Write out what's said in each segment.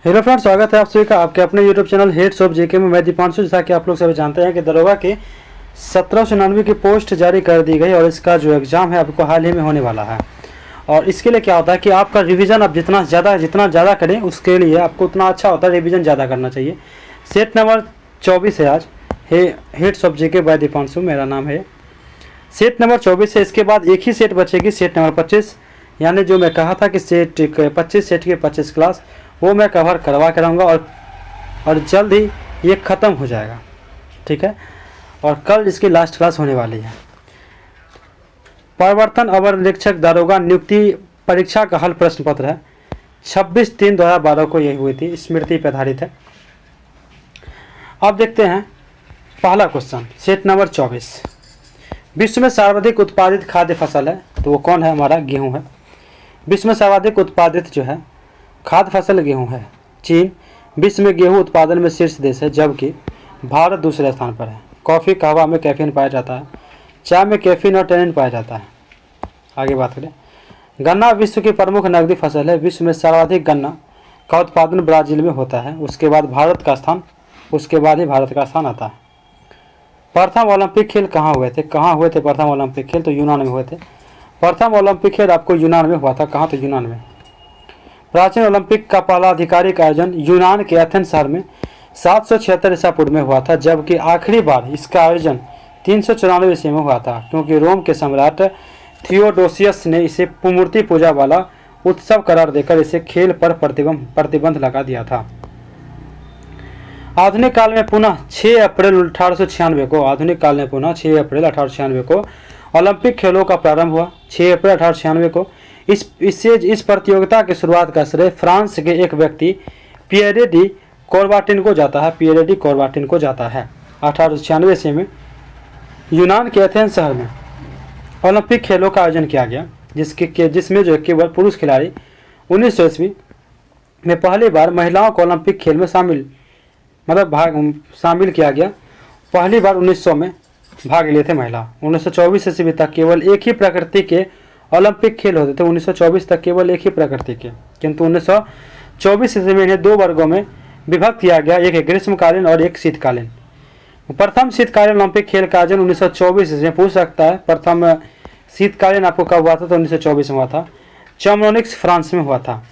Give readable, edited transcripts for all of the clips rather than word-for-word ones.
Hello friends, स्वागत है आप सभी का आपके अपने यूट्यूब चैनल हेड्स ऑफ जेके में। मैं दीपांशु, जैसा कि आप लोग सभी जानते हैं कि दरोगा की 1799 की पोस्ट जारी कर दी गई और इसका जो एग्ज़ाम है आपको हाल ही में होने वाला है। और इसके लिए क्या होता है कि आपका रिवीजन आप जितना ज़्यादा करें उसके लिए आपको उतना अच्छा होता है, रिवीजन ज़्यादा करना चाहिए। सेट नंबर 24 है आज heads of JK by Deepanshu, मेरा नाम है। सेट नंबर 24 है, इसके बाद एक ही सेट बचेगी, सेट नंबर 25। यानी जो मैं कहा था कि सेट 25 सेट की 25 क्लास वो मैं कवर करवा के रहूँगा और जल्द ही ये ख़त्म हो जाएगा, ठीक है। और कल इसकी लास्ट क्लास होने वाली है। प्रवर्तन अवर निरीक्षक दारोगा नियुक्ति परीक्षा का हल प्रश्न पत्र है, 26/3/2012 को यही हुई थी, स्मृति पर आधारित है। अब देखते हैं पहला क्वेश्चन, सेट नंबर 24। विश्व में सर्वाधिक उत्पादित खाद्य फसल है, तो वो कौन है? हमारा गेहूँ है। विश्व में सर्वाधिक उत्पादित जो है खाद्य फसल गेहूं है। चीन विश्व में गेहूं उत्पादन में शीर्ष देश है, जबकि भारत दूसरे स्थान पर है। कॉफ़ी कहवा में कैफीन पाया जाता है, चाय में कैफीन और टैनिन पाया जाता है। आगे बात करें, गन्ना विश्व की प्रमुख नकदी फसल है। विश्व में सर्वाधिक गन्ना का उत्पादन ब्राज़ील में होता है, उसके बाद ही भारत का स्थान आता है। प्रथम ओलंपिक खेल कहाँ हुए थे? प्रथम ओलंपिक खेल? तो यूनान में हुए थे। प्रथम ओलंपिक खेल आपको यूनान में हुआ था। कहाँ? तो यूनान में। प्राचीन ओलंपिक का पहला आधिकारिक आयोजन यूनान के एथेंस शहर में 776 ईसा पूर्व में हुआ था, जबकि आखिरी बार इसका आयोजन 394 ईस्वी में हुआ था, क्योंकि रोम के सम्राट थियोडोसियस ने इसे मूर्ति पूजा वाला उत्सव करार देकर इसे खेल पर प्रतिबंध लगा दिया था। आधुनिक काल में पुनः 6 अप्रैल 1896 को ओलंपिक खेलों का प्रारंभ हुआ। 6 अप्रैल 1896 को इस प्रतियोगिता की शुरुआत का श्रेय फ्रांस के एक व्यक्ति पियरे डी कॉर्बाटिन को जाता है। 1896 ईस्वी में यूनान के एथेंस शहर में ओलंपिक खेलों का आयोजन किया गया, जिसमें जो केवल पुरुष खिलाड़ी 1900 ईस्वी में पहली बार महिलाओं को ओलंपिक खेल में शामिल किया गया। पहली बार 1900 में भाग लिए थे महिला। 1924 ईस्वी तक केवल एक ही प्रकृति के ओलंपिक खेल होते थे। 1924 तक केवल एक ही प्रकृति के, किंतु 1924 ईस्वी में इन्हें 2 वर्गों में विभक्त किया गया, एक ग्रीष्मकालीन और एक शीतकालीन। प्रथम शीतकालीन ओलंपिक खेल का आयोजन 1924 ईस्वी में पूछ सकता है। प्रथम शीतकालीन आपको कब हुआ था? तो 1924 में हुआ था, चैम्बोनिक्स फ्रांस में हुआ था।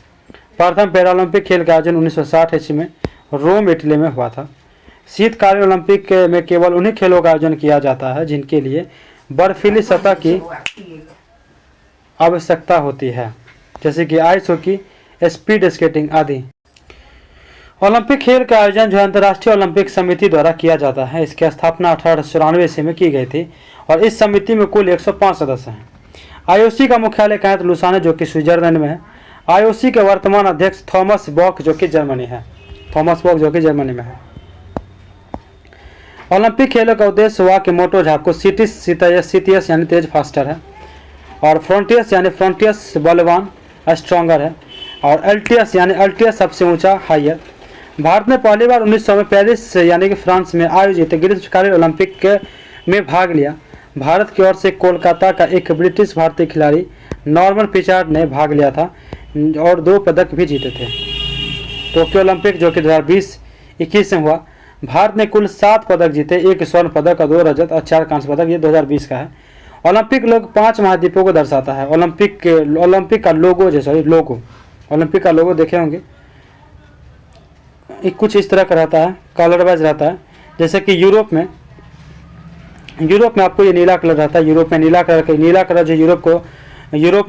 प्रथम पैरालंपिक खेल का आयोजन 1960 ईस्वी में रोम इटली में हुआ था। शीतकालीन ओलंपिक में केवल उन्हीं खेलों का आयोजन किया जाता है जिनके लिए बर्फीली सतह की आवश्यकता होती है, जैसे कि आइस हॉकी, स्पीड स्केटिंग आदि। ओलंपिक खेल का आयोजन जो अंतर्राष्ट्रीय ओलंपिक समिति द्वारा किया जाता है। इसकी स्थापना 1894 ईस्वी में की गई थी और इस समिति में कुल 105 सदस्य हैं। आईओसी का मुख्यालय कहाँ है? लुसाने, जो कि स्विट्जरलैंड में है। आईओसी के वर्तमान अध्यक्ष थॉमस बॉक, जो कि जर्मनी में है। ओलंपिक खेलों का उद्देश्य हुआ कि मोटो झाको सीटीएस यानी तेज फास्टर है, और फ्रंटियस बलवान स्ट्रॉन्गर है, और अल्टियस सबसे ऊंचा हाइयर। भारत ने पहली बार 1900 में पेरिस यानी कि फ्रांस में आयोजित ग्रीष्मकालीन ओलंपिक में भाग लिया। भारत की ओर से कोलकाता का एक ब्रिटिश भारतीय खिलाड़ी नॉर्मन पिचार्ड ने भाग लिया था और 2 पदक भी जीते थे। टोक्यो ओलंपिक जो कि 2021 में हुआ, भारत ने कुल 7 पदक जीते, 1 स्वर्ण पदक और 2 रजत और 4 कांस्य पदक। ये 2020 का है। ओलंपिक लोग 5 महाद्वीपों को दर्शाता है। ओलंपिक का ओलंपिक का लोगो देखे होंगे, कुछ इस तरह का रहता है, कलर वाइज रहता है। जैसे कि यूरोप में आपको ये नीला कलर रहता है। नीला कलर जो यूरोप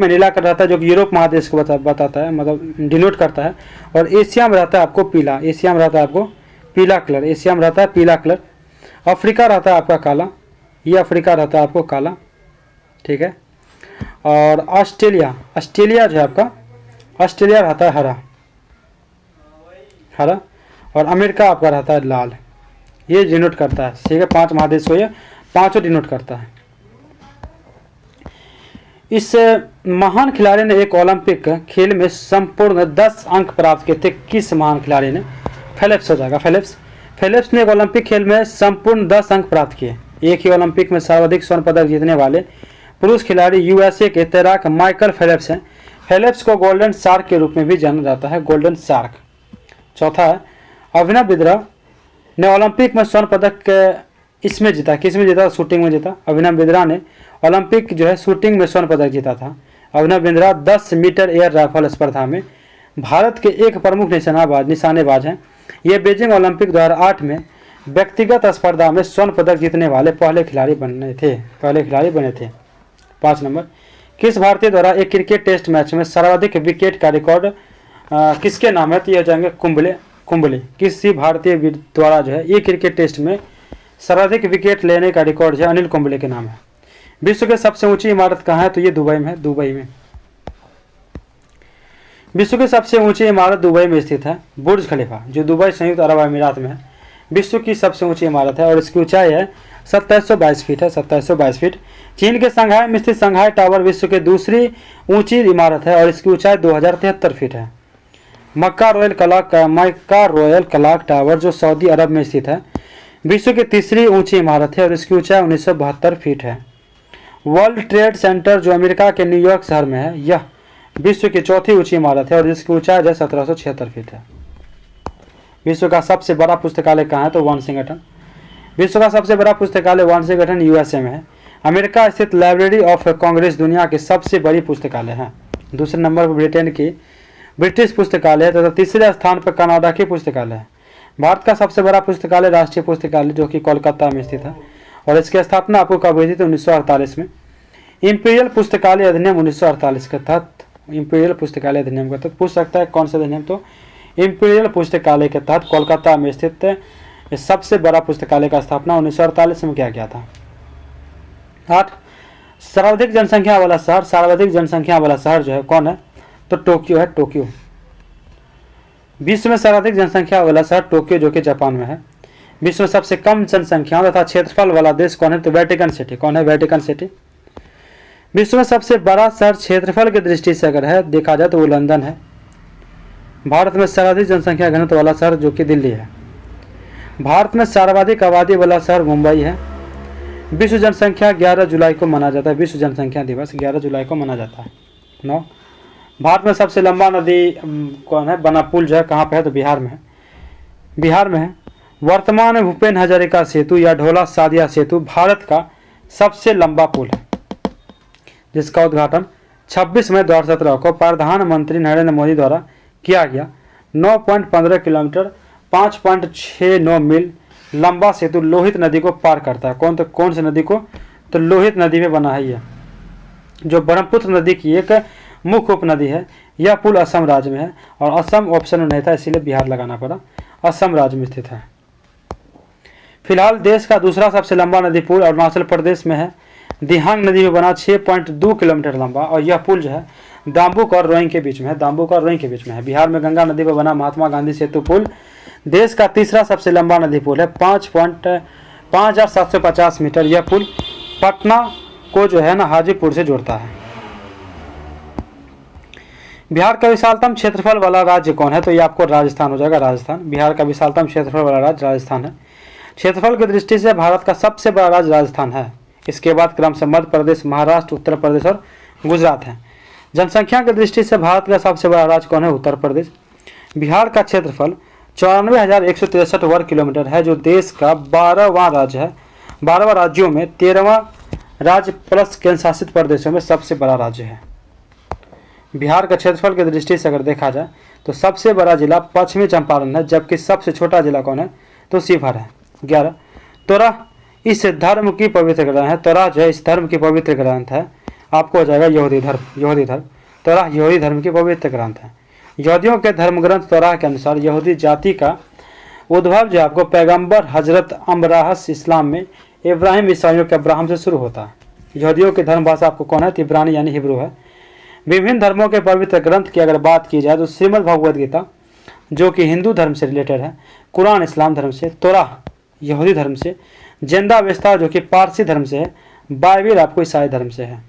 में नीला कलर रहता है, जो कि यूरोप महादेश को बताता है, मतलब डिनोट करता है। और एशिया में रहता है आपको पीला, पीला कलर। अफ्रीका रहता है आपका काला, ये अफ्रीका रहता है आपको काला, ठीक है। और ऑस्ट्रेलिया जो है आपका, ऑस्ट्रेलिया रहता है हरा, और अमेरिका आपका रहता है लाल। ये डिनोट करता है, ठीक है। 5 महादेश को ये पांचों डिनोट करता है। इस महान खिलाड़ी ने एक ओलंपिक खेल में संपूर्ण 10 अंक प्राप्त किए थे। किस महान खिलाड़ी ने? फेलिप्स हो जाएगा। फेलिप्स ने एक ओलंपिक खेल में संपूर्ण 10 अंक प्राप्त किए। एक ही ओलंपिक में सर्वाधिक स्वर्ण पदक जीतने वाले पुरुष खिलाड़ी यूएसए के तैराक माइकल फेलिप्स हैं। फेलिप्स को गोल्डन शार्क के रूप में भी जाना जाता है। गोल्डन शार्क, चौथा है अभिनव बिंद्रा ने ओलंपिक में स्वर्ण पदक इसमें जीता, किस में जीता? शूटिंग में जीता। अभिनव बिंद्रा ने ओलंपिक जो है शूटिंग में स्वर्ण पदक जीता था। Abhinav Bindra 10 metre air rifle स्पर्धा में भारत के एक प्रमुख निशानेबाज हैं। ये बीजिंग ओलंपिक 2008 में व्यक्तिगत स्पर्धा में स्वर्ण पदक जीतने वाले पहले खिलाड़ी बने थे। 5 नंबर, किस भारतीय द्वारा एक क्रिकेट टेस्ट मैच में सर्वाधिक विकेट का रिकॉर्ड किसके नाम है? तो ये हो जाएंगे कुंबले। किसी भारतीय द्वारा जो है एक क्रिकेट टेस्ट में सर्वाधिक विकेट लेने का रिकॉर्ड जो है अनिल कुंबले के नाम है। विश्व की सबसे ऊंची इमारत कहाँ है? तो ये दुबई में है, दुबई में। विश्व की सबसे ऊंची इमारत दुबई में स्थित है, बुर्ज खलीफा, जो दुबई संयुक्त अरब अमीरात में है। विश्व की सबसे ऊंची इमारत है और इसकी ऊंचाई है 2722 फीट है, 2722 फीट। चीन के संघाई में स्थित संघाई टावर विश्व की दूसरी ऊंची इमारत है और इसकी ऊंचाई 2073 फीट है। मक्का रॉयल क्लॉक टावर जो सऊदी अरब में स्थित है विश्व की तीसरी ऊंची इमारत है और इसकी ऊंचाई 1972 फीट है। वर्ल्ड ट्रेड सेंटर जो अमेरिका के न्यूयॉर्क शहर में है, यह विश्व की चौथी ऊंची इमारत है और इसकी ऊंचाई 1776 फीट है। विश्व का सबसे बड़ा पुस्तकालय कहाँ है? तो वाशिंगटन। विश्व का सबसे बड़ा पुस्तकालय वाशिंगटन यूएसए में है। अमेरिका स्थित लाइब्रेरी ऑफ कांग्रेस दुनिया की सबसे बड़ी पुस्तकालय है। दूसरे नंबर पर ब्रिटेन की ब्रिटिश पुस्तकालय है तथा तीसरे स्थान पर कनाडा की पुस्तकालय है। भारत का सबसे बड़ा पुस्तकालय राष्ट्रीय पुस्तकालय जो कि कोलकाता में स्थित है और इसकी स्थापना आपको कब हुई थी? तो 1948 में। इंपीरियल पुस्तकालय अधिनियम 1948 के तहत, इंपीरियल पुस्तकालय अधिनियम के तहत पूछ सकता है कौन सा अधिनियम? तो इंपीरियल पुस्तकालय के तहत कोलकाता में स्थित सबसे बड़ा पुस्तकालय का स्थापना 1948 में किया गया था। 8 सर्वाधिक जनसंख्या वाला शहर, सर्वाधिक जनसंख्या वाला शहर जो है कौन है? तो टोक्यो है, टोक्यो। विश्व में सर्वाधिक जनसंख्या वाला शहर टोक्यो जो कि जापान में है। विश्व में सबसे कम जनसंख्या तथा क्षेत्रफल वाला देश कौन है? तो वेटिकन सिटी। कौन है? Vatican city. विश्व में सबसे बड़ा शहर क्षेत्रफल की दृष्टि से अगर है देखा जाए तो वो लंदन है। भारत में सर्वाधिक जनसंख्या घनत्व वाला शहर जो कि दिल्ली है। भारत में सर्वाधिक आबादी वाला शहर मुंबई है। विश्व जनसंख्या 11 जुलाई को मनाया जाता है, विश्व जनसंख्या दिवस 11 जुलाई को मनाया जाता है। 9 भारत में सबसे लंबा नदी कौन है? बना पुल जो है कहाँ पे है? तो बिहार में है, बिहार में है। वर्तमान में भूपेन हजारिका सेतु या ढोला सादिया सेतु भारत का सबसे लंबा पुल है जिसका उद्घाटन 26 मई 2017 को प्रधानमंत्री नरेंद्र मोदी द्वारा किया गया। 9.15 किलोमीटर 5.69 मील लंबा सेतु लोहित नदी को पार करता है। कौन सी नदी को? तो लोहित नदी में बना है यह, जो ब्रह्मपुत्र नदी की एक मुख्य उपनदी है। यह पुल असम राज्य में है और असम ऑप्शन में नहीं था इसीलिए बिहार लगाना पड़ा, असम राज्य में स्थित है। फिलहाल देश का दूसरा सबसे लंबा नदी पुल अरुणाचल प्रदेश में है। दिहांग नदी में बना 6.2 किलोमीटर लंबा और यह पुल जो है दाम्बुक और रोइंग के बीच में है, दाम्बुक और रोइंग के बीच में है। बिहार में गंगा नदी पर बना महात्मा गांधी सेतु पुल देश का तीसरा सबसे लंबा नदी पुल है, 5,750 मीटर। यह पुल पटना को जो है ना हाजीपुर से जोड़ता है। बिहार का विशालतम क्षेत्रफल वाला राज्य कौन है? तो ये आपको राजस्थान हो जाएगा, राजस्थान। बिहार का विशालतम क्षेत्रफल वाला राज्य राजस्थान है। क्षेत्रफल की दृष्टि से भारत का सबसे बड़ा राज्य राजस्थान है। इसके बाद क्रम से मध्य प्रदेश, महाराष्ट्र, उत्तर प्रदेश और गुजरात है। जनसंख्या की दृष्टि से भारत का सबसे बड़ा राज्य कौन है? उत्तर प्रदेश। बिहार का क्षेत्रफल 94,163 वर्ग किलोमीटर है जो देश का 12वां राज्य है। 12वां राज्यों में 13वां राज्य प्लस केंद्र शासित प्रदेशों में सबसे बड़ा राज्य है। बिहार का क्षेत्रफल की दृष्टि से अगर देखा जाए तो सबसे बड़ा जिला पश्चिमी चंपारण है जबकि सबसे छोटा जिला कौन है? तो शिवहर है। 11 तोरा इस धर्म की पवित्र ग्रंथ है। तोरा जो है इस धर्म की पवित्र ग्रंथ है, आपको हो जाएगा यहूदी धर्म। तोरा यहूदी धर्म की पवित्र ग्रंथ है। यहूदियों के धर्म ग्रंथ तोरा के अनुसार यहूदी जाति का उद्भव जो आपको पैगंबर हजरत अमराहस इस्लाम में इब्राहिम ईसाइयों के अब्राहम से शुरू होता है। यहूदियों की धर्म भाषा आपको कौन है? इब्रानी यानी हिब्रू है। विभिन्न धर्मों के पवित्र ग्रंथ की अगर बात की जाए तो श्रीमद् भगवद गीता जो कि हिंदू धर्म से रिलेटेड है, कुरान इस्लाम धर्म से, तोरा यहूदी धर्म से, जिंदा वेस्ता जो कि पारसी धर्म से है, बाइबिल आपको ईसाई धर्म से है।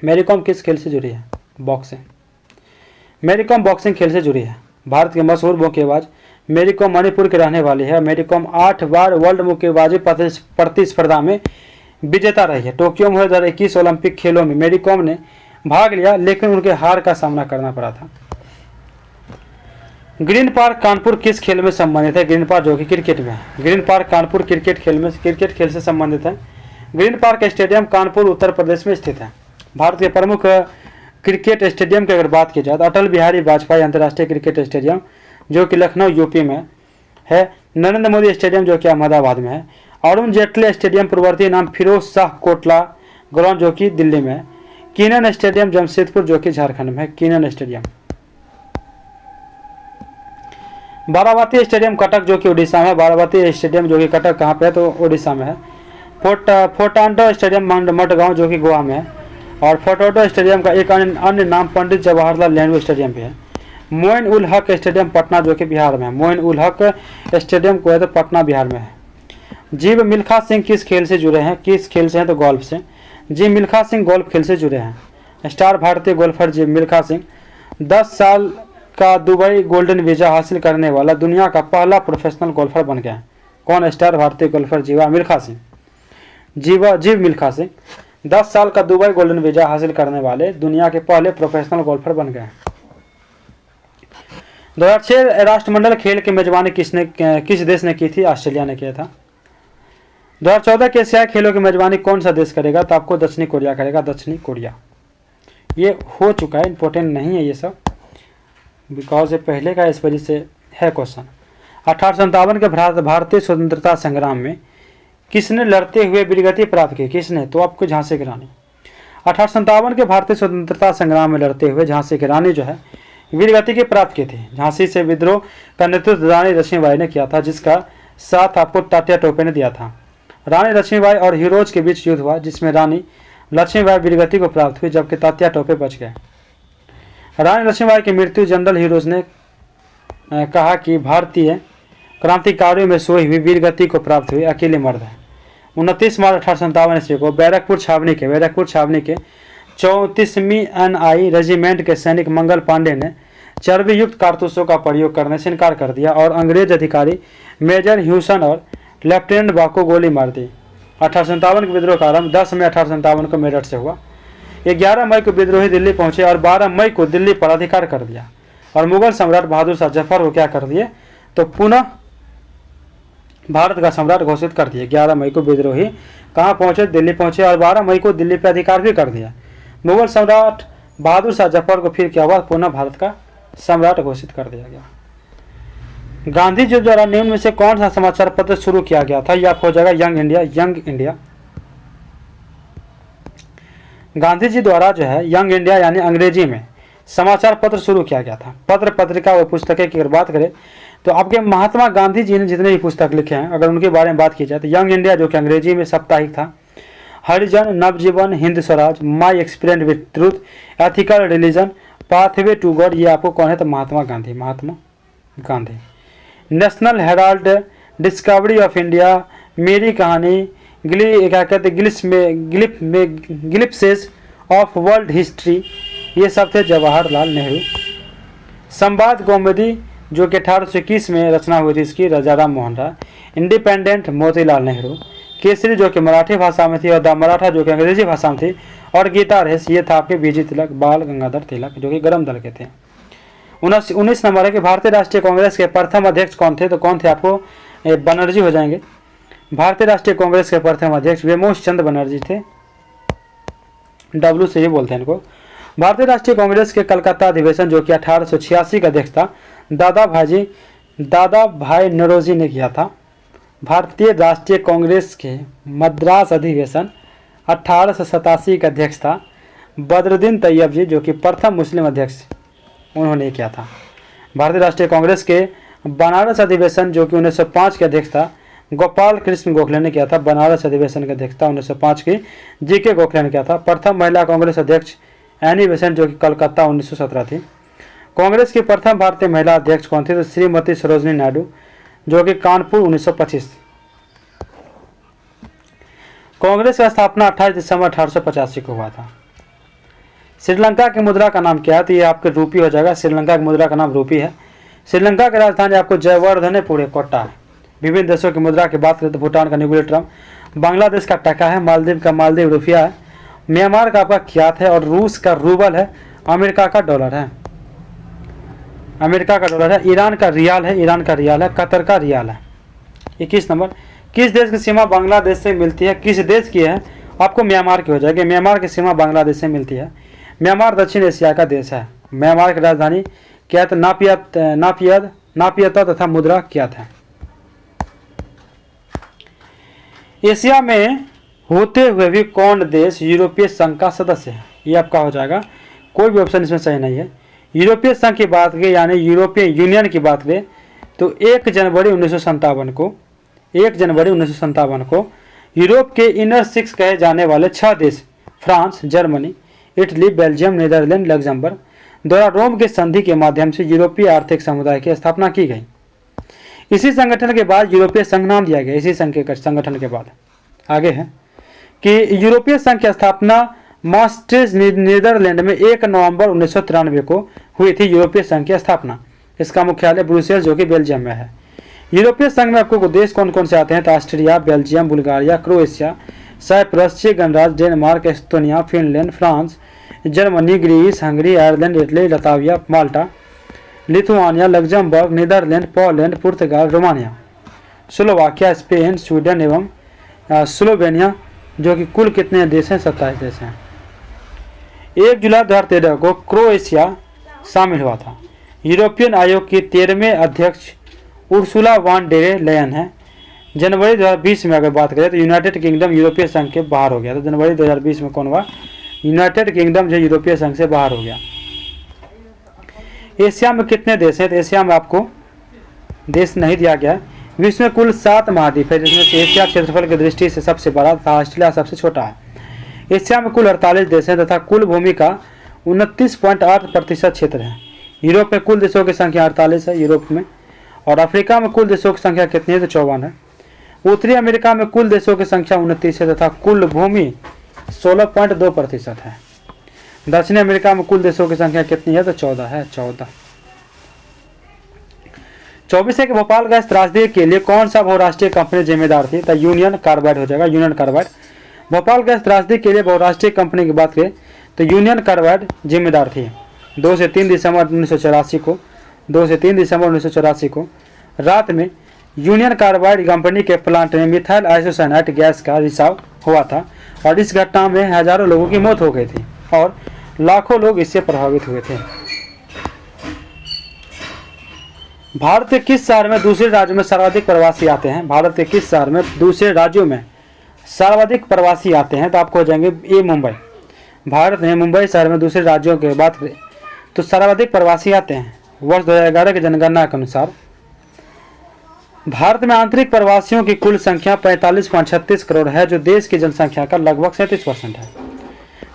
मैरी कॉम किस खेल से जुड़ी है? बॉक्सिंग। मैरी कॉम बॉक्सिंग खेल से जुड़ी है। भारत के मशहूर मुक्केबाज मैरी कॉम मणिपुर के रहने वाली है। मैरी कॉम 8 बार वर्ल्ड मुक्केबाजी प्रतिस्पर्धा में विजेता रही है। टोक्यो में 2021 ओलंपिक खेलों में मैरी कॉम ने भाग लिया लेकिन उनके हार का सामना करना पड़ा था। ग्रीन पार्क कानपुर किस खेल में संबंधित है? ग्रीन पार्क जो कि क्रिकेट में है। ग्रीन पार्क कानपुर क्रिकेट खेल से संबंधित है। Green park stadium Kanpur Uttar Pradesh में स्थित है। भारत के प्रमुख क्रिकेट स्टेडियम की अगर बात की जाए तो अटल बिहारी वाजपेयी अंतर्राष्ट्रीय क्रिकेट स्टेडियम जो कि लखनऊ यूपी में है। नरेंद्र मोदी स्टेडियम जो कि अहमदाबाद में है। अरुण जेटली स्टेडियम पूर्ववर्ती नाम फिरोज शाह कोटला ग्राउंड जो कि दिल्ली में है। कीनन स्टेडियम जमशेदपुर जो कि झारखंड में है। Keenan stadium. Barabati stadium Cuttack जो कि उड़ीसा में है। बाराबाती स्टेडियम जो कि कटक कहाँ पे है तो उड़ीसा में है। फोर्टांडो स्टेडियम मडगांव जो कि गोवा में है। और फोर्टांडो स्टेडियम का एक अन्य नाम पंडित जवाहरलाल नेहरू स्टेडियम भी है। मोइन उल हक स्टेडियम पटना जो कि बिहार में है। मोइन उल हक स्टेडियम को है तो पटना बिहार में है। जीव मिल्खा सिंह किस खेल से जुड़े हैं? किस खेल से हैं तो गोल्फ से। जी मिल्खा सिंह गोल्फ खेल से जुड़े हैं। स्टार भारतीय गोल्फर जी मिल्खा सिंह 10 साल का दुबई गोल्डन वीजा हासिल करने वाला दुनिया का पहला प्रोफेशनल गोल्फर बन गया है। कौन? स्टार भारतीय गोल्फर जीवा मिल्खा सिंह। जीव मिल्खा सिंह 10 साल का दुबई गोल्डन वीजा हासिल करने वाले दुनिया के पहले प्रोफेशनल गोल्फर बन गए हैं। 2006 राष्ट्रमंडल खेल की मेजबानी किस देश ने की थी? ऑस्ट्रेलिया ने किया था। 2014 के एशियाई खेलों की मेजबानी कौन सा देश करेगा? तो आपको दक्षिणी कोरिया करेगा। दक्षिणी कोरिया। ये हो चुका है, इंपॉर्टेंट नहीं है ये सब, बिकॉज ये पहले का इस वजह से है क्वेश्चन। 1857 के भारतीय स्वतंत्रता संग्राम में किसने लड़ते हुए वीरगति प्राप्त की? किसने? तो आपको झांसी की रानी। 1857 के भारतीय स्वतंत्रता संग्राम में लड़ते हुए झांसी की रानी जो है वीरगति की प्राप्त की थी। झांसी से विद्रोह का नेतृत्व रानी लक्ष्मीबाई ने किया था, जिसका साथ आपको तात्या टोपे ने दिया था। रानी लक्ष्मीबाई और हीरोज के बीच युद्ध हुआ, जिसमें रानी लक्ष्मीबाई वीरगति को प्राप्त हुई, जबकि तात्या टोपे बच गए। रानी लक्ष्मीबाई की मृत्यु जनरल हीरोज ने कहा कि भारतीय क्रांतिकारियों में सोई हुई वीरगति को प्राप्त हुई अकेले मर्द है। 29 मार्च 1857 ईस्वी को बैरकपुर छावनी के 34वीं NI रेजिमेंट के सैनिक मंगल पांडे ने चर्बी युक्त कारतूसों का प्रयोग करने से इनकार कर दिया और अंग्रेज अधिकारी मेजर ह्यूसन और लेफ्टिनेंट बा को गोली मार दी। 1857 के विद्रोह का आरंभ 10 मई 1857 को मेरठ से हुआ। 11 मई को विद्रोही दिल्ली पहुंचे और 12 मई को दिल्ली पर अधिकार कर दिया और मुगल सम्राट बहादुर शाह जफर को क्या कर दिए तो पुनः भारत का सम्राट घोषित कर दिया। 11 मई को विद्रोही कहाँ पहुंचे? दिल्ली पहुंचे और 12 मई को दिल्ली पर अधिकार भी कर दिया। मुगल सम्राट बहादुर शाह जफर को फिर क्या हुआ? पुनः भारत का सम्राट घोषित कर दिया गया। गांधी जी द्वारा निम्न में से कौन सा समाचार पत्र शुरू किया गया था? यह हो जाएगा यंग इंडिया। गांधी जी द्वारा जो है यंग इंडिया यानी अंग्रेजी में समाचार पत्र शुरू किया गया था। पत्र पत्रिका व पुस्तकें की अगर बात करें तो आपके महात्मा गांधी जी ने जितने भी पुस्तक लिखे हैं अगर उनके बारे में बात की जाए तो यंग इंडिया जो कि अंग्रेजी में साप्ताहिक था, Harijan, Navjivan, Hind Swaraj, my experience with truth, ethical religion, pathway to God, ये आपको कौन है तो Mahatma Gandhi. National Herald, Discovery of India, Meri Kahani, क्या कहते ग्लिप्सेस ऑफ वर्ल्ड हिस्ट्री, ये सब थे जवाहरलाल नेहरू। संवाद कौमुदी जो कि 1821 में रचना हुई थी इसकी राजाराम मोहन राय। इंडिपेंडेंट मोतीलाल नेहरू। केसरी जो कि मराठी भाषा में थी और द मराठा जो कि अंग्रेजी भाषा में थी। और गीता रेस ये था आपके बीजी तिलक, बाल गंगाधर तिलक जो कि गरम दल के थे। 19 नंबर है कि भारतीय राष्ट्रीय कांग्रेस के प्रथम अध्यक्ष कौन थे? तो कौन थे आपको बनर्जी हो जाएंगे। भारतीय राष्ट्रीय कांग्रेस के प्रथम अध्यक्ष वेमोश चंद्र बनर्जी थे, डब्ल्यू से ही बोलते हैं इनको। भारतीय राष्ट्रीय कांग्रेस के कलकत्ता अधिवेशन जो कि 1886 का अध्यक्ष था दादा भाई नौरोजी ने किया था। भारतीय राष्ट्रीय कांग्रेस के मद्रास अधिवेशन 1887 का अध्यक्ष था बदरुद्दीन तैयब जी जो कि प्रथम मुस्लिम अध्यक्ष उन्होंने किया था। भारतीय राष्ट्रीय कांग्रेस के बनारस अधिवेशन जो कि 1905 के अध्यक्ष था गोपाल कृष्ण गोखले ने किया था। बनारस अधिवेशन की अध्यक्षता 1905 की जीके गोखले ने किया था। प्रथम महिला कांग्रेस अध्यक्ष एनी बेसेंट जो कि कलकत्ता 1917 थी। कांग्रेस की प्रथम भारतीय महिला अध्यक्ष कौन थी? तो श्रीमती सरोजनी नायडू जो कि कानपुर 1925। कांग्रेस का स्थापना 28 दिसंबर 1885 को हुआ था। श्रीलंका की मुद्रा का नाम क्या है? तो ये आपके रूपी हो जाएगा। श्रीलंका की मुद्रा का नाम रूपी है। श्रीलंका की राजधानी आपको जयवर्धनेपुर कोटा है। विभिन्न देशों की मुद्रा की बात करें तो भूटान का न्यूगिलेट्रम, बांग्लादेश का टका है, मालदीव का मालदीव रुपया है, म्यांमार का आपका क्यात है और रूस का रूबल है, अमेरिका का डॉलर है। अमेरिका का डॉलर है, ईरान का रियाल है, ईरान का रियाल है, कतर का रियाल है। 21 नंबर, किस देश की सीमा बांग्लादेश से मिलती है? किस देश की है? आपको म्यांमार की हो जाएगी। म्यांमार की सीमा बांग्लादेश से मिलती है। म्यांमार दक्षिण एशिया का देश है। म्यांमार की राजधानी क्या है? नापियता तथा मुद्रा क्या है? एशिया में होते हुए भी कौन देश यूरोपीय संघ का सदस्य है? ये आपका हो जाएगा, कोई भी ऑप्शन इसमें सही नहीं है। यूरोपीय संघ की बात करें यानी यूरोपियन यूनियन की बात करें तो 1 जनवरी 1957 को यूरोप के इनर 6 कहे जाने वाले 6 देश France, Germany, Italy, Belgium, Netherlands, Luxembourg द्वारा रोम के संधि के माध्यम से यूरोपीय आर्थिक समुदाय की स्थापना की गई। इसी संगठन के बाद यूरोपीय संघ नाम दिया गया। इसी संगठन के बाद आगे है कि यूरोपीय संघ की स्थापना मास्ट्रिच नीदरलैंड में 1 नवंबर 1993 को हुई थी। यूरोपीय संघ की स्थापना, इसका मुख्यालय ब्रुसेल्स जो कि बेल्जियम में है। यूरोपीय संघ में आपको देश कौन कौन से आते हैं? तो Austria, Belgium, Bulgaria, Croatia, Cyprus, चेक गणराज्य, Denmark, Estonia, Finland, France, Germany, Greece, Hungary, Ireland, Italy, Latvia, Malta, Lithuania, Luxembourg, Netherlands, Poland, पुर्तगाल, रोमानिया, स्लोवाकिया, स्पेन, स्वीडन एवं स्लोवेनिया, जो कि कुल कितने देश हैं? 27 देश हैं। 1 जुलाई 2013 को क्रोएशिया शामिल हुआ था। यूरोपियन आयोग की 13वें अध्यक्ष उर्सुला वान डेर लेयन है। जनवरी 2020 में अगर बात करें तो यूनाइटेड किंगडम यूरोपीय संघ के बाहर हो गया। तो जनवरी 2020 में कौन हुआ? यूनाइटेड किंगडम जो यूरोपीय संघ से बाहर हो गया। एशिया में कितने देश हैं? तो एशिया में आपको देश नहीं दिया गया है। विश्व में कुल 7 महाद्वीप है, जिसमें से एशिया क्षेत्रफल की दृष्टि से सबसे बड़ा तथा ऑस्ट्रेलिया सबसे छोटा है। एशिया में कुल 48 देश हैं तथा कुल भूमि का 29.8% क्षेत्र है। यूरोप में कुल देशों की संख्या 48 है यूरोप में, और अफ्रीका में कुल देशों की संख्या कितनी है? तो 54 है। उत्तरी अमेरिका में कुल देशों की संख्या 29 है तथा कुल भूमि 16.2% है। दक्षिण अमेरिका में कुल देशों की संख्या कितनी है? तो 14 है। 14। 24 है कि भोपाल गैस त्रासदी के लिए कौन सा बहुराष्ट्रीय कंपनी जिम्मेदार थी? तो यूनियन कार्बाइड हो जाएगा, यूनियन कार्बाइड। भोपाल गैस त्रासदी के लिए बहुराष्ट्रीय कंपनी की बात करें तो यूनियन कार्बाइड जिम्मेदार थी। 2 से 3 दिसंबर 1984 को रात में यूनियन कार्बाइड कंपनी के प्लांट में मिथाइल आइसोसाइनेट गैस का रिसाव हुआ था और इस घटना में हजारों लोगों की मौत हो गई थी और लाखों लोग इससे प्रभावित हुए थे। भारत के किस शहर में दूसरे राज्यों में सर्वाधिक प्रवासी आते हैं? भारत के किस शहर में दूसरे राज्यों में सर्वाधिक प्रवासी आते हैं? तो आपको हो जाएंगे ए मुंबई। भारत में मुंबई शहर में दूसरे राज्यों के बात करें तो सर्वाधिक प्रवासी आते हैं। वर्ष 2011 की जनगणना के अनुसार भारत में आंतरिक प्रवासियों की कुल संख्या 45.36 करोड़ है, जो देश की जनसंख्या का लगभग 37% है।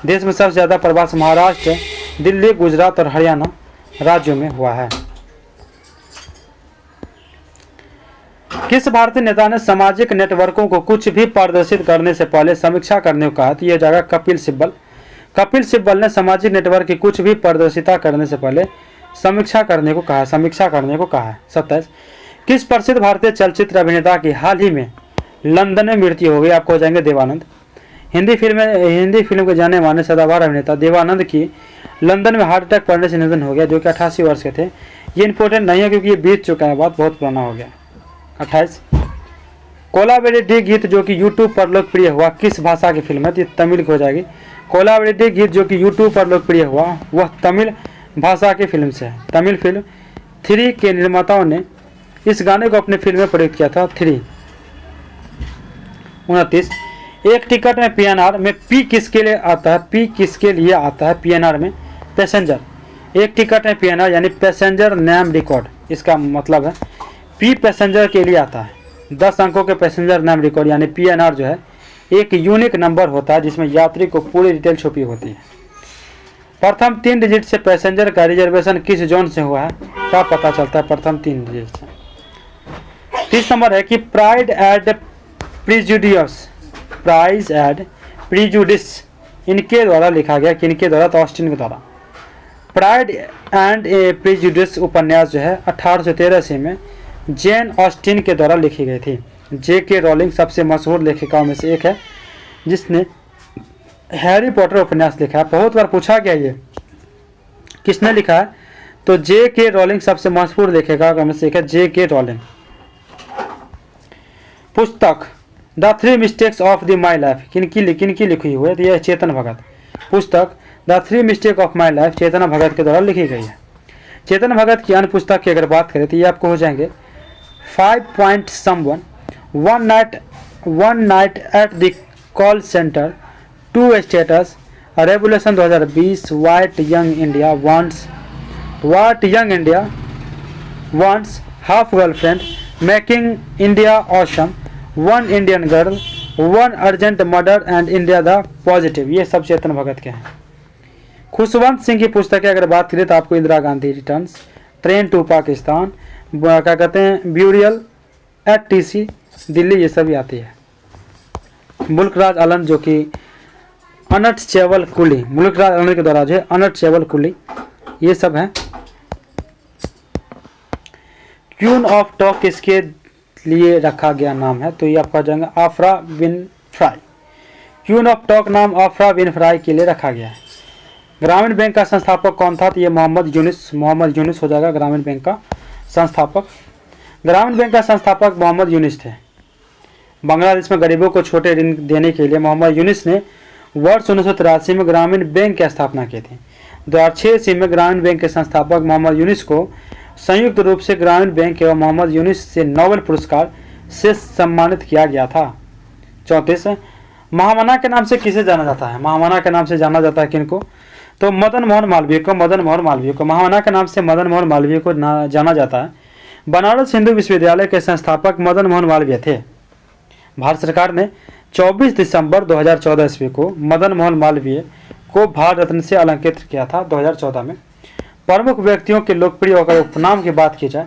देश में सबसे ज्यादा प्रवास महाराष्ट्र, दिल्ली, गुजरात और हरियाणा राज्यों में हुआ है। किस भारतीय नेता ने सामाजिक नेटवर्कों को कुछ भी प्रदर्शित करने से पहले समीक्षा करने को कहा? तो यह जाएगा कपिल सिब्बल। कपिल सिब्बल ने सामाजिक नेटवर्क की कुछ भी प्रदर्शिता करने से पहले समीक्षा करने को कहा। 27। किस प्रसिद्ध भारतीय चलचित्र अभिनेता की हाल ही में लंदन में मृत्यु हो गई? आपको हो जाएंगे देवानंद। हिंदी फिल्म के जाने माने सदाबहार अभिनेता देवानंद की लंदन में हार्ट अटैक पड़ने से निधन हो गया, जो कि 88 वर्ष के थे। ये इंपॉर्टेंट नहीं है क्योंकि ये बीत चुका है, बात बहुत पुराना हो गया। 28। कोलावेरी डी गीत जो कि यूट्यूब पर लोकप्रिय हुआ किस भाषा की फिल्म है? तो तमिल की हो जाएगी। कोलावेरी डी गीत जो कि यूट्यूब पर लोकप्रिय हुआ वह तमिल भाषा की फिल्म से है। तमिल फिल्म 3 के निर्माताओं ने इस गाने को अपने फिल्म में प्रयुक्त किया था। 3। 29। एक टिकट में पीएनआर में पी किसके लिए आता है? पी किसके लिए आता है? पीएनआर में पैसेंजर। एक टिकट में पीएनआर यानी पैसेंजर नेम रिकॉर्ड, इसका मतलब है पी पैसेंजर के लिए आता है। 10 अंकों के पैसेंजर नेम रिकॉर्ड यानी पीएनआर जो है एक यूनिक नंबर होता है जिसमें यात्री को पूरी डिटेल छुपी होती है। प्रथम 3 डिजिट से पैसेंजर का रिजर्वेशन किस जोन से हुआ है? क्या पता चलता है प्रथम 3 डिजिट से? 30 नंबर है कि प्राइड एंड प्रीजुडिस इनके द्वारा लिखा गया, किनके द्वारा? तो ऑस्टिन के द्वारा। प्राइड एंड प्रीजुडिस उपन्यास जो है 1883 में जेन ऑस्टिन के द्वारा लिखी गई थी। J.K. रॉलिंग सबसे मशहूर लेखिकाओं में से एक है जिसने हैरी पॉटर उपन्यास लिखा है। बहुत बार पूछा गया ये किसने लिखा है? तो जे के रोलिंग सबसे मशहूर लेखिका में से एक है जे के रोलिंग। पुस्तक the three mistakes of the my life किनकी लिखी हुई है? तो यह चेतन भगत। पुस्तक the three mistake of my life Chetan Bhagat के द्वारा लिखी गई है। चेतन भगत की अन्य पुस्तक की अगर बात करें तो ये आपको हो जाएंगे 5 point someone, one night at the call centre, two states, revolution 2020, what young India wants, half girlfriend, making India awesome, one Indian girl, one arranged murder and India the positive, ये सब चेतन भगत के हैं। खुशवंत सिंह की पुस्तकें अगर बात करें तो आपको Indira Gandhi returns, train to Pakistan, क्या कहते हैं, ब्यूरियल एट टीसी दिल्ली, ये सभी आती है। मुल्कराज आलम जो कि अनटचेबल कुली, मुल्कराज आलम के द्वारा जो है अनटचेबल कुली, ये सब हैं। क्वीन ऑफ टॉक किसके लिए रखा गया नाम है? तो ये आपका जाएगा आफ्रा विनफ्राई। क्वीन ऑफ टॉक नाम आफ्रा विनफ्राई के लिए रखा गया है। ग्रामीण बैंक का संस्थापक कौन था? तो ये मोहम्मद यूनुस हो जाएगा ग्रामीण बैंक का संस्थापक। ग्रामीण बैंक का संस्थापक मोहम्मद यूनुस थे। बांग्लादेश में गरीबों को छोटे ऋण देने के लिए मोहम्मद यूनुस ने वर्ष 1983 में ग्रामीण बैंक की स्थापना की थी। 2006 ईस्वी में ग्रामीण बैंक के संस्थापक मोहम्मद यूनुस को संयुक्त रूप से ग्रामीण बैंक एवं मोहम्मद यूनुस से नोबेल पुरस्कार से सम्मानित किया गया था। 34 महामना के नाम से किसे जाना जाता है? महामना के नाम से जाना जाता है किनको? तो मदन मोहन मालवीय को महामना के नाम से मदन मोहन मालवीय को जाना जाता है। बनारस हिंदू विश्वविद्यालय के संस्थापक मदन मोहन मालवीय थे। भारत सरकार ने 24 दिसंबर 2014 ईस्वी को मदन मोहन मालवीय को भारत रत्न से अलंकृत किया था 2014 में। प्रमुख व्यक्तियों के लोकप्रिय अगर उपनाम की बात की जाए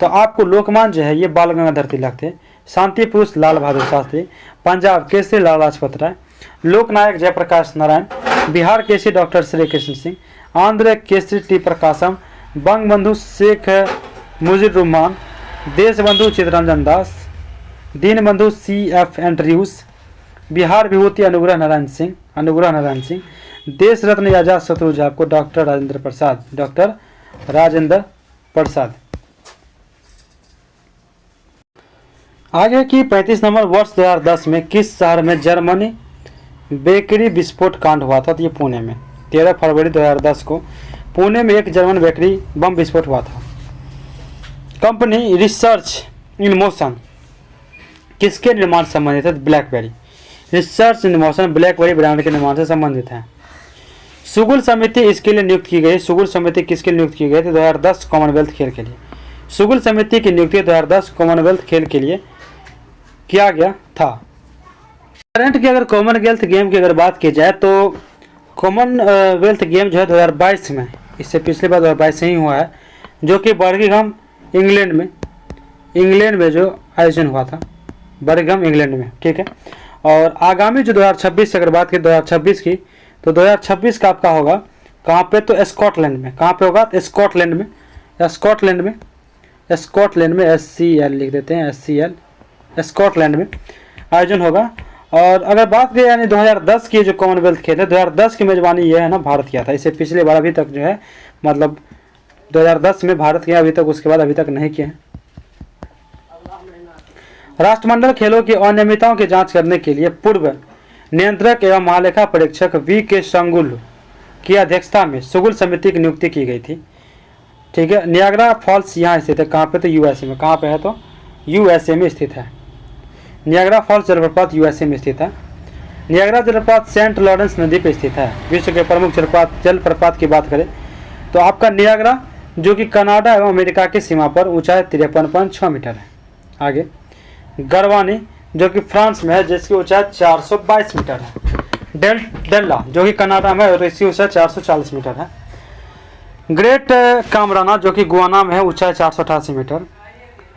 तो आपको लोकमान जो है ये बाल गंगाधर तिलक थे, शांति पुरुष लाल बहादुर शास्त्री, पंजाब केसरी लाला लाजपत राय, लोकनायक जयप्रकाश नारायण, बिहार केसरी डॉक्टर श्री कृष्ण सिंह, आंध्र केसरी टी प्रकाशम, बंगबंधु शेख मुजीबुर रहमान, देशबंधु चित्तरंजन दास, दीनबंधु CF एंड्रयूस, बिहार विभूति अनुग्रह नारायण सिंह, देश रत्न आजाद शत्रु झा को डॉक्टर राजेंद्र प्रसाद। आगे की 35 नंबर, वर्ष 2010 में किस शहर में जर्मनी बेकरी विस्फोट कांड हुआ था? तो ये पुणे में 13 फरवरी 2010 को पुणे में एक जर्मन बेकरी बम विस्फोट हुआ था। कंपनी रिसर्च इन मोशन किसके निर्माण से संबंधित है? Blackberry. Research in motion blackberry brand के निर्माण से संबंधित है। सुगुल समिति इसके लिए नियुक्त की गई। सुगुल समिति किसके लिए नियुक्त की गई थी? 2010 कॉमनवेल्थ खेल के लिए। सुगुल समिति की नियुक्ति 2010 कॉमनवेल्थ खेल के लिए किया गया था। करंट की अगर कॉमनवेल्थ गेम की अगर बात की जाए तो कॉमनवेल्थ गेम जो है 2022 में, इससे पिछली बार 2022 ही हुआ है, जो कि बर्मिंघम इंग्लैंड में जो आयोजन हुआ था, बर्मिंघम इंग्लैंड में, ठीक है। और आगामी जो 2026 की अगर बात करें 2026 की, तो 2026 का आपका होगा कहाँ पे? तो स्कॉटलैंड में। कहाँ पे होगा? स्कॉटलैंड में SCL लिख देते हैं, SCL स्कॉटलैंड में आयोजन होगा। और अगर बात करें यानी 2010 की जो कॉमनवेल्थ खेल है, 2010 की मेजबानी ये है ना भारत किया था। इससे पिछले बार अभी तक जो है मतलब 2010 में भारत किया, अभी तक उसके बाद अभी तक नहीं किए हैं। राष्ट्रमंडल खेलों की अनियमितताओं की जांच करने के लिए पूर्व नियंत्रक एवं महालेखा परीक्षक VK संगुल की अध्यक्षता में सुगुल समिति की नियुक्ति की गई थी, ठीक है। नियाग्रा फॉल्स यहाँ स्थित है। कहाँ पे? तो USA में। कहाँ पे है? तो USA में स्थित है। नियाग्रा फॉल्स जलप्रपात USA में स्थित है। नियाग्रा जलप्रपात सेंट लॉरेंस नदी पर स्थित है। विश्व के प्रमुख जलप्रपात की बात करें तो आपका नियाग्रा जो कि कनाडा एवं अमेरिका की सीमा पर ऊंचाई 53.6 मीटर है। आगे गरवानी जो कि फ्रांस में है, जिसकी ऊंचाई 422 मीटर है। डेल्ला जो कि कनाडा में है और इसकी ऊंचाई 440 मीटर है। ग्रेट कामराना जो कि गुआना में है, ऊंचाई 488 मीटर।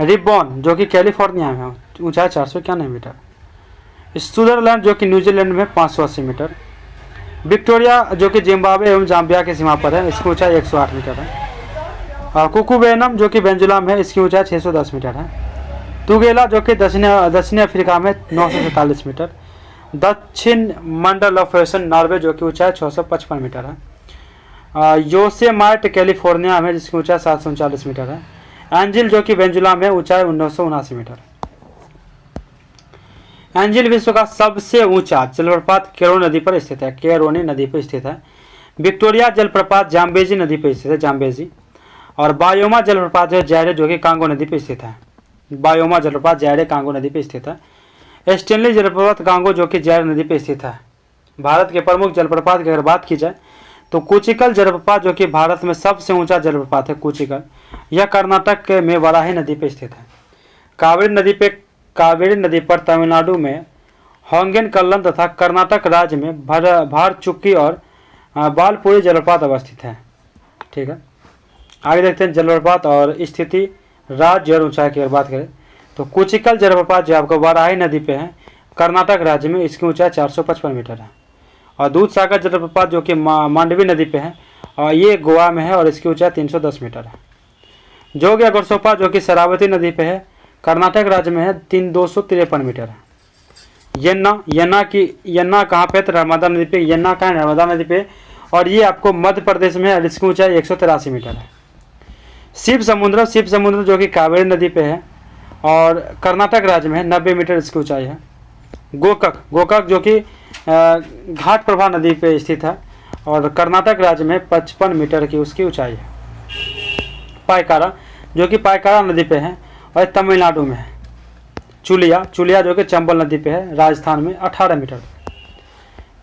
रिबॉन जो कि कैलिफोर्निया में है, ऊंचाई 491 मीटर। स्विट्जरलैंड जो कि न्यूजीलैंड में 580 मीटर। विक्टोरिया जो कि जिम्बाब्वे एवं जाम्बिया की सीमा पर है, इसकी ऊंचाई 108 मीटर है। और कुकुबेनम जो कि वेंजुला में है, इसकी ऊंचाई 610 मीटर है। तुगेला जो कि दक्षिणी अफ्रीका में 947 मीटर। दक्षिण मंडल ऑफ ओशन नॉर्वे जो कि ऊंचाई 655 मीटर है। योसेमाइट कैलिफोर्निया में, जिसकी ऊंचाई 739 मीटर है। एंजिल जो कि वेंजुला में, ऊंचाई 1979 मीटर। एंजिल विश्व का सबसे ऊंचा जलप्रपात केरोनी नदी पर स्थित है। केरोनी नदी पर स्थित है। विक्टोरिया जलप्रपात जाम्बेजी नदी पर स्थित है, जाम्बेजी। और बायोमा जलप्रपात जो जायरे जो कि कांगो नदी पर स्थित है। बायोमा जलप्रपात जायरे कांगो नदी पर स्थित है। स्टेनली जलप्रपात कांगो जो कि जायरे नदी पर स्थित है। भारत के प्रमुख जलप्रपात की अगर बात की जाए तो कुचिकल जलप्रपात जो कि भारत में सबसे ऊंचा जलप्रपात है, कुचिकल, यह कर्नाटक में वराही नदी पर स्थित है। कावेरी नदी पर तमिलनाडु में होंगेन कल्लम तथा कर्नाटक राज्य में भारचुक्की और बालपुरी जलप्रपात अवस्थित है। ठीक है, आगे देखते हैं जलप्रपात और स्थिति, राज्य और ऊंचाई की अगर बात करें तो कुचिकल जलप्रपात जो आपको वराही नदी पे है, कर्नाटक राज्य में, इसकी ऊंचाई 455 मीटर है। और दूधसागर जलप्रपात जो कि मांडवी नदी पे है और ये गोवा में है और इसकी ऊंचाई 310 मीटर है। जोग या गोरसोपा जो कि शरावती नदी पे है, कर्नाटक राज्य में है, 253 मीटर है। यन्ना कहाँ पे, नर्मदा नदी पे। यन्ना कहाँ है, नर्मदा नदी पे, और ये आपको मध्य प्रदेश में है और इसकी ऊंचाई 183 मीटर है। शिव समुद्र जो कि कावेरी नदी पे है और कर्नाटक राज्य में है, 90 मीटर इसकी ऊंचाई है। गोकक जो कि घाट प्रभा नदी पे स्थित है और कर्नाटक राज्य में 55 मीटर की उसकी ऊंचाई है। पायकारा जो कि पायकारा नदी पे है और तमिलनाडु में है। चुलिया जो कि चंबल नदी पे है, राजस्थान में, 18 मीटर।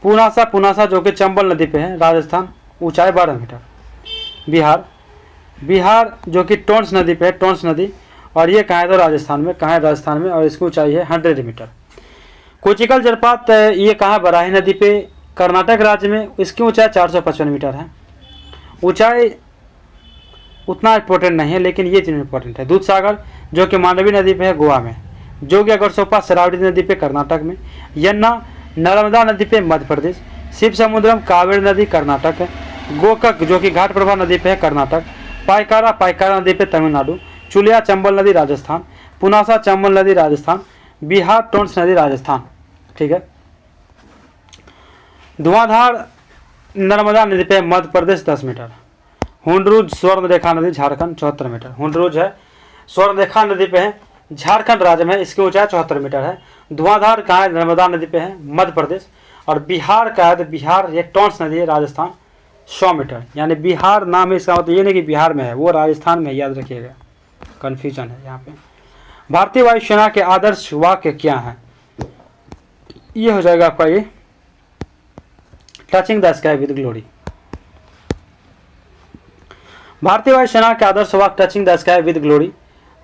पुनासा जो कि चंबल नदी पे है, राजस्थान, ऊंचाई 12 मीटर। बिहार जो कि टोंस नदी पे है, टोंस नदी, और ये कहाँ है तो राजस्थान में और इसकी ऊंचाई है 100 मीटर। कुचिकल जलप्रपात ये कहाँ, बराही नदी पे, कर्नाटक राज्य में, इसकी ऊंचाई 455 मीटर है। ऊंचाई उतना इंपॉर्टेंट नहीं है लेकिन ये चीज़ इंपॉर्टेंट है। दूधसागर जो कि मांडवी नदी पे है, गोवा में। जोग या गोरसोपा शरावती नदी पे, कर्नाटक में। यन्ना नर्मदा नदी पे, मध्य प्रदेश। शिव समुद्रम कावेरी नदी, कर्नाटक है। गोकक जो कि घाट प्रभा नदी पे है, कर्नाटक। पायकारा नदी पे, तमिलनाडु। चुलिया चंबल नदी, राजस्थान। पुनासा चंबल नदी, राजस्थान। बिहार टोंस नदी, राजस्थान। ठीक है। धुआंधार नर्मदा नदी पे, मध्य प्रदेश, 10 मीटर। हुंडरूज स्वर्णरेखा नदी, झारखंड, 74 मीटर। हुंडरूज है, स्वर्णरेखा नदी पे है, झारखंड राज्य में, इसकी ऊंचाई 74 मीटर है। धुआंधार कहाँ है, नर्मदा नदी पे है, मध्य प्रदेश। और बिहार का है तो बिहार ये टोंस नदी है, राजस्थान, 100 मीटर। यानी बिहार नाम है, इसका मतलब ये नहीं कि बिहार में है, वो राजस्थान में, याद रखिएगा, कन्फ्यूजन है यहाँ पे। भारतीय वायुसेना के आदर्श वाक्य क्या है, ये हो जाएगा आपका ये, touching the sky with glory. भारतीय वायुसेना के आदर्श वाक्य touching the sky with glory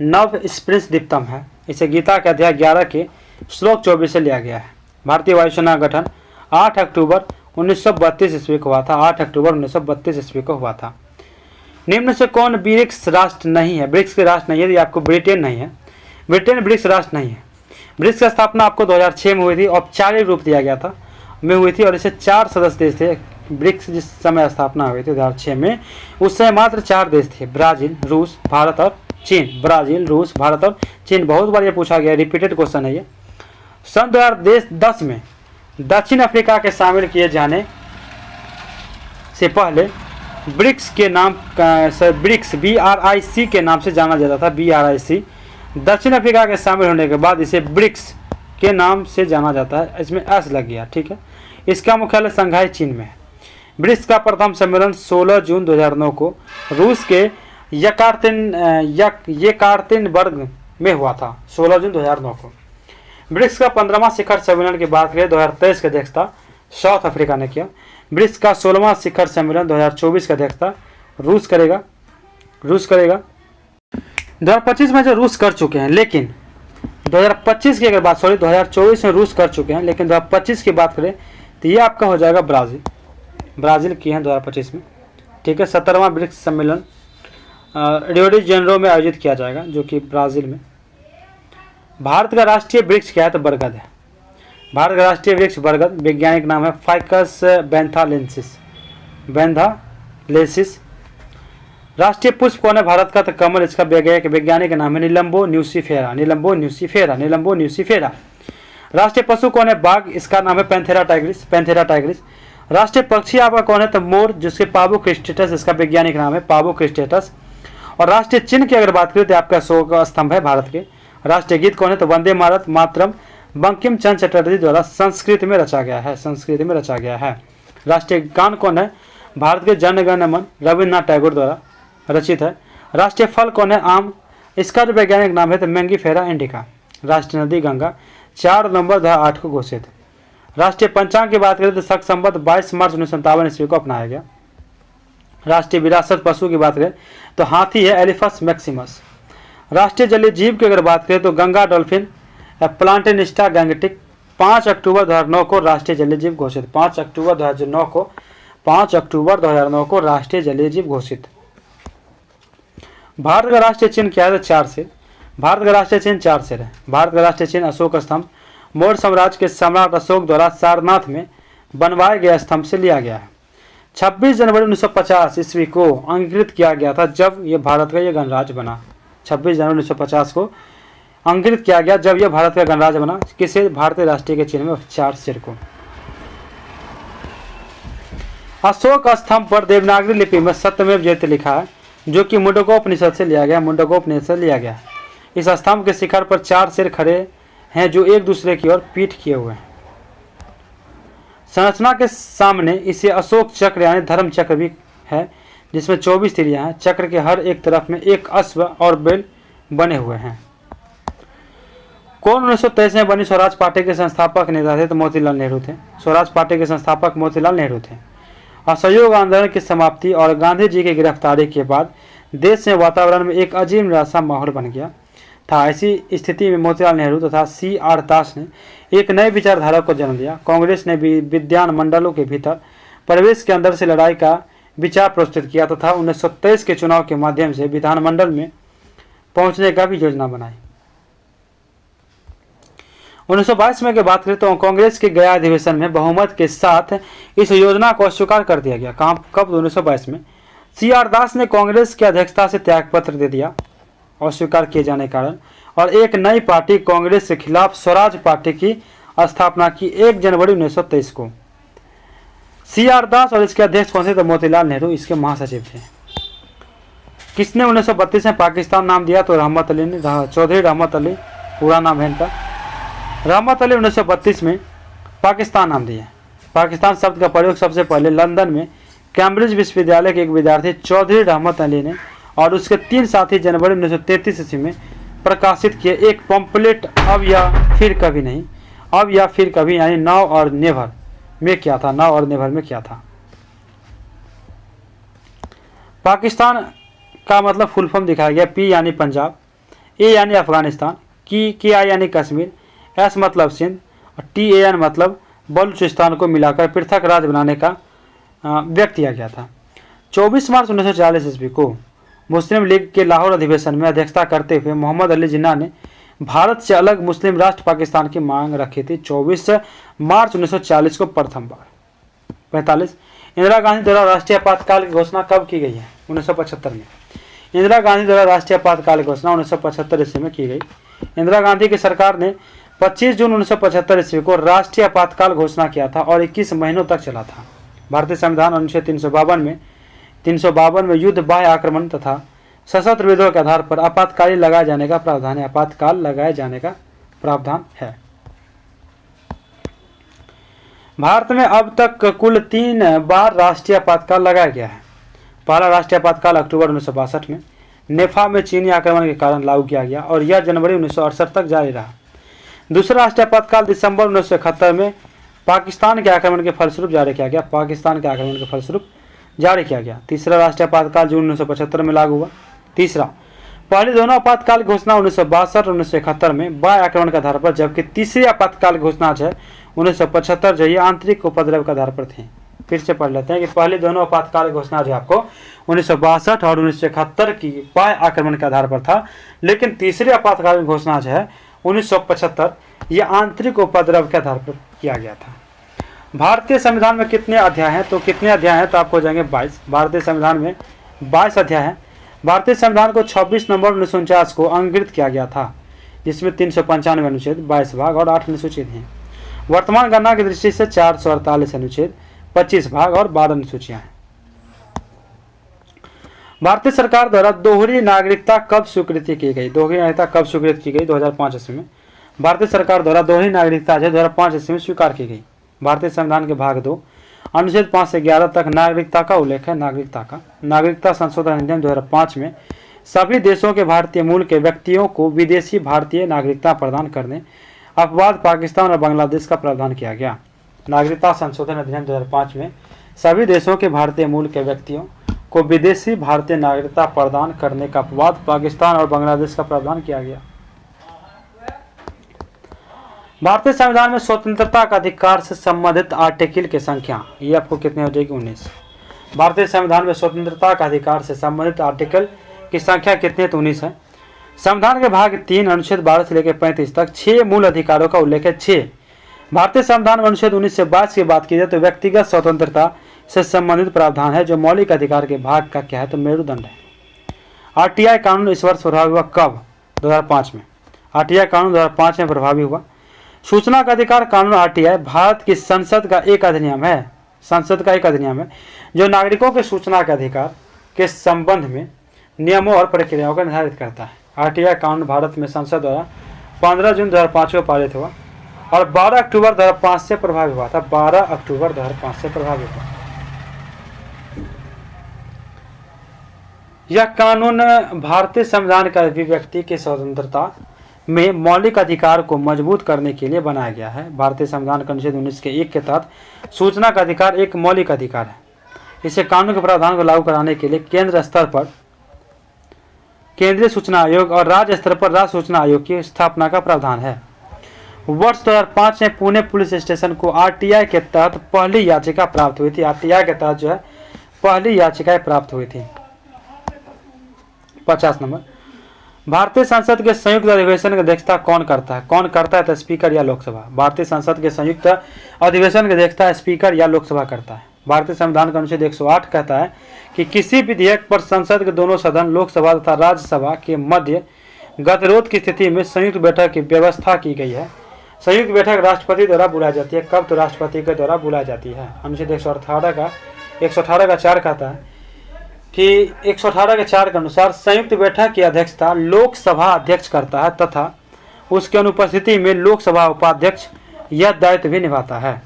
नव स्प्रिंस दीप्तम है। इसे गीता के अध्याय 11 के श्लोक 24 से लिया गया है। भारतीय वायुसेना का गठन 8 अक्टूबर 1932 ईस्वी को हुआ था। 8 अक्टूबर 1932 ईस्वी को हुआ था। निम्न से कौन ब्रिक्स राष्ट्र नहीं है? ब्रिक्स के राष्ट्र नहीं है, ये आपको ब्रिटेन नहीं है, ब्रिटेन ब्रिक्स राष्ट्र नहीं है। ब्रिक्स की स्थापना आपको 2006 में हुई थी, औपचारिक रूप दिया गया था, में हुई थी, और इसे 4 सदस्य देश थे। ब्रिक्स जिस समय स्थापना हुई थी 2006 में, उस समय मात्र 4 देश थे, ब्राजील, रूस, भारत और चीन। ब्राजील, रूस, भारत और चीन। बहुत बार ये पूछा गया, रिपीटेड क्वेश्चन है ये। सन 2010 में दक्षिण अफ्रीका के शामिल किए जाने से पहले ब्रिक्स के नाम ब्रिक्स BRIC के नाम से जाना जाता था, BRIC। दक्षिण अफ्रीका के शामिल होने के बाद इसे ब्रिक्स के नाम से जाना जाता है, इसमें एस लग गया, ठीक है। इसका मुख्यालय संघाई, चीन में है। ब्रिक्स का प्रथम सम्मेलन 16 जून 2009 को रूस के येकार्तिनबर्ग में हुआ था, 16 जून 2009 को। ब्रिक्स का 15वां शिखर सम्मेलन की बात करें 2023 की अध्यक्षता साउथ अफ्रीका ने किया। ब्रिक्स का 16वां शिखर सम्मेलन 2024 की अध्यक्षता रूस करेगा। 2025 में जो रूस कर चुके हैं, लेकिन 2025 की अगर बात 2024 में रूस कर चुके हैं, लेकिन 2025 की बात करें तो ये आपका हो जाएगा ब्राज़ील की है 2025 में, ठीक है। 17वां ब्रिक्स सम्मेलन रियो डी जेनेरो में आयोजित किया जाएगा, जो कि ब्राज़ील में। भारत का राष्ट्रीय वृक्ष क्या है तो बरगद है। भारत का राष्ट्रीय वृक्ष बरगद, वैज्ञानिक नाम है फाइकस बेंथालेंसिस। राष्ट्रीय पुष्प कौन है भारत का तो कमल, इसका वैज्ञानिक नाम है निलंबो न्यूसीफेरा। राष्ट्रीय पशु कौन है बाघ, इसका नाम है पैंथेरा टाइग्रिस। राष्ट्रीय पक्षी आपका कौन है? तो मोर, जिसके पाबो क्रिस्टेटस इसका वैज्ञानिक नाम है, पाबो क्रिस्टेटस। और राष्ट्रीय चिन्ह की अगर बात करें तो आपका अशोक स्तंभ है भारत के। राष्ट्रीय गीत कौन है? तो वंदे भारत मातरम बंकिम चंद्र चटर्जी द्वारा संस्कृत में रचा गया है, संस्कृत में रचा गया है। राष्ट्रीय गान कौन है? भारत के जन गण मन रविन्द्रनाथ टैगोर द्वारा रचित है। राष्ट्रीय फल कौन है? आम, इसका जो वैज्ञानिक नाम है तो मैंगीफेरा इंडिका। राष्ट्रीय नदी गंगा 4 नवंबर 2008 को घोषित। राष्ट्रीय पंचांग की बात करें तो शक संवत 22 मार्च 1957 ईस्वी को अपनाया गया। राष्ट्रीय विरासत पशु की बात करें तो हाथी है, एलिफस मैक्सिमस। राष्ट्रीय जलीय जीव की अगर बात करें तो गंगा डॉल्फिन, प्लांटेनिस्टा गैंगटिक। 5 अक्टूबर 2009 को राष्ट्रीय जलीय जीव घोषित। 5 अक्टूबर 2009 को राष्ट्रीय जलीय जीव घोषित। भारत का राष्ट्रीय चिन्ह क्या है? तो 4 सिर। भारत का राष्ट्रीय चिन्ह 4 सिर है। भारत का राष्ट्रीय चिन्ह अशोक स्तंभ मौर्य साम्राज्य के सम्राट अशोक द्वारा सारनाथ में बनवाए गए स्तंभ से लिया गया है। 26 जनवरी 1950 ईस्वी को अंकित किया गया था जब यह भारत का यह गणराज्य बना। 26 जनवरी 1950 को अंकित किया गया जब यह भारत का गणराज्य बना। किसे? भारतीय राष्ट्रीय के चिन्ह में 4 सिर को। अशोक स्तंभ पर देवनागरी लिपि में सत्यमेव जयते लिखा है, जो कि मुंडकोपनिषद से लिया गया, मुंडकोपनिषद से लिया गया। इस स्तंभ के शिखर पर 4 सिर खड़े हैं जो एक दूसरे की ओर पीठ किए हुए हैं। संरचना के सामने इसे अशोक चक्र यानी धर्म चक्र भी है, जिसमें 24 तिरियां हैं। चक्र के हर एक तरफ में एक अश्व और बैल बने हुए हैं। कौन 1923 में बनी स्वराज पार्टी के संस्थापक नेता थे? तो मोतीलाल नेहरू थे। स्वराज पार्टी के संस्थापक मोतीलाल नेहरू थे। असहयोग आंदोलन की समाप्ति और गांधी जी की गिरफ्तारी के बाद देश में वातावरण में एक अजीब निराशा माहौल बन गया था। ऐसी स्थिति में मोतीलाल नेहरू तथा CR दास ने एक नए विचारधारा को जन्म दिया। कांग्रेस ने भी विद्यान मंडलों के भीतर प्रवेश के अंदर से लड़ाई का विचार प्रस्तुत किया तथा 1923 के चुनाव के माध्यम से विधानमंडल में पहुंचने का भी योजना बनाई। 1922 में की बात करें तो कांग्रेस के गया अधिवेशन में बहुमत के साथ इस योजना को अस्वीकार कर दिया गया। कब? 1922 में। CR दास ने कांग्रेस की अध्यक्षता से त्यागपत्र दे दिया अस्वीकार किए जाने के कारण, और एक नई पार्टी कांग्रेस के खिलाफ स्वराज पार्टी की स्थापना की 1 जनवरी 1923 को। CR दास और इसके अध्यक्ष कौन थे? तो मोतीलाल नेहरू इसके महासचिव थे। किसने 1932 में पाकिस्तान नाम दिया? तो रहमत अली ने, चौधरी रहमत अली पूरा नाम है इनका। रहमत अली 1932 में पाकिस्तान नाम दिया। पाकिस्तान शब्द का प्रयोग सबसे पहले लंदन में कैम्ब्रिज विश्वविद्यालय के एक विद्यार्थी चौधरी रहमत अली ने और उसके 3 साथी जनवरी 1933 ईस्वी में प्रकाशित किए एक पम्पलेट अब या फिर कभी नहीं, अब या फिर कभी यानी नाउ और नेवर में क्या था? नाउ और नेवर में क्या था? पाकिस्तान का मतलब फुल फॉर्म दिखाया गया। P यानी पंजाब, A यानी अफगानिस्तान, KI यानी कश्मीर, S मतलब सिंध और TAN मतलब बलूचिस्तान को मिलाकर पृथक राज्य बनाने का व्यक्त किया गया था। 24 मार्च 1940 ईस्वी को मुस्लिम लीग के लाहौर अधिवेशन में अध्यक्षता करते हुए मोहम्मद अली जिन्ना ने भारत से अलग मुस्लिम राष्ट्र पाकिस्तान की मांग रखी थी। 24 मार्च 1940 को प्रथम बार। 45 इंदिरा गांधी द्वारा राष्ट्रीय आपातकाल की घोषणा कब की गई है? 1975 में। इंदिरा गांधी द्वारा राष्ट्रीय आपातकाल की घोषणा 1975 ईस्वी में की गई। इंदिरा गांधी की सरकार ने 25 जून 1975 ईस्वी को राष्ट्रीय आपातकाल घोषणा किया था और 21 महीनों तक चला था। भारतीय संविधान अनुच्छेद 352 में युद्ध, बाह्य आक्रमण तथा सशस्त्र विद्रोह के आधार पर आपातकाल लगाए जाने का प्रावधान है। आपातकाल लगाए जाने का प्रावधान है। भारत में अब तक कुल 3 बार राष्ट्रीय आपातकाल लगाया गया है। पहला राष्ट्रीय आपातकाल अक्टूबर 1962 में नेफा में चीनी आक्रमण के कारण लागू किया गया और यह जनवरी 1968 तक जारी रहा। दूसरा राष्ट्रीय आपातकाल दिसंबर 1971 में पाकिस्तान के आक्रमण के फलस्वरूप जारी किया गया। तीसरा राष्ट्रीय आपातकाल जून 1975 में लागू हुआ। तीसरा, पहले दोनों आपातकाल घोषणा 1962 और 1971 में बाह्य आक्रमण के आधार पर, जबकि तीसरी आपातकाल घोषणा जो है 1975 जो ये आंतरिक उपद्रव के आधार पर थी। फिर से पढ़ लेते हैं कि पहले दोनों आपातकाल घोषणा जो आपको 1962 और 1971 की बाह्य आक्रमण के आधार पर था, लेकिन तीसरी आपातकाल घोषणा जो है 1975 ये आंतरिक उपद्रव के आधार पर किया गया था। भारतीय संविधान में कितने अध्याय हैं? तो कितने अध्याय हैं? तो आपको हो जाएंगे 22। भारतीय संविधान में 22 अध्याय हैं। भारतीय संविधान को 26 नवंबर 1949 को अंकित किया गया था, जिसमें 395 अनुच्छेद, 22 भाग और 8 अनुसूचित हैं। वर्तमान गणना की दृष्टि से 448 अनुच्छेद, 25 भाग और 12 अनुसूचियां हैं। भारतीय सरकार द्वारा दोहरी नागरिकता कब स्वीकृति की गई? दोहरी नागरिकता कब स्वीकृत की गई? 2005 ईस्वी में भारतीय सरकार द्वारा दोहरी नागरिकता जो 2005 ईस्वी में स्वीकार की गई। भारतीय संविधान के भाग 2 अनुच्छेद 5 से 11 तक नागरिकता का उल्लेख है। नागरिकता संशोधन अधिनियम 2005 में सभी देशों के भारतीय मूल के व्यक्तियों को विदेशी भारतीय नागरिकता प्रदान करने अपवाद पाकिस्तान और बांग्लादेश का प्रावधान किया गया। नागरिकता संशोधन अधिनियम 2005 में सभी देशों के भारतीय मूल के व्यक्तियों को विदेशी भारतीय नागरिकता प्रदान करने का अपवाद पाकिस्तान और बांग्लादेश का प्रावधान किया गया। भारतीय संविधान में स्वतंत्रता का अधिकार से संबंधित आर्टिकल की संख्या ये आपको कितनी हो जाएगी? 19। भारतीय संविधान में स्वतंत्रता का अधिकार से संबंधित आर्टिकल की संख्या कितनी है? तो 19 है। संविधान के भाग 3 अनुच्छेद 12 से लेकर 35 तक 6 मूल अधिकारों का उल्लेख है। 6 भारतीय संविधान में अनुच्छेद 19 से 22 की बात की जाए तो व्यक्तिगत स्वतंत्रता से संबंधित प्रावधान है जो मौलिक अधिकार के भाग का क्या है? तो मेरुदंड है। आरटीआई कानून इस वर्ष प्रभावी हुआ कब? 2005 में। आरटीआई कानून 2005 में प्रभावी हुआ। सूचना का अधिकार कानून आरटीआई भारत की संसद का एक अधिनियम है जो नागरिकों के सूचना के अधिकार के संबंध में नियमों और प्रक्रियाओं को निर्धारित करता है। आरटीआई कानून भारत में संसद द्वारा 15 जून 2005 को पारित हुआ और 12 अक्टूबर 2005 से प्रभावी हुआ था। 12 अक्टूबर 2005 से प्रभावी हुआ। यह कानून भारतीय संविधान का अभिव्यक्ति की स्वतंत्रता में मौलिक अधिकार को मजबूत करने के लिए बनाया गया है। भारतीय संविधान के अनुच्छेद 19 के 1 के तहत सूचना का अधिकार एक मौलिक अधिकार है। इसे कानून के प्रावधान को लागू कराने के लिए केंद्र स्तर पर केंद्रीय सूचना आयोग और राज्य स्तर पर राज्य सूचना आयोग की स्थापना का प्रावधान है। वर्ष 2005 में पुणे पुलिस स्टेशन को आरटीआई के तहत पहली याचिका प्राप्त हुई थी। आरटीआई के तहत जो है पहली याचिकाएं प्राप्त हुई थी। 50 नंबर, भारतीय संसद के संयुक्त अधिवेशन की अध्यक्षता कौन करता है? तो स्पीकर या लोकसभा। भारतीय संसद के संयुक्त अधिवेशन की अध्यक्षता स्पीकर या लोकसभा करता है। भारतीय संविधान का अनुच्छेद 108 कहता है कि किसी विधेयक पर संसद के दोनों सदन लोकसभा तथा राज्यसभा के मध्य गतिरोध की स्थिति में संयुक्त बैठक की व्यवस्था की गई है। संयुक्त बैठक राष्ट्रपति द्वारा बुलाई जाती है। कब? तो राष्ट्रपति के द्वारा बुलाई जाती है। अनुच्छेद 118 का 4 कहता है कि 118 के 4 के अनुसार संयुक्त बैठक की अध्यक्षता लोकसभा अध्यक्ष करता है तथा उसके अनुपस्थिति में लोकसभा उपाध्यक्ष यह दायित्व भी निभाता है।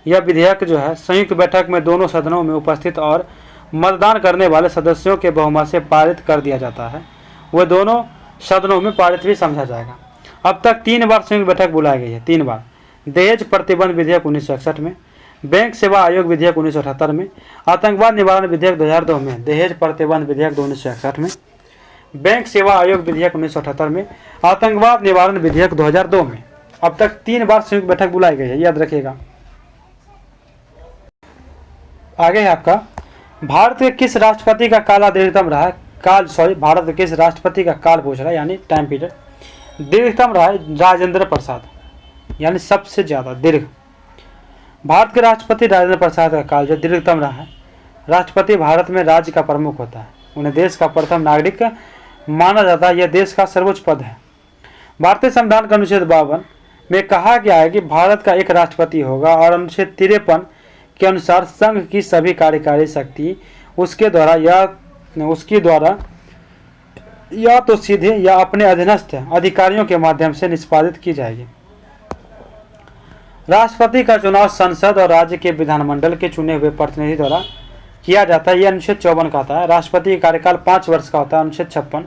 यह विधेयक जो है संयुक्त बैठक में दोनों सदनों में उपस्थित और मतदान करने वाले सदस्यों के बहुमत से पारित कर दिया जाता है। वह दोनों सदनों में पारित भी समझा जाएगा। अब तक 3 बार संयुक्त बैठक बुलाई गई है। 3 बार। दहेज प्रतिबंध विधेयक 1961 में, बैंक सेवा आयोग विधेयक 1978 में, आतंकवाद निवारण विधेयक 2002 में, दहेज प्रतिबंध विधेयक 1961 में, बैंक सेवा आयोग विधेयक 1978 में, आतंकवाद निवारण विधेयक 2002 में। अब तक 3 बार संयुक्त बैठक बुलाई गई है, याद रखिएगा। आगे है आपका, भारत के किस राष्ट्रपति का काल दीर्घतम रहा है? भारत के किस राष्ट्रपति का काल पूछ रहा है, यानी टाइम पीरियड दीर्घतम रहा है? राजेंद्र प्रसाद, यानी सबसे ज्यादा दीर्घ। भारत के राष्ट्रपति राजेंद्र प्रसाद का काल जो दीर्घतम रहा है। राष्ट्रपति भारत में राज्य का प्रमुख होता है। उन्हें देश का प्रथम नागरिक माना जाता है। यह देश का सर्वोच्च पद है। भारतीय संविधान का अनुच्छेद 52 में कहा गया है कि भारत का एक राष्ट्रपति होगा और अनुच्छेद 53 के अनुसार संघ की सभी कार्यकारी शक्ति उसके द्वारा या तो सीधे या अपने अधीनस्थ अधिकारियों के माध्यम से निष्पादित की जाएगी। राष्ट्रपति का चुनाव संसद और राज्य के विधानमंडल के चुने हुए प्रतिनिधि द्वारा किया जाता है। यह अनुच्छेद 54 कहता है। राष्ट्रपति का कार्यकाल 5 वर्ष का होता है। अनुच्छेद 56।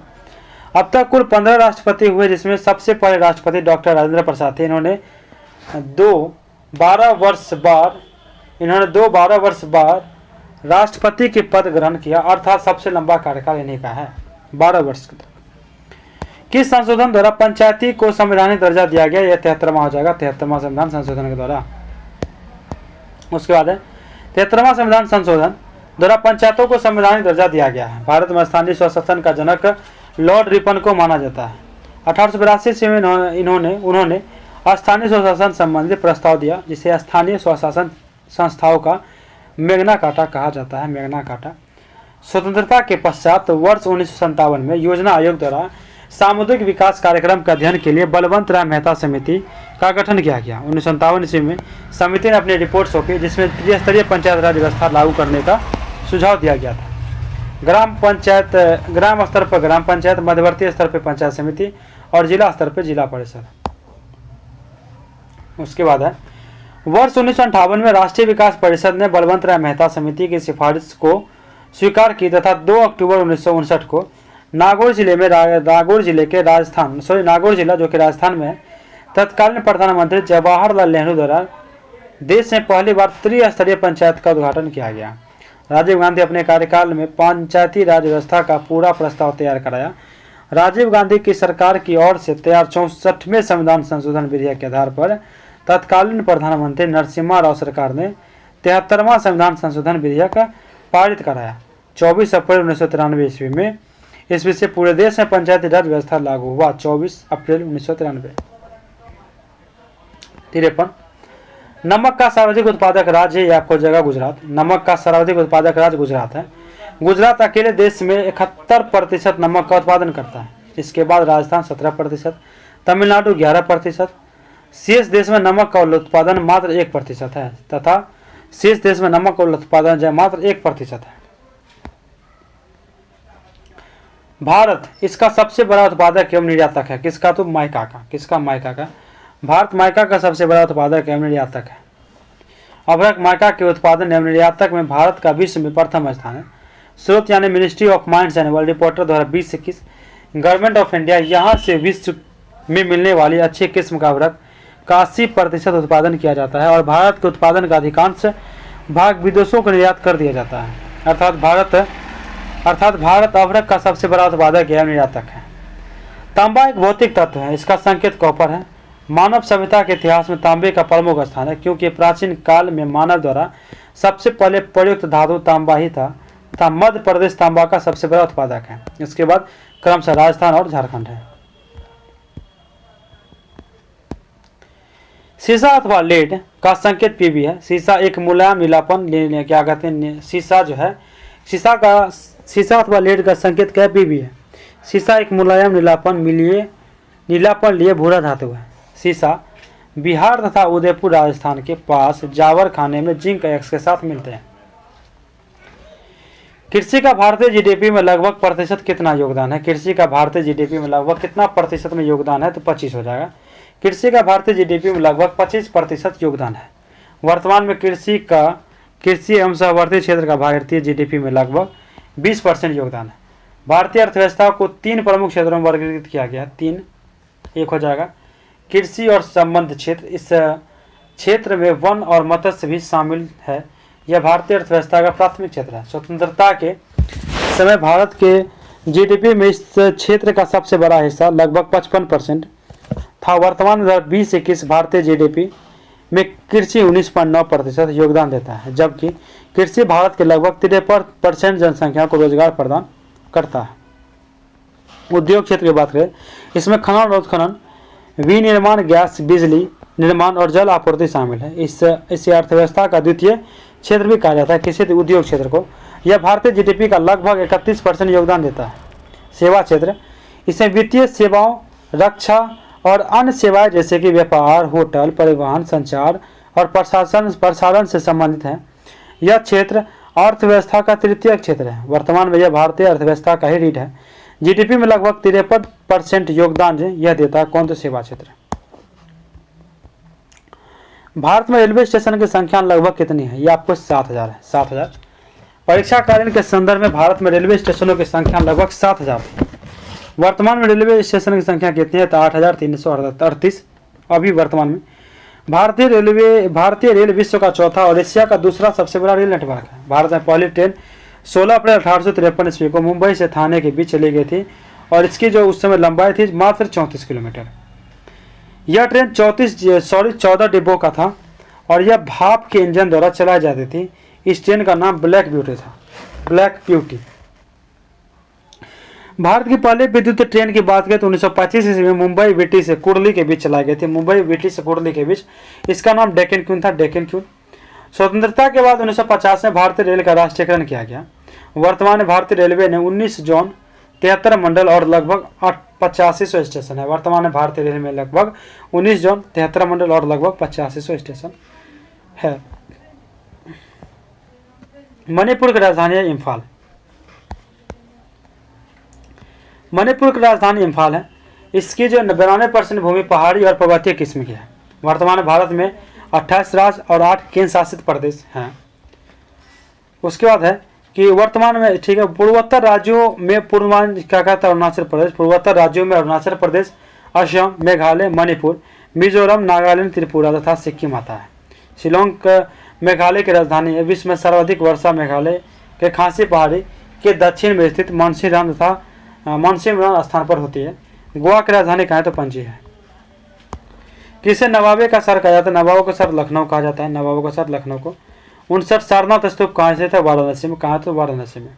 अब तक कुल 15 राष्ट्रपति हुए, जिसमें सबसे पहले राष्ट्रपति डॉक्टर राजेंद्र प्रसाद थे। इन्होंने 12 वर्ष बाद राष्ट्रपति के पद ग्रहण किया, अर्थात सबसे लंबा कार्यकाल इन्हीं का है, 12 वर्ष तक। किस संशोधन द्वारा पंचायती को संवैधानिक दर्जा दिया गया? यह 73वां हो जाएगा, 73वां संविधान संशोधन के द्वारा। उसके बाद है 73वां संविधान संशोधन द्वारा पंचायतों को संवैधानिक दर्जा दिया गया है। भारत में स्थानीय स्वशासन का जनक लॉर्ड रिपन को माना जाता है। 1882 में उन्होंने स्थानीय स्वशासन संबंधी प्रस्ताव दिया, जिसे स्थानीय स्वशासन संस्थाओं का मैग्ना कार्टा कहा जाता है। Magna carta. स्वतंत्रता के पश्चात वर्ष 1957 में योजना आयोग द्वारा सामुदायिक विकास कार्यक्रम के अध्ययन के लिए बलवंत राय मेहता समिति का गठन किया गया। 1957 ईस्वी में समिति ने अपनी रिपोर्ट सौंपी, जिसमें त्रिस्तरीय पंचायत राज व्यवस्था लागू करने का सुझाव दिया गया था। ग्राम स्तर पर ग्राम पंचायत, मध्यवर्ती स्तर पर पंचायत समिति और जिला स्तर पर जिला परिषद। उसके बाद है वर्ष 1958 में राष्ट्रीय विकास परिषद ने बलवंत राय मेहता समिति की सिफारिश को स्वीकार की तथा 2 अक्टूबर 1959 को नागौर जिला जो कि राजस्थान में है, तत्कालीन प्रधानमंत्री जवाहरलाल नेहरू द्वारा देश में पहली बार त्रिस्तरीय पंचायत का उद्घाटन किया गया। राजीव गांधी अपने कार्यकाल में पंचायती राज व्यवस्था का पूरा प्रस्ताव तैयार कराया। राजीव गांधी की सरकार की ओर से तैयार 64वें संविधान संशोधन विधेयक के आधार पर तत्कालीन प्रधानमंत्री नरसिम्हा राव सरकार ने 73वां संविधान संशोधन विधेयक पारित कराया। 24 अप्रैल 1993 ईस्वी में इसमें से पूरे देश में पंचायती राज व्यवस्था लागू हुआ। 24 अप्रैल 1993। 53 नमक का सर्वाधिक उत्पादक राज्य है, आपको जगह गुजरात। नमक का सर्वाधिक उत्पादक राज्य गुजरात है। गुजरात अकेले देश में 71% नमक का उत्पादन करता है। इसके बाद राजस्थान 17%, तमिलनाडु 11%। शेष देश में नमक का उत्पादन मात्र 1% है तथा शेष देश में नमक का उत्पादन मात्र 1% है। भारत इसका सबसे बड़ा उत्पादक एवं निर्यातक है। किसका? तो माइका का। किसका? माइका का। भारत माइका का सबसे बड़ा उत्पादक एवं निर्यातक है। अभ्रक माइका के उत्पादन एवं निर्यातक में भारत का विश्व में प्रथम स्थान है। स्रोत यानी ministry of mines and world reporter द्वारा 2021। गवर्नमेंट ऑफ इंडिया यहाँ से विश्व में मिलने वाली अच्छी किस्म का अभ्रक का 80% उत्पादन किया जाता है और भारत के उत्पादन का अधिकांश भाग विदेशों को निर्यात कर दिया जाता है। अर्थात भारत अभ्रक का सबसे बड़ा उत्पादक एवं निर्यातक है। तांबा एक भौतिक तत्व है। इसका संकेत कॉपर है। मानव सभ्यता के इतिहास में तांबे का प्रमुख स्थान है, क्योंकि प्राचीन काल में मानव द्वारा सबसे पहले प्रयुक्त धातु तांबा ही था तथा मध्य प्रदेश तांबा का सबसे बड़ा उत्पादक है। इसके बाद क्रमशः राजस्थान और झारखंड है। सीसा अथवा लेड का संकेत पीबी है। सीसा एक मुलायम नीलापन क्या कहते हैं, सीसा जो है सीसा अथवा लेड का संकेत क्या? पीबी है। सीसा एक मुलायम नीलापन लिए भूरा धातु है। सीसा बिहार तथा उदयपुर राजस्थान के पास जावर खाने में जिंक एक्स के साथ मिलते हैं। कृषि का भारतीय जीडीपी में लगभग प्रतिशत कितना योगदान है? कृषि का भारतीय जीडीपी में लगभग कितना प्रतिशत में योगदान है? तो 25 हो जाएगा। कृषि का भारतीय जीडीपी में लगभग 25% योगदान है। वर्तमान में कृषि एवं सहवर्ती क्षेत्र का भारतीय जीडीपी में लगभग 20% योगदान है। भारतीय अर्थव्यवस्था को 3 प्रमुख क्षेत्रों में वर्गीकृत किया गया। 3 एक हो जाएगा कृषि और संबंध क्षेत्र। इस क्षेत्र में वन और मत्स्य भी शामिल है। यह भारतीय अर्थव्यवस्था का प्राथमिक क्षेत्र है। स्वतंत्रता के समय भारत के जीडीपी में इस क्षेत्र का सबसे बड़ा हिस्सा लगभग 55% था। वर्तमान में 2021 भारतीय जीडीपी में कृषि 19.9% योगदान देता है, जबकि कृषि भारत के लगभग 53% जनसंख्या को रोजगार प्रदान करता है। उद्योग क्षेत्र की बात करें, इसमें खनन और उत्खनन, विनिर्माण, गैस, बिजली निर्माण और जल आपूर्ति शामिल है। इस अर्थव्यवस्था का द्वितीय क्षेत्र भी कहा जाता है किसी उद्योग क्षेत्र को। यह भारतीय जीडीपी का लगभग 31% योगदान देता है। सेवा क्षेत्र, इसमें वित्तीय सेवाओं, रक्षा और अन्य सेवाएं जैसे कि व्यापार, होटल, परिवहन, संचार और प्रसारण से संबंधित है। यह क्षेत्र अर्थव्यवस्था का तृतीय क्षेत्र है। वर्तमान में यह भारतीय अर्थव्यवस्था का ही रीढ़ है। जीडीपी में लगभग 53% योगदान यह देता है। कौन? तो सेवा क्षेत्र। भारत में रेलवे स्टेशन की संख्या लगभग कितनी है? ये आपको 7000 है। 7000। परीक्षाकालीन के संदर्भ में भारत में रेलवे स्टेशनों की संख्या लगभग 7000 है। वर्तमान में रेलवे स्टेशन की संख्या कितनी है? तो 8338 अभी वर्तमान में। भारतीय रेल विश्व का चौथा और एशिया का दूसरा सबसे बड़ा रेल नेटवर्क है। भारत में पहली ट्रेन 16 अप्रैल 1853 ईस्वी को मुंबई से थाने के बीच चली गई थी और इसकी जो उस समय लंबाई थी मात्र 34 किलोमीटर। यह ट्रेन 14 डिब्बों का था और यह भाप के इंजन द्वारा चलाई जाती थी। इस ट्रेन का नाम ब्लैक ब्यूटी था। Black Beauty. भारत की पहले विद्युत ट्रेन की बात करें तो 1925 ईस्वी में मुंबई विटी से कुर्ली के बीच चलाई गई थी। मुंबई विटी से कुर्ली के बीच इसका नाम डेक्कन क्वीन था। डेक्कन क्वीन। स्वतंत्रता के बाद 1950 में भारतीय रेल का राष्ट्रीयकरण किया गया। वर्तमान में भारतीय रेलवे ने 19 जोन 73 मंडल और लगभग 8500 स्टेशन है। वर्तमान में भारतीय रेल में लगभग 19 जोन, 73 मंडल और लगभग 8500 स्टेशन है। मणिपुर की राजधानी है इम्फाल। मणिपुर की राजधानी इम्फाल है। इसकी जो 92% भूमि पहाड़ी और पर्वतीय किस्म की है। वर्तमान भारत में 28 राज्य और 8 केंद्र शासित प्रदेश हैं। उसके बाद है कि वर्तमान में, ठीक है, पूर्वोत्तर राज्यों में क्या कहता है अरुणाचल प्रदेश, पूर्वोत्तर राज्यों में अरुणाचल प्रदेश, असम, मेघालय, मणिपुर, मिजोरम, नागालैंड, त्रिपुरा तथा सिक्किम आता है। शिलोंग मेघालय की राजधानी है। विश्व में सर्वाधिक वर्षा मेघालय के खासी पहाड़ी के दक्षिण में स्थित मानसीराम तथा मानसीराम स्थान पर होती है। गोवा की राजधानी कहाँ है तो पणजी है। किसे नवाबे का सर कहा जाता है? नवाबों का सर लखनऊ कहा जाता है। नवाबों का सर लखनऊ को। 59 सारनाथ स्तूप कहाँ से था? वाराणसी में। कहाँ तो वाराणसी में।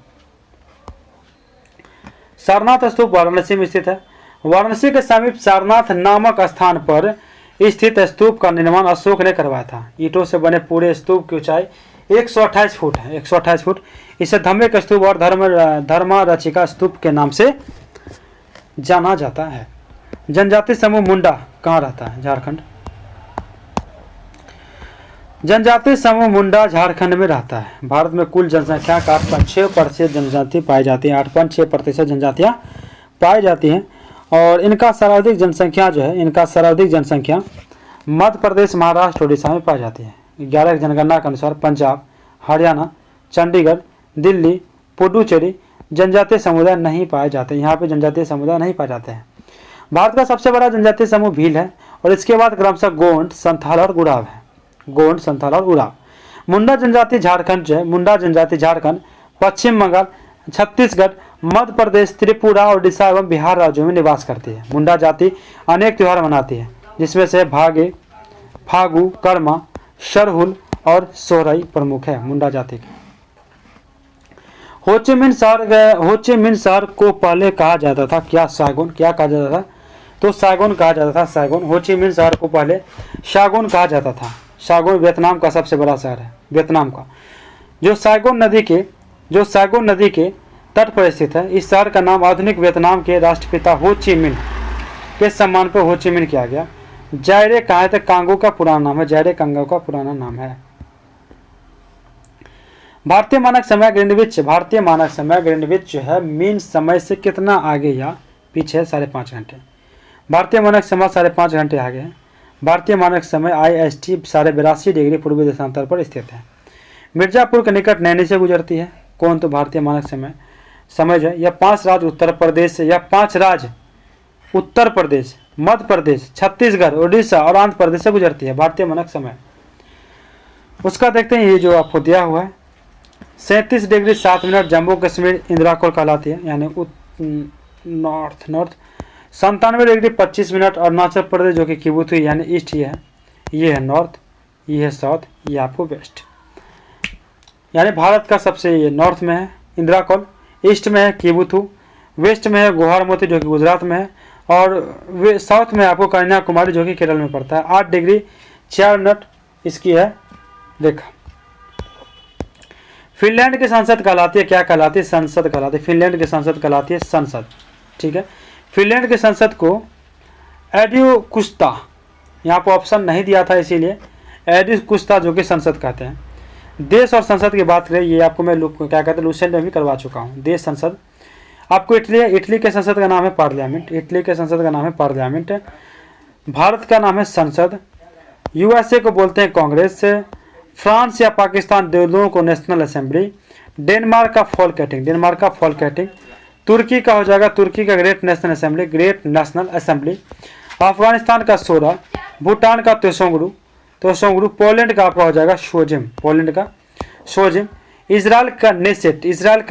सारनाथ स्तूप वाराणसी में स्थित है। वाराणसी के समीप सारनाथ नामक स्थान पर स्थित स्तूप का निर्माण अशोक ने करवाया था। ईंटों से बने पूरे स्तूप की ऊंचाई 128 फुट है। 128 फुट। इसे धम्मिक स्तूप और धर्मरचिका स्तूप के नाम से जाना जाता है। जनजाति समूह मुंडा कहाँ रहता है? झारखंड। जनजाति समूह मुंडा झारखंड में रहता है। भारत में कुल जनसंख्या का 8.6% जनजाति पाई जाती है। 8.6% जनजातियाँ पाई जाती हैं। और इनका सर्वाधिक जनसंख्या जो है, इनका सर्वाधिक जनसंख्या मध्य प्रदेश, महाराष्ट्र, उड़ीसा में पाई जाती है। 11 की जनगणना के अनुसार पंजाब, हरियाणा, चंडीगढ़, दिल्ली, पुडुचेरी जनजातीय समुदाय नहीं पाए जाते। यहाँ पे जनजातीय समुदाय नहीं पाए जाते हैं। भारत का सबसे बड़ा जनजातीय समूह भील है और इसके बाद क्रमशः गोंड, संथाल और उराव है। गोंड, संथाल और उराव। मुंडा जनजाति झारखंड जो है, मुंडा जनजाति झारखंड, पश्चिम बंगाल, छत्तीसगढ़, मध्य प्रदेश, त्रिपुरा, उड़ीसा एवं बिहार राज्यों में निवास करती है। मुंडा जाति अनेक त्योहार मनाती है जिसमें से भागे, फागु, कर्मा, सरहुल और सोहराई प्रमुख है मुंडा जाति के। होचिमिन शहर को पहले कहा जाता था क्या? सागोन। क्या कहा जाता था? तो सागोन कहा जाता था। सागोन। होचिमिन शहर को पहले सागोन कहा जाता था। सागोन वियतनाम का सबसे बड़ा शहर है। वियतनाम का जो सागोन नदी के तट पर स्थित है। इस शहर का नाम आधुनिक वियतनाम के राष्ट्रपिता हो ची मिन के सम्मान पर हो ची मिन किया गया। जायरे कहाँ है? तो कांगो का पुराना नाम है। जायरे कांगो का पुराना नाम है। भारतीय मानक समय ग्रीनविच जो है मीन समय से कितना आगे या पीछे? 5.5 घंटे। भारतीय मानक समय 5.5 घंटे आगे है। भारतीय मानक समय IST 82.5 डिग्री पूर्वी देशांतर पर स्थित है। मिर्जापुर के निकट नैनी से गुजरती है। कौन? तो भारतीय मानक समय जो है यह 5 राज्य उत्तर प्रदेश, मध्य प्रदेश, छत्तीसगढ़, उड़ीसा और आंध्र प्रदेश से गुजरती है। भारतीय मानक समय उसका देखते हैं। ये जो आपको दिया हुआ है 37 डिग्री 7 मिनट जम्मू कश्मीर इंदिरा कोल कहलाती है, यानी north. 97 degree 25 minute Arunachal Pradesh जो कि किबुथु यानी ईस्ट ही है। ये है नॉर्थ, ये है साउथ, ये आपको वेस्ट। यानी भारत का सबसे ये नॉर्थ में है इंदिरा कोल, ईस्ट में है किबुथु, वेस्ट में है गुवाहाटी जो कि गुजरात में है और साउथ में आपको कन्याकुमारी जो कि केरल में पड़ता है। 8 डिग्री 4 मिनट इसकी है रेखा। फिनलैंड की संसद कहलाती है क्या? कहलाती है संसद कहलाती है। फिनलैंड की संसद कहलाती है संसद। ठीक है। फिनलैंड की संसद को एड्यूकुस्ता, यहाँ पर ऑप्शन नहीं दिया था इसीलिए एड्यूकुस्ता जो कि संसद कहते हैं। देश और संसद की बात करें, ये आपको मैं क्या कहते हैं लूसेंट में भी करवा चुका हूँ। देश, संसद आपको इटली के संसद का नाम है पार्लियामेंट। इटली के संसद का नाम है पार्लियामेंट। भारत का नाम है संसद। USA को बोलते हैं कांग्रेस। फ्रांस या पाकिस्तान दोनों को नेशनल असेंबली। डेनमार्क का फॉल्केटिंग। तुर्की का हो जाएगा, तुर्की का ग्रेट नेशनल असेंबली। अफगानिस्तान का सोरा। भूटान का त्सोंगडू। पोलैंड का आपका हो जाएगा शोजिम। इजराइल का नेसेट। इजराइल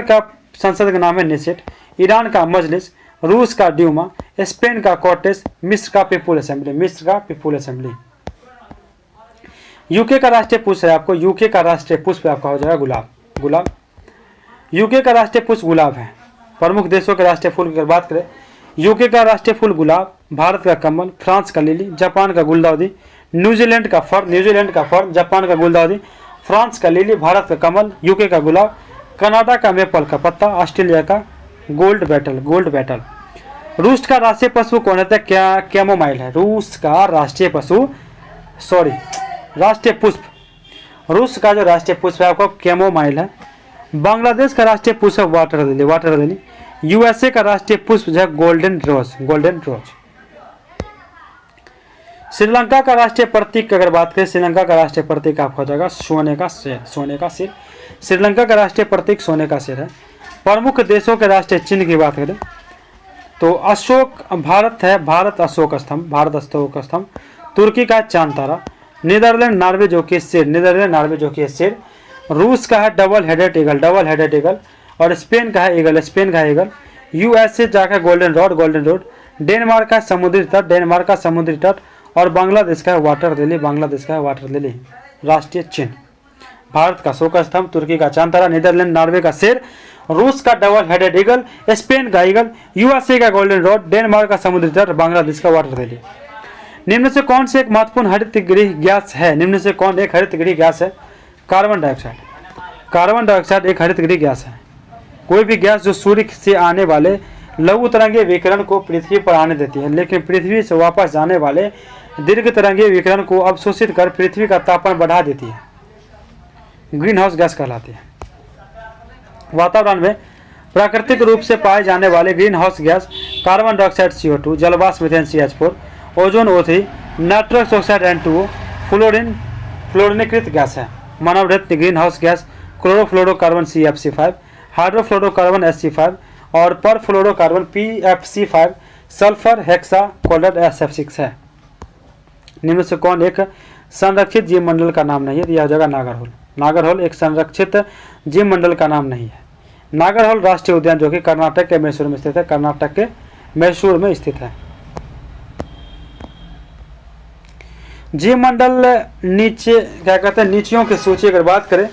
का संसद का नाम है नेसेट। ईरान का मजलिस। रूस का ड्यूमा। स्पेन का कॉर्टेस। मिस्र का पीपुल असेंबली। यूके का राष्ट्रीय पुष्प है आपको, यूके का राष्ट्रीय पुष्प आपका हो जाएगा गुलाब। यूके का राष्ट्रीय पुष्प गुलाब है। प्रमुख देशों के राष्ट्रीय फूल की बात करें, यूके का राष्ट्रीय फूल गुलाब, भारत का कमल, फ्रांस का लिली, जापान का गुलदाउदी, न्यूजीलैंड का फर, जापान का गुलदाउदी, फ्रांस का लिली, भारत का कमल, यूके का गुलाब, कनाडा का मेपल का पत्ता, ऑस्ट्रेलिया का गोल्ड बैटल। रूस का राष्ट्रीय पशु कौन है? क्या कैमोमाइल है। रूस का राष्ट्रीय पशु, सॉरी राष्ट्रीय पुष्प, रूस का जो राष्ट्रीय पुष्प है आपको कैमोमाइल है। बांग्लादेश का राष्ट्रीय पुष्प है वाटर लिली। यूएसए का राष्ट्रीय पुष्प जो है गोल्डन रोज। श्रीलंका का राष्ट्रीय प्रतीक अगर बात करें, श्रीलंका का राष्ट्रीय प्रतीक आपका हो जाएगा सोने का सिर। श्रीलंका का राष्ट्रीय प्रतीक सोने का सिर है। प्रमुख देशों के राष्ट्रीय चिन्ह की बात करें तो अशोक, भारत है, भारत अशोक स्तंभ। तुर्की का चांद तारा। नीदरलैंड नॉर्वे जो कि सिर। रूस का है डबल हेडेड ईगल। और स्पेन का है ईगल। यूएसए जाकर गोल्डन रोड। डेनमार्क का समुद्री तट। और बांग्लादेश का है वाटर लिली। राष्ट्रीय चिन्ह भारत का अशोक स्तंभ, तुर्की का चांद तारा, नीदरलैंड नॉर्वे का सिर, रूस का डबल हेडेड ईगल, स्पेन का ईगल, यूएसए का गोल्डन रोड, डेनमार्क का समुद्री तट, बांग्लादेश का वाटर लिली। निम्न से कौन से एक महत्वपूर्ण हरित गृह गैस है? कार्बन डाइऑक्साइड एक हरित गृह गैस है। कोई भी गैस जो सूर्य से आने वाले लघु तरंगीय विकिरण को पृथ्वी पर आने देती है, लेकिन पृथ्वी से वापस जाने वाले दीर्घ तरंगीय विकिरण को अवशोषित कर पृथ्वी का तापमान बढ़ा देती है, ग्रीन हाउस गैस कहलाती है। वातावरण में प्राकृतिक रूप से पाए जाने वाले greenhouse gas carbon dioxide CO2, जलवाष्प methane CH4, ozone O3, nitrous oxide N2O, फ्लोरीनीकृत गैस है। मानव रहित greenhouse gas chlorofluorocarbon CFC5, hydrofluorocarbon HC5 और perfluorocarbon PFC5, sulphur hexa collate SF6 है। निम्न से कौन एक संरक्षित जीव मंडल का नाम नहीं है? यह हो जाएगा नागरहोल एक संरक्षित जीव मंडल का नाम नहीं है। नागरहोल राष्ट्रीय उद्यान जो कि कर्नाटक के मैसूर में स्थित है। जीव मंडल नीचे क्या कहते हैं, नीचियों की सूची अगर बात करें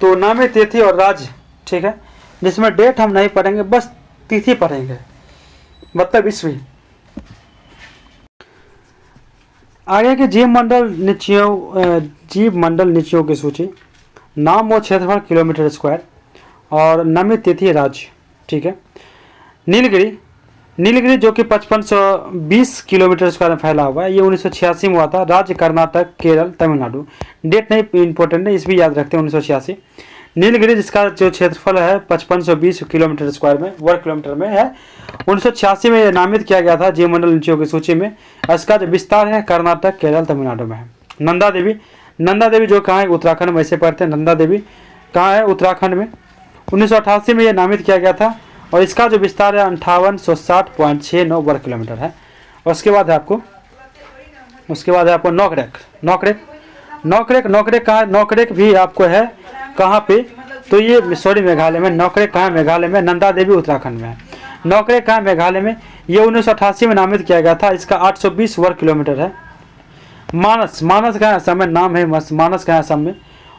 तो नामी, तिथि और राज्य, ठीक है, जिसमें डेट हम नहीं पढ़ेंगे, बस तिथि पढ़ेंगे, मतलब ईस्वी। आगे के जीव मंडल नीचियों की सूची: नाम व क्षेत्रफल किलोमीटर स्क्वायर और नामी, तिथि, राज्य, ठीक है। नीलगिरी जो कि 5520 किलोमीटर स्क्वायर में फैला हुआ है, ये 1986 में हुआ था। राज्य कर्नाटक, केरल, तमिलनाडु। डेट नहीं इंपॉर्टेंट है, इस भी याद रखते हैं, 1986। नीलगिरी जिसका जो क्षेत्रफल है 5520 किलोमीटर स्क्वायर में, वर्ग किलोमीटर में है, 1986 में यह नामित किया गया था जीव मंडल नीचियों की सूची में। इसका जो विस्तार है कर्नाटक, केरल, तमिलनाडु में है। नंदा देवी जो कहाँ है? उत्तराखंड में। ऐसे पढ़ते हैं, नंदा देवी कहाँ है? उत्तराखंड में। 1988 में यह नामित किया गया था और इसका जो विस्तार है 5860.69 वर्ग किलोमीटर है। और उसके बाद है आपको नौकरेक कहाँ है? नौकरेक भी आपको है कहाँ पे? तो ये मेघालय में। नौकरेक कहाँ है? मेघालय में। नंदा देवी उत्तराखंड में है। नौकरेक कहाँ है? मेघालय में। ये 1988 में नामित किया गया था। इसका 820 वर्ग किलोमीटर है। मानस कहाँ है? असम में। नाम है मानस कहाँ है? असम में।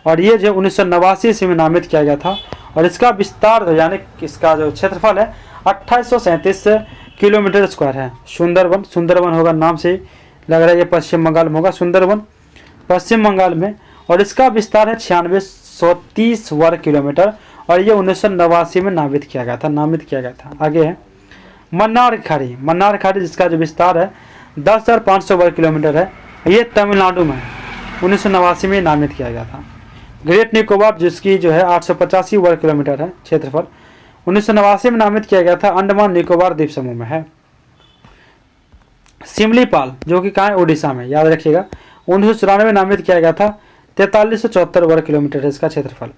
और ये जो 1989 ईस्वी में नामित किया गया था और इसका विस्तार यानी इसका जो क्षेत्रफल है 2837 किलोमीटर स्क्वायर है। सुंदरवन होगा, नाम से लग रहा है ये पश्चिम बंगाल में होगा। सुंदरवन पश्चिम बंगाल में और इसका विस्तार है 9630 वर्ग किलोमीटर और ये 1989 में नामित किया गया था। आगे है मन्नार खाड़ी जिसका जो विस्तार है 10,500 वर्ग किलोमीटर है। ये तमिलनाडु में 1989 में नामित किया गया था। ग्रेट निकोबार जिसकी जो है 885 वर्ग किलोमीटर है क्षेत्रफल, 1989 में नामित किया गया था। अंडमान निकोबार द्वीप समूह में है। सिमलीपाल जो कि कहाँ है? उड़ीसा में, याद रखिएगा। 1994 में नामित किया गया था। 4374 वर्ग किलोमीटर है इसका क्षेत्रफल।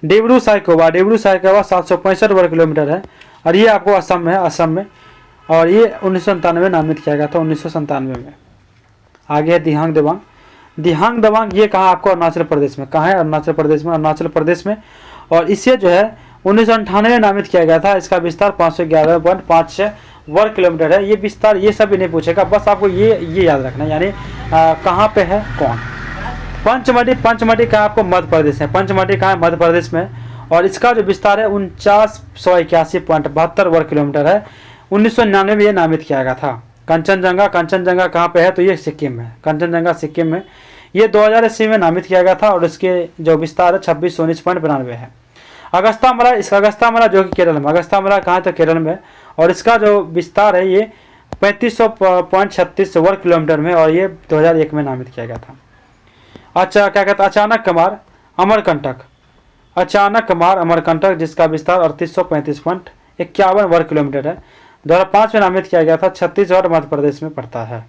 डिब्रू साइकोबा 765 वर्ग किलोमीटर है और ये आपको असम में और ये 1997 में नामित किया गया था, 1997 में। आगे है दिहांग दबांग ये कहाँ आपको? अरुणाचल प्रदेश में। कहाँ है? अरुणाचल प्रदेश में। और इसे जो है 1998 में नामित किया गया था। इसका विस्तार 511.56 वर्ग किलोमीटर है। ये विस्तार ये सब भी नहीं पूछेगा, बस आपको ये याद रखना, यानी कहाँ पे है कौन। पंचमढ़ी कहाँ आपको? मध्य प्रदेश है। पंचमढ़ी कहाँ है? मध्य प्रदेश में। और इसका जो विस्तार है 4981.72 वर्ग किलोमीटर है। 1999 में ये नामित किया गया था। कंचनजंगा कहाँ पे है? तो ये सिक्किम में। कंचनजंगा सिक्किम में। ये 2080 में नामित किया गया था और इसके जो विस्तार है 2619.92 है। अगस्त्यामला जो कि केरल में, अगस्त्यामला कहाँ तो केरल में, और इसका जो विस्तार है ये 3500.36 वर्ग किलोमीटर में, और ये 2001 में नामित किया गया था। अच्छा क्या कहता है, अचानक कमार अमरकंटक जिसका विस्तार 3835.51 वर्ग किलोमीटर है, 2005 में नामित किया गया था, छत्तीसगढ़ मध्य प्रदेश में पड़ता है।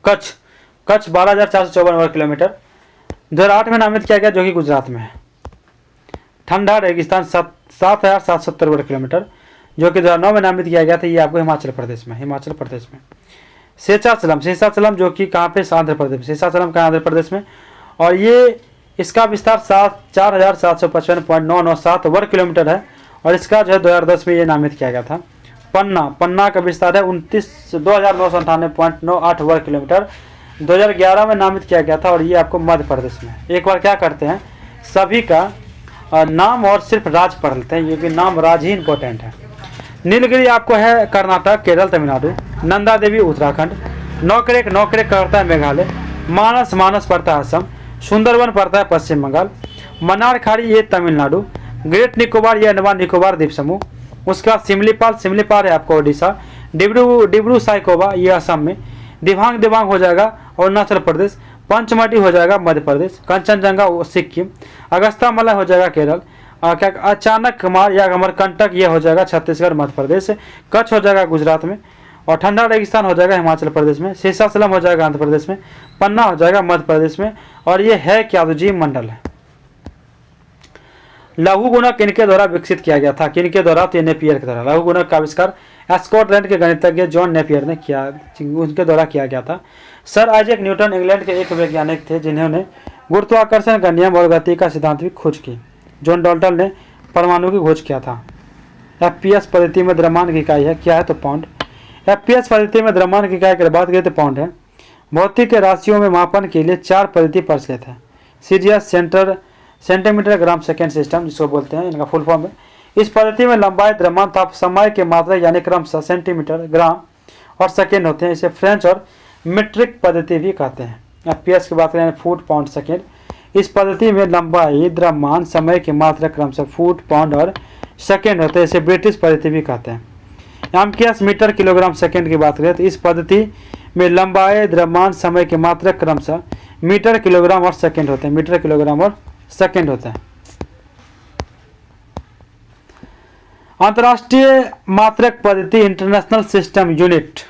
कच्छ 12,454 वर्ग किलोमीटर 2008 में नामित किया गया, जो कि गुजरात में है। ठंडा रेगिस्तान 7,770 वर्ग किलोमीटर, जो कि 2009 में नामित किया गया था, ये आपको हिमाचल प्रदेश में। शेषाचलम जो कि कहाँ पे, आंध्र प्रदेश में, शेषाचलम का आंध्र प्रदेश में, और ये इसका विस्तार 4,755.997 वर्ग किलोमीटर है, और इसका जो है 2010 में ये नामित किया गया था। पन्ना का विस्तार है 2,998.98 वर्ग किलोमीटर, 2011 में नामित किया गया था, और ये आपको मध्य प्रदेश में। एक बार क्या करते हैं, सभी का नाम और सिर्फ राज्य पढ़ लेते हैं, क्योंकि नाम राज्य ही इंपॉर्टेंट है। नीलगिरी आपको है कर्नाटक, केरल, तमिलनाडु। नंदा देवी उत्तराखंड। नौकरेक करता है मेघालय। मानस पड़ता है असम। सुंदरवन पड़ता है पश्चिम बंगाल। मन्नार खाड़ी ये तमिलनाडु। ग्रेट निकोबार ये अंडमान निकोबार द्वीप समूह। उसके बाद सिमलीपाल है आपको उड़ीसा। डिब्रू साइकोबा ये असम में। दिबांग हो जाएगा अरुणाचल प्रदेश। पंचमढ़ी हो जाएगा मध्य प्रदेश। कंचनजंगा सिक्किम। अगस्त्यामला हो जाएगा केरल। क्या अचानक कमार या अमरकंटक ये हो जाएगा छत्तीसगढ़ मध्य प्रदेश। कच्छ हो जाएगा गुजरात में, और ठंडा रेगिस्तान हो जाएगा हिमाचल प्रदेश में। शेषाचलम हो जाएगा आंध्र प्रदेश में। पन्ना हो जाएगा मध्य प्रदेश में, और ये है क्या, तो जीव मंडल है। लघु गुणक इनके द्वारा विकसित किया गया था, किनके द्वारा, तो नेपियर के द्वारा। लघु गुणक का आविष्कार स्कॉटलैंड के गणितज्ञ जॉन नेपियर ने किया, उनके द्वारा किया गया था। सर आइजैक न्यूटन इंग्लैंड के एक वैज्ञानिक थे, जिन्होंने गुरुत्वाकर्षण का नियम और गति का सिद्धांत की खोज की। जॉन डाल्टन ने परमाणु की खोज किया था। एफपीएस पद्धति में द्रव्यमान की इकाई है, क्या है, तो पाउंड। एफपीएस पद्धति में द्रव्यमान की इकाई की बात करें तो पाउंड है। भौतिक राशियों में मापन के लिए 4 पद्धति प्रचलित है। CGS centimetre gram second system जिसको बोलते हैं, इनका फुल फॉर्म है। इस पद्धति में लंबाई, द्रव्यमान तथा समय के मात्रा यानी क्रमशः सेंटीमीटर, ग्राम और सेकेंड होते हैं। इसे फ्रेंच और मीट्रिक पद्धति भी कहते हैं। एफपीएस की बात करें फुट, पाउंड, सेकेंड। इस पद्धति में लंबाई, द्रव्यमान, समय की मात्रा क्रमशः फुट, पाउंड और सेकेंड होते हैं। इसे ब्रिटिश पद्धति भी कहते हैं। एमकेएस मीटर, किलोग्राम, सेकेंड की बात करें तो इस पद्धति में लंबाई, द्रव्यमान, समय की मात्रा क्रमशः मीटर, किलोग्राम और सेकेंड होते हैं। मीटर, किलोग्राम और सेकेंड होते हैं। अंतरराष्ट्रीय मात्रक पद्धति इंटरनेशनल सिस्टम यूनिट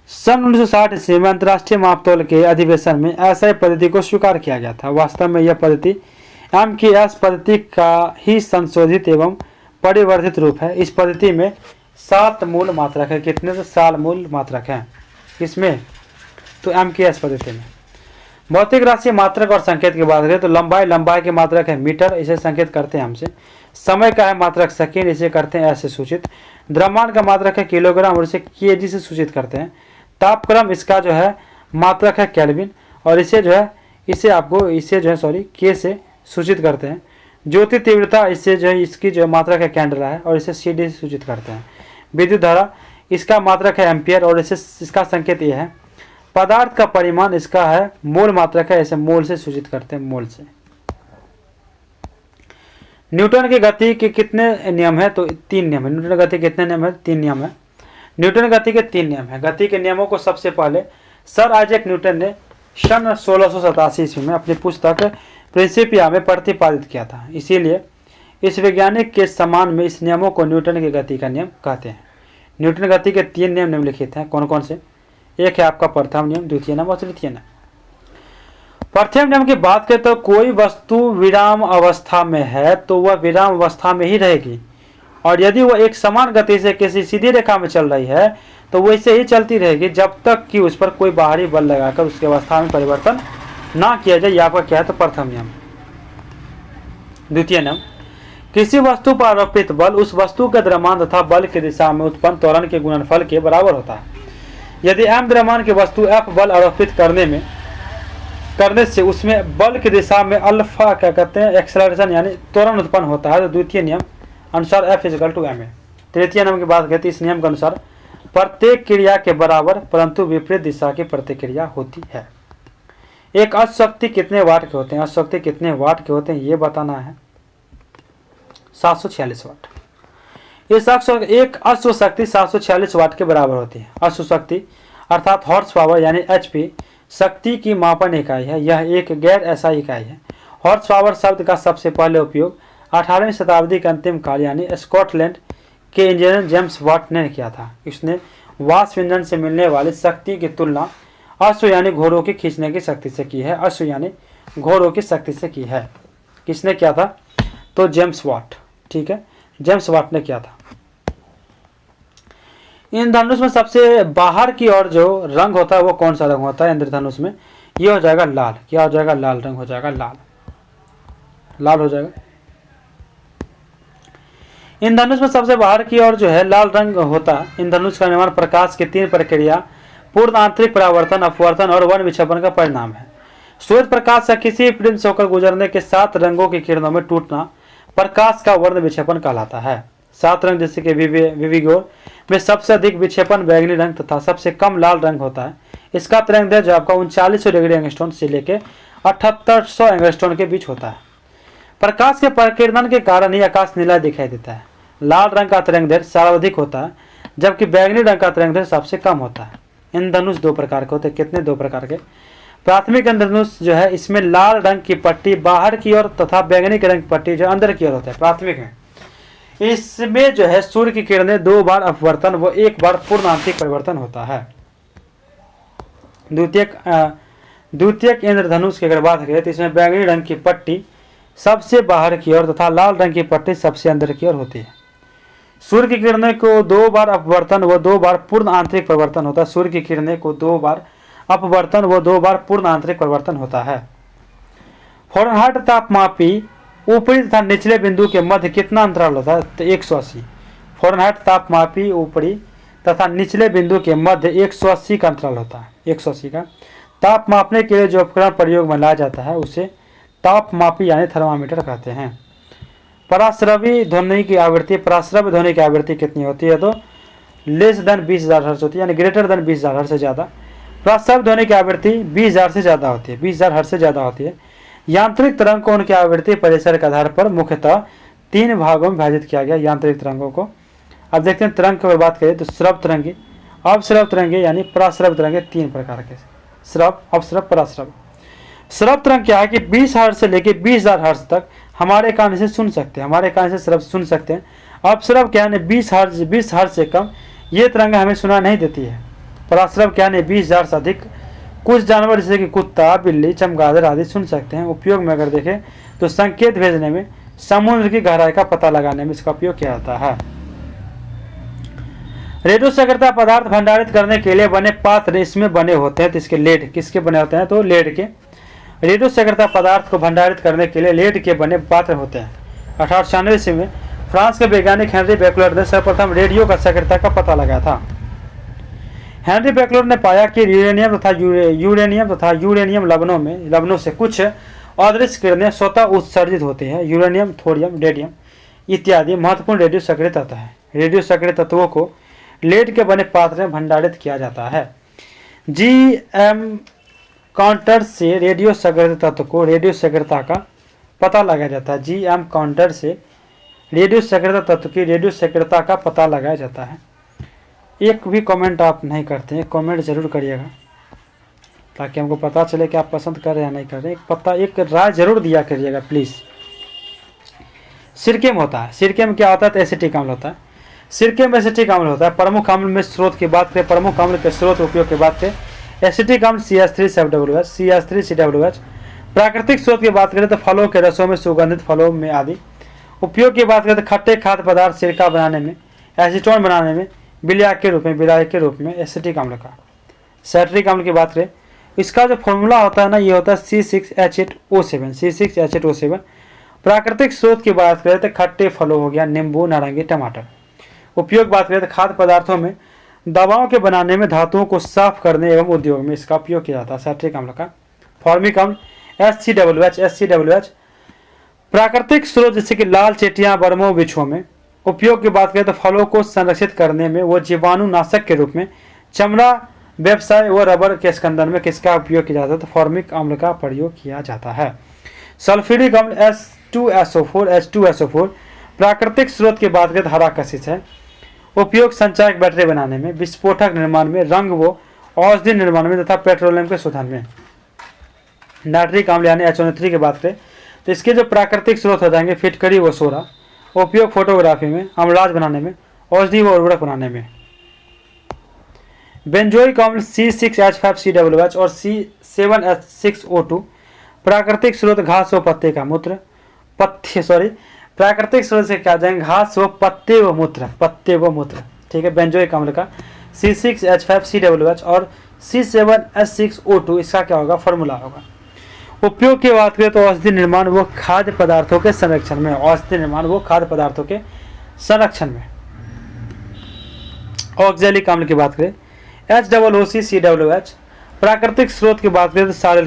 सन 1960 ईस्वी में अंतर्राष्ट्रीय मापतौल के अधिवेशन में ऐसा पद्धति को स्वीकार किया गया था। वास्तव में यह पद्धति एमकेएस पद्धति का ही संशोधित एवं परिवर्धित रूप है। इस पद्धति में 7 मूल मात्रक है। कितने से 7 मूल मात्रक हैं इसमें, तो एमकेएस पद्धति में। भौतिक राशि मात्रक और संकेत की बात करें तो लंबाई के मात्रक है मीटर, इसे संकेत करते हैं हमसे। समय का है मात्रक सेकेंड, इसे करते हैं ऐसे सूचित। द्रव्यमान का मात्रक है किलोग्राम और इसे केजी से सूचित करते हैं। तापक्रम इसका जो है मात्रक है केल्विन, और इसे जो है के से सूचित करते हैं। ज्योति तीव्रता इससे जो है इसकी जो मात्रक है कैंडला है, और इसे सीडी से सूचित करते हैं। विद्युत धारा इसका मात्रक है एम्पियर, और इसका संकेत ये है। पदार्थ का परिमाण इसका है मोल मात्रक है, इसे मोल से सूचित करते हैं, मोल से। न्यूटन की गति के कितने नियम है, तो 3 नियम है। न्यूटन गति के कितने नियम है, 3 नियम है। न्यूटन गति के 3 नियम है। गति के नियमों को सबसे पहले सर आइजैक न्यूटन ने सन 1687 ईस्वी में अपनी पुस्तक प्रिंसिपिया में प्रतिपादित किया था। इसीलिए इस वैज्ञानिक के सम्मान में इस नियमों को न्यूटन की गति का नियम कहते हैं। न्यूटन गति के 3 नियम निम्नलिखित हैं। कौन कौन से? एक है आपका प्रथम नियम, द्वितीय नियम और तृतीय नियम। प्रथम नियम की बात करें तो कोई वस्तु विराम अवस्था में है तो वह विराम अवस्था में ही रहेगी, और यदि वह एक समान गति से किसी सीधी रेखा में चल रही है तो वो ऐसे ही चलती रहेगी जब तक कि उस पर कोई बाहरी बल लगाकर उसकी अवस्था में परिवर्तन ना किया जाए। यह आपका क्या है, तो प्रथम नियम। द्वितीय नियम, किसी वस्तु पर आरोपित बल उस वस्तु के द्रव्यमान तथा बल की दिशा में उत्पन्न त्वरण के गुणनफल के बराबर होता है। यदि m द्रव्यमान की वस्तु F बल आरोपित करने से उसमें बल की दिशा में अल्फा क्या कहते हैं, एक्सेलरेशन यानी त्वरण उत्पन्न होता है, तो द्वितीय नियम अनुसार F = ma। तृतीय नियम की बात करते हैं, इस नियम के अनुसार प्रत्येक क्रिया के बराबर परंतु विपरीत दिशा की प्रतिक्रिया होती है। एक अश्वशक्ति कितने वाट के होते हैं, अश्वशक्ति कितने वाट के होते हैं ये बताना है। 746 वाट। एक अश्वशक्ति 746 वाट के बराबर होती है। अश्वशक्ति अर्थात हॉर्स पावर यानी एचपी शक्ति की मापन इकाई है। यह एक गैर ऐसा इकाई है। हॉर्स पावर शब्द का सबसे पहले उपयोग 18वीं शताब्दी के अंतिम काल यानी स्कॉटलैंड के इंजीनियर जेम्स वाट ने किया था। इसने वाष्प ईंधन से मिलने वाली शक्ति की तुलना अश्व यानी घोड़ों की खींचने की शक्ति से की है। अश्व यानी घोड़ों की शक्ति से की है। किसने किया था? तो जेम्स वाट। ठीक है, जेम्स वाट ने किया था। इंद्रधनुष में सबसे बाहर की ओर जो रंग होता है वो कौन सा रंग होता है इंद्रधनुष में? ये हो जाएगा लाल। क्या हो जाएगा? लाल रंग हो जाएगा। लाल, लाल हो जाएगा। इंद्रधनुष में सबसे बाहर की ओर जो है लाल रंग होता है। इंद्रधनुष का निर्माण प्रकाश की 3 प्रक्रिया पूर्ण आंतरिक परावर्तन, अपवर्तन और वर्ण विक्षेपण का परिणाम है। सूर्य प्रकाश का किसी प्रिज्म से होकर गुजरने के 7 रंगों की किरणों में टूटना प्रकाश का वर्ण विक्षेपण कहलाता है। 7 रंग जैसे कि विविगोर में सबसे अधिक विक्षेपण बैगनी रंग तथा सबसे कम लाल रंग होता है। इसका तरंगदैर्घ्य आपका 3900 डिग्री एंगस्ट्रॉम से लेकर 7800 एंगस्ट्रॉम के बीच होता है। प्रकाश के प्रकीर्णन के कारण ही आकाश नीला दिखाई देता है। लाल रंग का तरंगदैर्घ्य सर्वाधिक होता है जबकि बैगनी रंग का तरंगदैर्घ्य सबसे कम होता है। इंद्रधनुष 2 प्रकार के होते हैं। कितने? 2 प्रकार के। प्राथमिक इंद्रधनुष जो है इसमें लाल रंग की पट्टी बाहर की ओर तथा बैगनी के रंग की पट्टी जो अंदर की ओर होता है। प्राथमिक में इसमें जो है सूर्य की किरणें 2 बार अपवर्तन व 1 बार पूर्ण आंतरिक परिवर्तन होता है। द्वितीयक इंद्रधनुष की अगर बात करें तो इसमें बैगनी रंग की पट्टी सबसे बाहर की ओर तथा लाल रंग की पट्टी सबसे अंदर की ओर होती है। सूर्य की किरणें को 2 बार अपवर्तन व 2 बार पूर्ण आंतरिक परिवर्तन होता है। सूर्य की किरणें को 2 बार अपवर्तन व 2 बार पूर्ण आंतरिक परिवर्तन होता है। फ़ारेनहाइट तापमापी ऊपरी तथा निचले बिंदु के मध्य कितना अंतराल होता है? तो 180। फ़ारेनहाइट तापमापी ऊपरी तथा निचले बिंदु के मध्य 180 का अंतराल होता है। 180 का। ताप मापने के लिए जो उपकरण प्रयोग में लाया जाता है उसे तापमापी यानी थर्मामीटर कहते हैं। पराश्रवी ध्वनि की आवृत्ति, पराश्रव्य ध्वनि की आवृत्ति कितनी होती है? तो लेस देन 20,000 हर्ट्ज होती है यानी ग्रेटर देन 20,000 हर्ट्ज से ज़्यादा। पराश्रव्य ध्वनि की आवृत्ति 20,000 से ज़्यादा होती है। 20,000 हर्ट्ज से ज़्यादा होती है। यांत्रिक तरंग को उनकी आवृत्ति परिसर के आधार पर मुख्यतः 3 भागों में विभाजित किया गया यांत्रिक तरंगों को। अब देखते हैं तरंग की बात करें तो श्रव तरंगे, अवश्रव तरंगे यानी पराश्रव तरंगे 3 प्रकार के। श्रव, अवश्रव, पराश्रव। श्रव तरंग क्या है कि 20 हर्ट्ज से लेकर 20,000 हर्ट्ज तक हमारे कान से सुन सकते हैं। हमारे कान से श्रव सुन सकते हैं। अपश्रव क्या है? 20 हर्ट्ज से कम ये तरंग हमें सुना नहीं देती है। पराश्रव क्या है? 20,000 से अधिक कुछ जानवर जैसे कि कुत्ता, बिल्ली, चमगादड़ आदि सुन सकते हैं। उपयोग में अगर देखें तो संकेत भेजने में, समुद्र की गहराई का पता लगाने में इसका उपयोग किया जाता है। रेडियो सक्रियता पदार्थ भंडारित करने के लिए बने पात्र इसमें बने होते हैं। तो इसके लेड किसके बने होते हैं? तो लेड के। रेडियो सक्रियता पदार्थ को भंडारित करने के लिए लेड के बने पात्र होते हैं। 1896 ईस्वी में फ्रांस के वैज्ञानिक हेनरी बेकलर ने सर्वप्रथम रेडियो का सक्रियता का पता लगाया था। हेनरी बेकलर ने पाया कि यूरेनियम तथा यूरेनियम लवणों से कुछ अदृश्य किरणें स्वतः उत्सर्जित होती हैं। यूरेनियम, थोरियम, रेडियम इत्यादि महत्वपूर्ण रेडियो सक्रिय तत्व हैं। रेडियो सक्रिय तत्वों को लेड के बने पात्र में भंडारित किया जाता है। GM काउंटर से रेडियो सक्रिय तत्व को रेडियो सक्रियता का पता लगाया जाता है। GM काउंटर से रेडियो सक्रियता तत्व की रेडियो सक्रियता का पता लगाया जाता है। एक भी कमेंट आप नहीं करते हैं, कमेंट जरूर करिएगा ताकि हमको पता चले कि आप पसंद कर रहे हैं या नहीं कर रहे हैं। एक राय जरूर दिया करिएगा प्लीज़। सिरके में होता है। सिरके में क्या होता है? तो एसिटिक अम्ल होता है। सिरके में एसिटिक अम्ल होता है। प्रमुख अम्ल में स्रोत की बात करें, प्रमुख अम्ल के स्रोत उपयोग की बात करें, एसिटिक अम्ल CH3COOH, CH3COOH। प्राकृतिक स्रोत की बात करें तो फलों के रसों में, सुगंधित फलों में आदि। उपयोग की बात करें तो खट्टे खाद्य पदार्थ, सिरका बनाने में, एसीटोन बनाने में, विलायक के रूप में एसिटिक अम्ल का। साइट्रिक अम्ल की बात करें, इसका जो फॉर्मूला होता है ना, ये होता है C6H8O7, C6H8O7। प्राकृतिक स्रोत की बात करें तो खट्टे फलों हो गया, नींबू, नारंगी, टमाटर। उपयोग बात करें तो खाद्य पदार्थों में, दवाओं के बनाने में, धातुओं को साफ करने एवं उद्योग में इसका उपयोग किया जाता है साइट्रिक अम्ल का। फॉर्मिक अम्ल SCOOH। प्राकृतिक स्रोत जैसे कि लाल चेटियां, बर्मों, बिच्छुओं में। उपयोग की बात करें तो फलों को संरक्षित करने में, वो जीवाणुनाशक के रूप में, चमड़ा व्यवसाय व रबर के स्कंदन में किसका उपयोग किया जाता है? तो फॉर्मिक अम्ल का प्रयोग किया जाता है। सल्फ्यूरिक अम्ल H2SO4 प्राकृतिक स्रोत की बात करें तो हरा कशिश है। उपयोग संचायक बैटरी बनाने में, विस्फोटक निर्माण में, रंग व औषधि निर्माण में तथा पेट्रोलियम के शोधन में। नाइट्रिक अम्ल यानी HNO3 की बात करें तो इसके जो प्राकृतिक स्रोत हो जाएंगे फिटकरी व सोरा। उपयोग फोटोग्राफी में, अम्लाज बनाने में, औषधि व उर्वरक बनाने में। बेंजोइक अम्ल C6H5COOH और C7H6O2 प्राकृतिक स्रोत घास व पत्ते का मूत्र, प्राकृतिक स्रोत से क्या जाएंगे? घास व पत्ते व मूत्र। ठीक है, बेंजोइक अम्ल का C6H5COOH और C7H6O2 इसका क्या होगा? फॉर्मूला होगा। उपयोग की बात करें तो औषधि निर्माण व खाद्य पदार्थों के संरक्षण में, ऑक्जेलिक अम्ल की बात करें HOOCCOOH प्राकृतिक स्रोत की बात करें तो सारल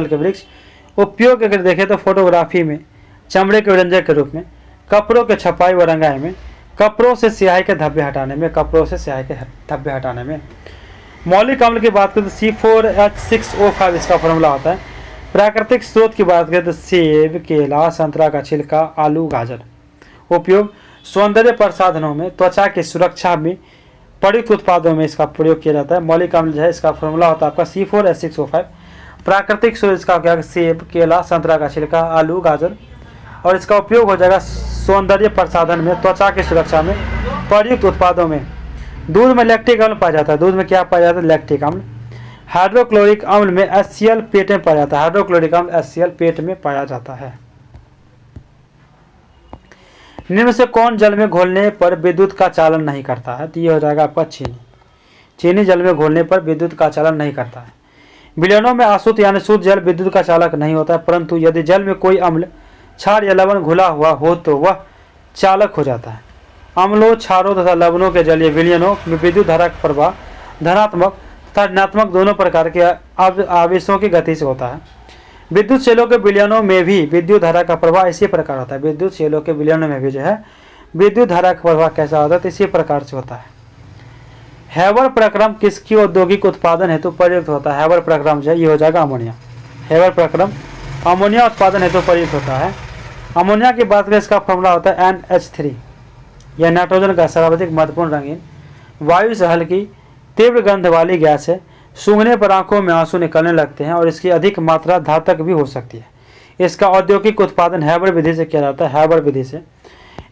के वृक्ष। उपयोग अगर देखें तो फोटोग्राफी में, चमड़े के व्यंजक के रूप में, कपड़ों के छपाई व रंगाई में, कपड़ों से स्याही के धब्बे हटाने में। मौलिक अम्ल की बात करें तो C4H6O5 इसका फॉर्मूला होता है। प्राकृतिक स्रोत की बात करें तो सेब, केला, संतरा का छिलका, आलू, गाजर। उपयोग सौंदर्य प्रसाधनों में, त्वचा की सुरक्षा में, प्रयुक्त उत्पादों में इसका प्रयोग किया जाता है। मौलिक अम्ल जो है इसका फॉर्मूला होता है आपका C4H6O5। प्राकृतिक स्रोत इसका क्या है? सेब, केला, संतरा का छिलका, आलू, गाजर। और इसका उपयोग हो जाएगा सौंदर्य प्रसाधन में, त्वचा की सुरक्षा में, प्रयुक्त उत्पादों में। दूध में लैक्टिक अम्ल पाया जाता है। दूध में क्या पाया जाता है? लैक्टिक अम्ल। हाइड्रोक्लोरिक अम्ल में HCl पेट में पाया जाता है। हाइड्रोक्लोरिक अम्ल HCl पेट में पाया जाता है। निम्न से कौन जल में घोलने पर विद्युत का चालन नहीं करता है? तो ये हो जाएगा आपका चीनी जल में घोलने पर विद्युत का चालन नहीं करता है। विलयनों में अशुद्ध यानी शुद्ध जल विद्युत का चालक नहीं होता है, परंतु यदि जल में कोई अम्ल, क्षार या लवण घुला हुआ हो तो वह चालक हो जाता है। अम्लों, क्षारों तथा लवणों के जलीय विलयनों में विद्युत धारा का प्रवाह धनात्मक तथा ऋणात्मक दोनों प्रकार के आवेशों की गति से होता है। विद्युत सेलों के विलयनों में भी विद्युत धारा का प्रवाह इसी प्रकार होता है। विद्युत सेलों के विलयनों में भी जो है विद्युत धारा का प्रवाह कैसा होता है? तो इसी प्रकार से होता है। हैबर प्रक्रम किसकी औद्योगिक उत्पादन हेतु प्रयुक्त होता है? हैबर प्रक्रम जो है ये हो जाएगा अमोनिया। हैबर प्रक्रम अमोनिया उत्पादन हेतु प्रयुक्त होता है। अमोनिया की बात करें इसका फॉर्मूला होता है NH3। यह नाइट्रोजन का सर्वाधिक महत्वपूर्ण रंगीन वायु से हल्की तीव्र गंध वाली गैस है। सूंघने पर आंखों में आंसू निकलने लगते हैं और इसकी अधिक मात्रा घातक भी हो सकती है। इसका औद्योगिक उत्पादन हैबर विधि से किया जाता है। हैबर विधि से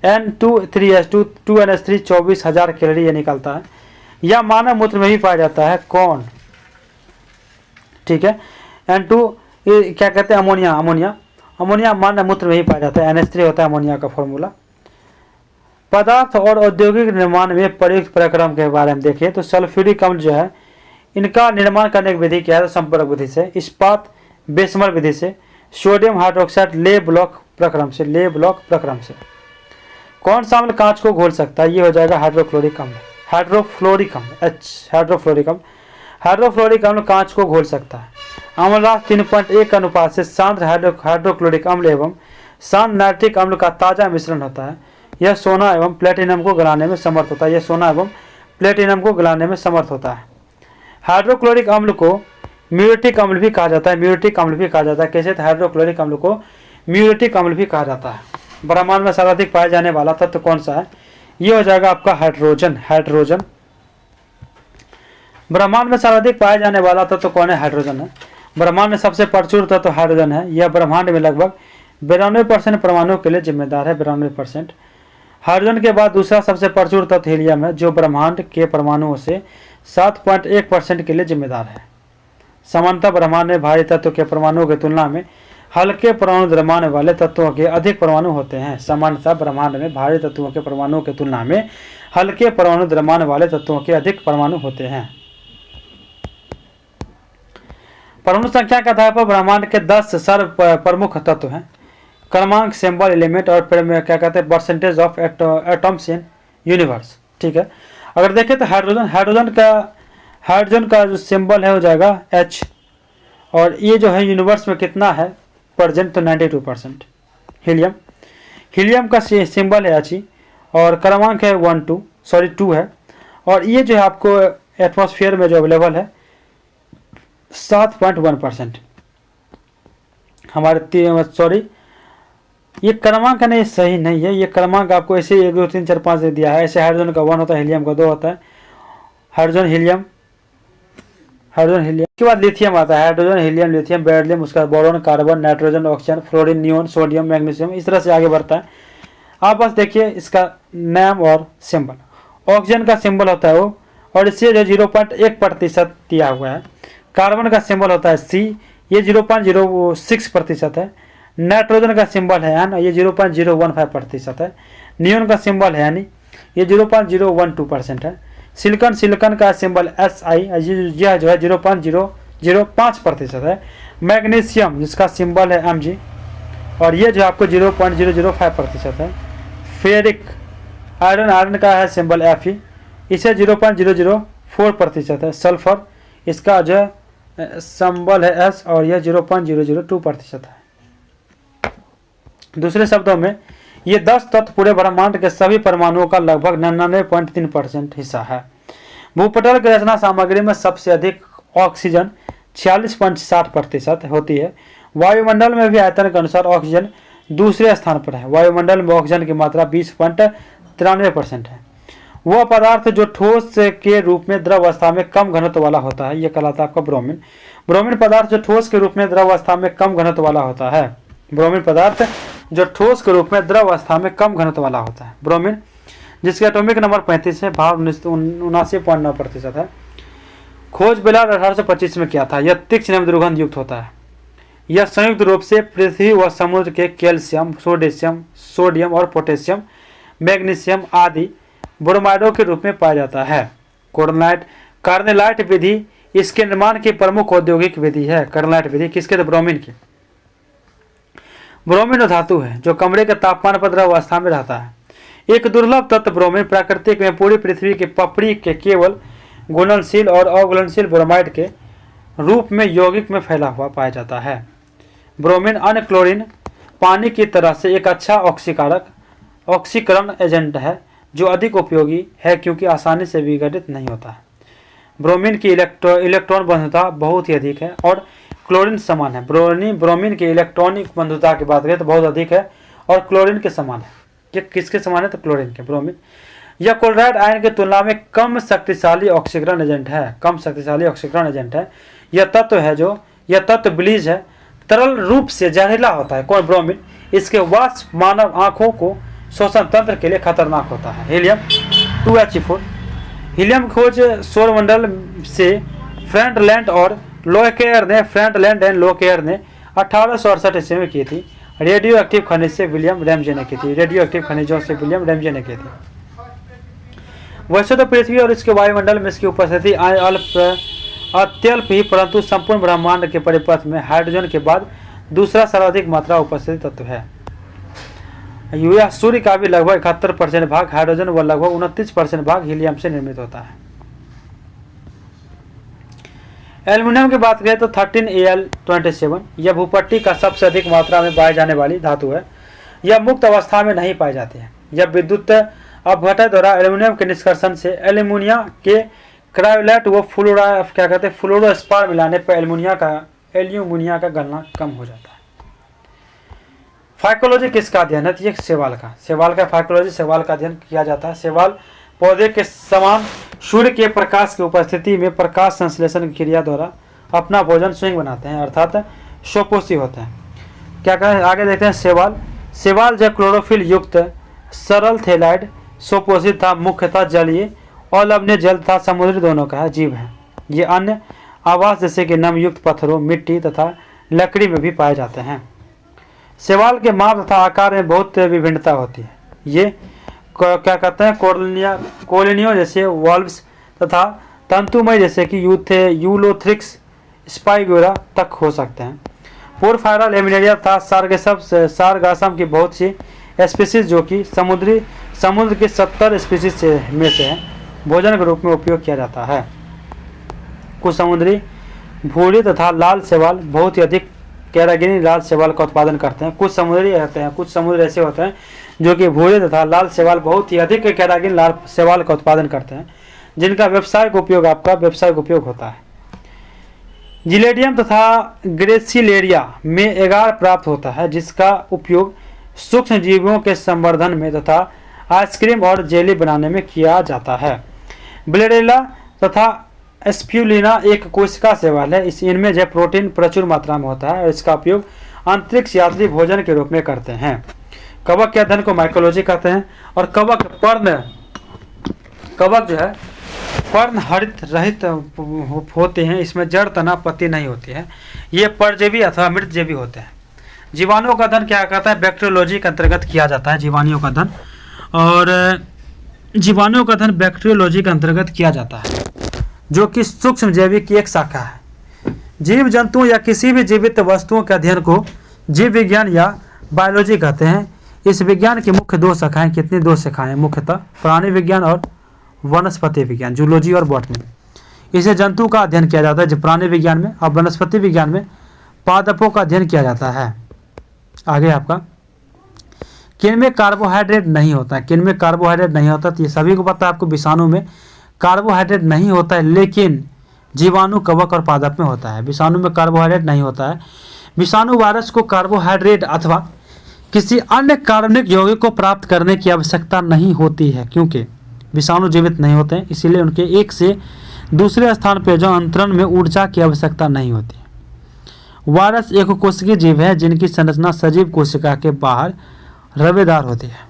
N2 3H2 2NH3 24,000 कैलोरी ये निकलता है। यह मानव मूत्र में भी पाया जाता है। कौन? ठीक है, N2 क्या कहते हैं? अमोनिया मानव मूत्र में ही पाया जाता है। NH3 होता है अमोनिया का फॉर्मूला। पदार्थ और औद्योगिक निर्माण में प्रयुक्त प्रक्रम के बारे में देखें तो सल्फ्यूरिक अम्ल जो है इनका निर्माण करने की विधि क्या है? तो संपर्क विधि से, इस्पात बेसमर विधि से, सोडियम हाइड्रोक्साइड ले ब्लॉक प्रक्रम से। कौन सा अम्ल कांच को घोल सकता है? ये हो जाएगा हाइड्रोफ्लोरिक अम्ल। हाइड्रोफ्लोरिक अम्ल कांच को घोल सकता है। अम्लराज 3.1 अनुपात से शांत हाइड्रोक्लोरिक अम्ल एवं शांत नाइट्रिक अम्ल का ताजा मिश्रण होता है। यह सोना एवं प्लेटिनम को गलाने में समर्थ होता है। हाइड्रोक्लोरिक अम्ल को म्यूरेटिक अम्ल भी कहा जाता है। कैसे? तो हाइड्रोक्लोरिक अम्ल को म्यूरेटिक अम्ल भी कहा जाता है। ब्रह्मांड में सर्वाधिक पाया जाने वाला तत्व कौन सा है? ये हो जाएगा आपका हाइड्रोजन। ब्रह्मांड में सर्वाधिक पाया जाने वाला तत्व कौन है? हाइड्रोजन है। ब्रह्मांड में सबसे प्रचुर तत्व हाइड्रोजन है। यह ब्रह्मांड में लगभग 92% परमाणुओं के लिए जिम्मेदार है। 92%। हाइड्रोजन के बाद दूसरा सबसे प्रचुर तत्व हीलियम है, जो ब्रह्मांड के परमाणुओं से 7.1% के लिए जिम्मेदार है। सामान्यतः ब्रह्मांड में भारी तत्व के परमाणुओं की तुलना में हल्के परमाणु द्रव्यमान वाले तत्वों के अधिक परमाणु होते हैं। सामान्यतः ब्रह्मांड में भारी तत्वों के परमाणुओं की तुलना में हल्के परमाणु द्रव्यमान वाले तत्वों के अधिक परमाणु होते हैं। परमाणु संख्या के आधार पर ब्रह्मांड के 10 सर्व प्रमुख तत्व हैं। क्रमांक, सिंबल, एलिमेंट और क्या कहते हैं? Percentage of atoms in universe. ठीक है, अगर देखें तो हाइड्रोजन का जो सिंबल है हो जाएगा H, और ये जो है यूनिवर्स में कितना है प्रेजेंट? तो 92%। हीलियम का सिंबल है He और क्रमांक है 2 है, और ये जो है आपको एटमॉस्फेयर में जो अवेलेबल है 7.1%। हमारे सॉरी, ये क्रमांक नहीं सही नहीं है, ये क्रमांक आपको ऐसे 1 2 3 4 5 दे दिया है। ऐसे हाइड्रोजन का 1 होता है, हीलियम का 2 होता है। हाइड्रोजन हीलियम के बाद लिथियम आता है, हाइड्रोजन हीलियम लिथियम बेरिलियम, उसका boron carbon nitrogen oxygen fluorine neon sodium magnesium, इस तरह से आगे बढ़ता है। आप बस देखिए इसका नाम और सिंबल। ऑक्सीजन का सिंबल होता है O और इससे जो 0.1% दिया हुआ है। कार्बन का सिंबल होता है C, ये 0.06% है। नाइट्रोजन का सिंबल है N, ये 0.015% है। नियोन का सिंबल है Ni, ये 0.012% है। सिलिकॉन का सिंबल Si, यह जो है 0.005% है। मैग्नीशियम जिसका सिंबल है Mg और ये जो आपको 0.005% है। फेरिक आयरन का है सिंबल Fe, इसे 0.004% है। सल्फर इसका जो है सिंबल है S और यह 0.002% है। दूसरे शब्दों में ये 10 तत्व पूरे ब्रह्मांड के सभी परमाणुओं का लगभग 99.3% हिस्सा है। भूपटल की रचना सामग्री में सबसे अधिक ऑक्सीजन 46.60% होती है। वायुमंडल में भी आयतन के अनुसार ऑक्सीजन दूसरे स्थान पर है। वायुमंडल में ऑक्सीजन की मात्रा 20.93% है। वह पदार्थ जो ठोस के रूप में द्रव अवस्था में कम घनत्व वाला होता है, यह कहलाता है आपका ब्रोमीन। ब्रोमीन पदार्थ जो ठोस के रूप में द्रव अवस्था में कम घनत्व वाला होता है। ब्रोमीन पदार्थ जो ठोस के रूप में द्रव अवस्था में कम घनत्व वाला होता है। ब्रोमीन जिसके एटॉमिक नंबर 35 है, भार 79.9% है। खोज बेलार्ड 1825 में किया था। यह तीक्ष्ण एवं दुर्गंध युक्त होता है। यह संयुक्त रूप से पृथ्वी व समुद्र के कैल्शियम सोडियम और पोटेशियम मैग्नीशियम आदि ब्रोमाइडों के रूप में पाया जाता है। कार्नेलाइट विधि इसके निर्माण की प्रमुख औद्योगिक विधि है। कार्नेलाइट विधि किसके? तो ब्रोमीन की। ब्रोमीन धातु है जो कमरे के तापमान पर द्रव अवस्था में रहता है। एक दुर्लभ तत्व ब्रोमीन प्राकृतिक में पूरी पृथ्वी के पपड़ी के केवल घुलनशील और अघुलनशील ब्रोमाइड के रूप में यौगिक में फैला हुआ पाया जाता है। ब्रोमीन अन्य क्लोरीन पानी की तरह से एक अच्छा ऑक्सीकरण एजेंट है जो अधिक उपयोगी है क्योंकि आसानी से विघटित नहीं होता है। ब्रोमीन की इलेक्ट्रॉन बंधुता बहुत ही अधिक है और क्लोरीन समान है। ब्रोमीन की इलेक्ट्रॉनिक बंधुता की बात करें तो बहुत अधिक है और क्लोरीन के समान है। ये किसके समान है? तो क्लोरीन के। ब्रोमीन यह क्लोराइड आयन की तुलना में कम शक्तिशाली ऑक्सीकरण एजेंट है। यह तत्व ब्लीच है, तरल रूप से जहरीला होता है। कौन? ब्रोमीन। इसके वाष्प मानव आंखों को श्वसन तंत्र के लिए खतरनाक होता है। Helium 2He4। हीलियम खोज सौरमंडल से फ्रैंकलैंड एंड लोकेयर ने 1868 ईस्वी में की थी। रेडियो एक्टिव खनिज से विलियम रैमजे ने की थी। वैसे तो पृथ्वी और इसके वायुमंडल में इसकी उपस्थिति अत्यल्प ही, परंतु संपूर्ण ब्रह्मांड के परिपथ में हाइड्रोजन के बाद दूसरा सर्वाधिक मात्रा उपस्थित तत्व है। यह सूर्य का भी लगभग 71% भाग हाइड्रोजन व लगभग 29% भाग हीलियम से निर्मित होता है। एल्युमिनियम की बात करें तो 13Al27 यह भूपट्टी का सबसे अधिक मात्रा में पाई जाने वाली धातु है। यह मुक्त अवस्था में नहीं पाई जाती है। यह विद्युत अपघटन द्वारा एल्युमिनियम के निष्कर्षण से एल्युमिनिया के क्रायोलाइट व फ्लोरोस्पार मिलाने पर एल्युमिनिया का गलना कम हो जाता है। फाइकोलॉजी किसका अध्ययन है? ये शैवाल का फाइकोलॉजी शैवाल का अध्ययन किया जाता है। शैवाल पौधे के समान सूर्य के प्रकाश की उपस्थिति में प्रकाश संश्लेषण की क्रिया द्वारा अपना भोजन स्वयं बनाते हैं, अर्थात स्वपोषी होते हैं। क्या कहें? आगे देखते हैं। शैवाल जो क्लोरोफिल युक्त सरल थैलाइड स्वपोषित था, मुख्यतः जलीय और लवणीय जल तथा समुद्री दोनों का जीव है। ये अन्य आवास जैसे कि नमयुक्त पत्थरों, मिट्टी तथा लकड़ी में भी पाए जाते हैं। शैवाल के माप तथा आकार में बहुत विभिन्नता होती है। ये क्या कहते हैं? कोलिनियो जैसे वॉल्व्स तथा तंतुमय जैसे कि यूलोथ्रिक्स स्पाइगोरा तक हो सकते हैं। पोरफायरा लेमिनेरिया तथा सारगासम की बहुत सी स्पीसीज जो कि समुद्र के 70 स्पीसीज में से है, भोजन के रूप में उपयोग किया जाता है। कुछ समुद्री भूरी तथा लाल शैवाल बहुत ही अधिक कैरागिनी लाल शैवाल का उत्पादन करते हैं। कुछ समुद्र ऐसे होते हैं जो कि भूरे तथा लाल शैवाल बहुत ही अधिक कैरागिनी लाल शैवाल का उत्पादन करते हैं। जिनका व्यावसायिक उपयोग होता है। जिलेडियम तथा ग्रेसिलेरिया में एगार प्राप्त होता है, जिसका उपयोग सूक्ष्म जीवों के संवर्धन में तथा आइसक्रीम और जेली बनाने में किया जाता है। ब्लेरेला तथा स्प्यूलिना एक कोशिका शैवाल है। इनमें जो प्रोटीन प्रचुर मात्रा में होता है और इसका उपयोग अंतरिक्ष यात्री भोजन के रूप में करते हैं। कवक के अध्ययन को माइकोलॉजी कहते हैं। और कवक जो है पर्ण हरित रहित होते हैं। इसमें जड़, तना, पत्ती नहीं होती है। ये परजीवी अथवा मृतजीवी होते हैं। जीवाणुओं का अध्ययन क्या कहता है? बैक्टीरियोलॉजी के अंतर्गत किया जाता है जीवाणुओं का अध्ययन, और जीवाणुओं का अध्ययन बैक्टीरियोलॉजी के अंतर्गत किया जाता है, जो कि सूक्ष्म जैविक की एक शाखा है। जीव जंतुओं या किसी भी जीवित वस्तुओं के अध्ययन को जीव विज्ञान या बायोलॉजी कहते हैं। इस विज्ञान की मुख्य दो शाखाएं, कितनी? दो शाखाएं मुख्यतः, प्राणी विज्ञान और वनस्पति विज्ञान, जूलॉजी और बॉटनी। इसे जंतु का अध्ययन किया जाता है जो प्राणी विज्ञान में, और वनस्पति विज्ञान में पादपों का अध्ययन किया जाता है। आगे आपका किनमें कार्बोहाइड्रेट नहीं होता है? किनमें कार्बोहाइड्रेट नहीं होता? तो ये सभी को पता है आपको, विषाणु में कार्बोहाइड्रेट नहीं होता है, लेकिन जीवाणु, कवक और पादप में होता है। विषाणु में कार्बोहाइड्रेट नहीं होता है। विषाणु वायरस को कार्बोहाइड्रेट अथवा किसी अन्य कार्बनिक यौगिक को प्राप्त करने की आवश्यकता नहीं होती है, क्योंकि विषाणु जीवित नहीं होते हैं, इसीलिए उनके एक से दूसरे स्थान पर जो अंतरण में ऊर्जा की आवश्यकता नहीं होती है। वायरस एक कोशिकीय जीव है जिनकी संरचना सजीव कोशिका के बाहर रवेदार होती है।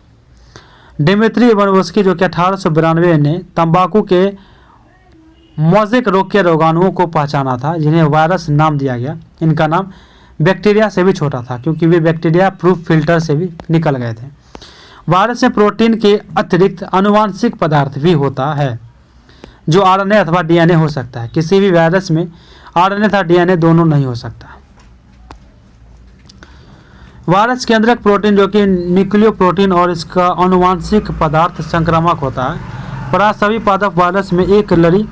डिमित्री इवानोव्स्की, जो कि 1892 ने तंबाकू के मोज़ेक रोग के रोगाणुओं को पहचाना था, जिन्हें वायरस नाम दिया गया। इनका नाम बैक्टीरिया से भी छोटा था, क्योंकि वे बैक्टीरिया प्रूफ फिल्टर से भी निकल गए थे। वायरस में प्रोटीन के अतिरिक्त आनुवांशिक पदार्थ भी होता है, जो आरएनए अथवा डीएनए हो सकता है। किसी भी वायरस में आरएनए तथा डीएनए दोनों नहीं हो सकता। वायरस के अंदर प्रोटीन, जो कि न्यूक्लियो प्रोटीन, और इसका आनुवांशिक पदार्थ संक्रामक होता है। प्राय सभी पादप वायरस में एक लड़ी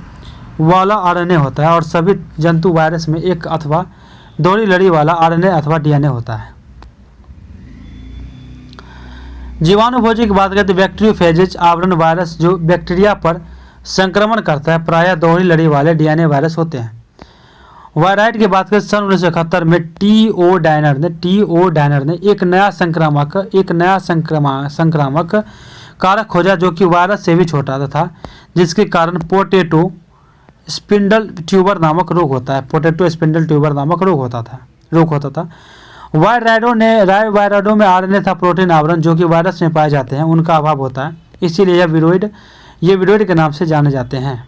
वाला आरएनए होता है, और सभी जंतु वायरस में एक अथवा दोहरी लड़ी वाला आरएनए अथवा डीएनए होता है। जीवाणुभोजी की बात करें तो बैक्टीरियोफेजिज आवरण वायरस जो बैक्टीरिया पर संक्रमण करता है, प्रायः दोहरी लड़ी वाले डीएनए वायरस होते हैं। वायराइड की बात करें, सन 1971 में टी.ओ. डायनर ने एक नया संक्रामक कारक खोजा, जो कि वायरस से भी छोटा था, जिसके कारण पोटैटो स्पिंडल ट्यूबर नामक रोग होता था। वायराइडों में आरएनए तथा प्रोटीन आवरण, जो कि वायरस में पाए जाते हैं, उनका अभाव होता है, इसीलिए ये विरोइड के नाम से जाने जाते हैं।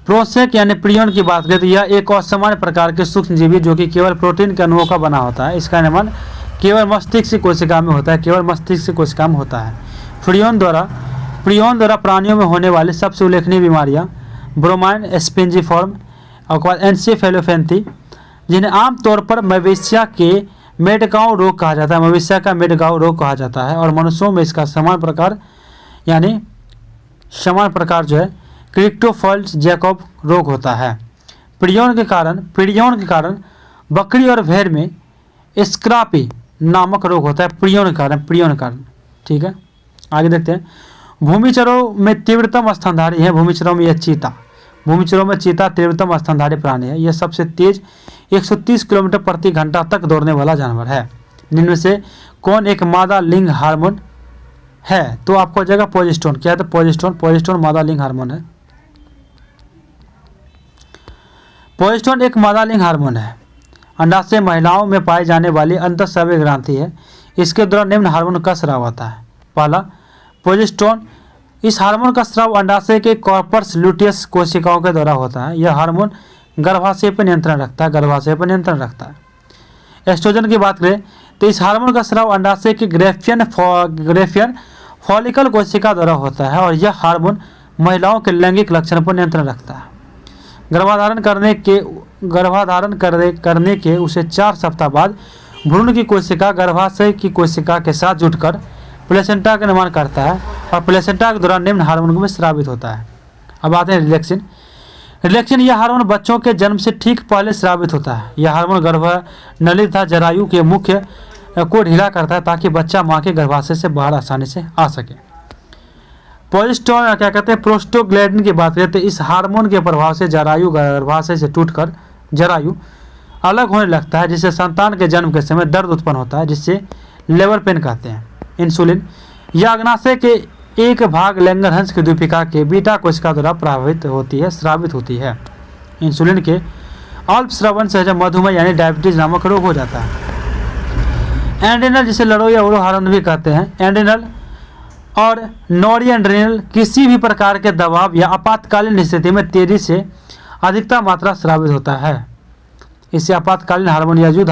प्रोसेक यानी प्रियन की बात करें तो यह एक असामान्य प्रकार के सूक्ष्मजीवी, जो कि केवल प्रोटीन के अणुओं का बना होता है। इसका निर्माण केवल मस्तिष्क कोशिका में होता है। प्रियन द्वारा प्राणियों में होने वाली सबसे उल्लेखनीय बीमारियां ब्रोमाइन स्पिंजिफॉर्म और एंसेफेलोपैथी, जिन्हें आमतौर पर मवेशिया का मेडगांव रोग कहा जाता है, और मनुष्यों में इसका समान प्रकार जो है क्रिप्टोफॉल्स जैकब रोग होता है। प्रियन के कारण बकरी और भेड़ में स्क्रापी नामक रोग होता है। प्रियन के कारण। ठीक है, आगे देखते हैं। भूमिचरों में तीव्रतम स्तनधारी है। भूमिचरों में चीता तीव्रतम स्तनधारी प्राणी है। यह सबसे तेज 130 किलोमीटर प्रति घंटा तक दौड़ने वाला जानवर है। इनमें से कौन एक मादा लिंग हार्मोन है? तो आपको जगह प्रोजेस्टेरोन। क्या है? तो प्रोजेस्टेरोन मादा लिंग हार्मोन है। प्रोजेस्टेरोन एक मादा लिंग हार्मोन है। अंडाशय महिलाओं में पाई जाने वाली अंतःस्रावी ग्रंथि है। इसके द्वारा निम्न हार्मोन का स्राव होता है। पहला, प्रोजेस्टेरोन। इस हार्मोन का स्राव अंडाशय के कॉर्पस ल्यूटियस कोशिकाओं के द्वारा होता है। यह हार्मोन गर्भाशय पर नियंत्रण रखता है। एस्ट्रोजन की बात करें तो इस हार्मोन का स्राव अंडाशय के ग्रेफियन फॉलिकल कोशिका द्वारा होता है, और यह हार्मोन महिलाओं के लैंगिक लक्षण पर नियंत्रण रखता है। गर्भाधारण करने के उसे 4 सप्ताह बाद भ्रूण की कोशिका गर्भाशय की कोशिका के साथ जुटकर प्लेसेंटा का निर्माण करता है, और प्लेसेंटा के दौरान निम्न हार्मोन में स्रावित होता है। अब आते हैं रिलेक्सिन। यह हार्मोन बच्चों के जन्म से ठीक पहले स्रावित होता है। यह हार्मोन गर्भनली तथा जरायु के मुख्य को ढीला करता है, ताकि बच्चा मां के गर्भाशय से बाहर आसानी से आ सके। प्रोजेस्टेरोन क्या कहते हैं, प्रोस्टोग्लैंडिन की बात करते हैं। इस हार्मोन के प्रभाव से जरायु गर्भाशय से टूटकर जरायु अलग होने लगता है, जिससे संतान के जन्म के समय दर्द उत्पन्न होता है, जिससे लेबर पेन कहते हैं। इंसुलिन यह अग्नाशय के एक भाग लैंगरहंस की द्वीपिका के बीटा कोशिका द्वारा स्रावित होती है। इंसुलिन के अल्प स्रवण से जब मधुमेह यानी डायबिटीज नामक रोग हो जाता है। एड्रेनल जिसे लड़ो या उड़ो हार्मोन भी कहते हैं, एड्रेनल और नॉरएड्रेनल किसी भी प्रकार के दबाव या आपातकालीन स्थिति में तेजी से अधिकतम मात्रा स्रावित होता है। इसे आपातकालीन हार्मोन या युद्ध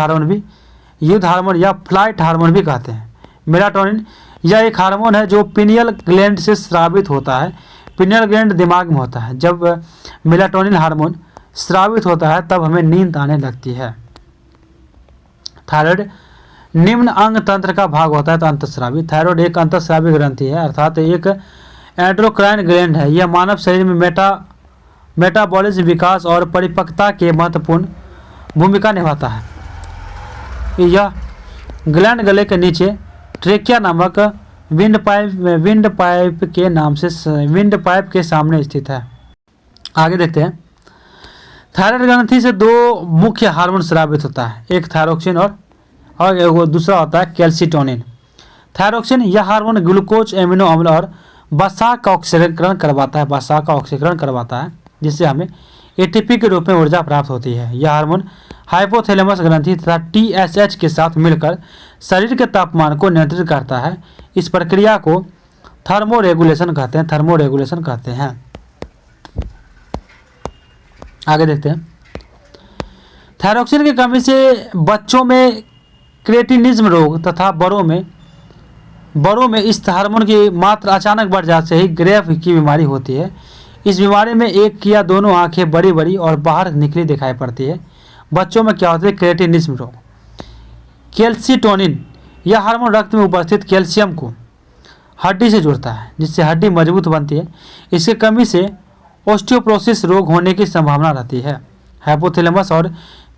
हार्मोन या फ्लाइट हार्मोन भी कहते हैं। मेलाटोनिन यह एक हार्मोन है जो पिनियल ग्लैंड से स्रावित होता है। पिनियल ग्लैंड दिमाग में होता है। जब मेलाटोनिन हार्मोन स्रावित होता है तब हमें नींद आने लगती है। थायराइड निम्न अंग तंत्र का भाग होता है तो अंतःस्रावी। थायराइड एक अंतःस्रावी ग्रंथि है, अर्थात एक एंडोक्राइन ग्लैंड है। यह मानव शरीर में मेटाबॉलिज्म, विकास और परिपक्वता के महत्वपूर्ण भूमिका निभाता है। यह ग्लैंड गले के नीचे ट्रेकिया नामक विंड पाइप के सामने स्थित है। आगे देखते हैं। थायराइड ग्रंथि से दो मुख्य हार्मोन स्रावित होता है, एक थायरोक्सिन और दूसरा होता है कैल्सिटोनिन। थायरोक्सिन यह हार्मोन ग्लूकोज, एमिनो अम्ल और वसा का ऑक्सीकरण करवाता है, जिससे हमें एटीपी के रूप में ऊर्जा प्राप्त होती है। यह हार्मोन हाइपोथैलेमस ग्रंथि तथा टीएसएच के साथ मिलकर शरीर के तापमान को नियंत्रित करता है। इस प्रक्रिया को थर्मोरेगुलेशन कहते हैं। आगे देखते हैं। थायरोक्सिन की कमी से बच्चों में क्रेटिनिज्म रोग तथा बड़ों में इस हार्मोन की मात्रा अचानक बढ़ जाने से ही ग्रेव की बीमारी होती है। इस बीमारी में एक या दोनों आंखें बड़ी और बाहर निकली दिखाई पड़ती है। बच्चों में क्या होता है, क्रेटिनिज्म रोग। कैल्सिटोनिन यह हार्मोन रक्त में उपस्थित कैल्शियम को हड्डी से जोड़ता है, जिससे हड्डी मजबूत बनती है। इसकी कमी से ऑस्टियोपोरोसिस रोग होने की संभावना रहती है। हाइपोथैलेमस और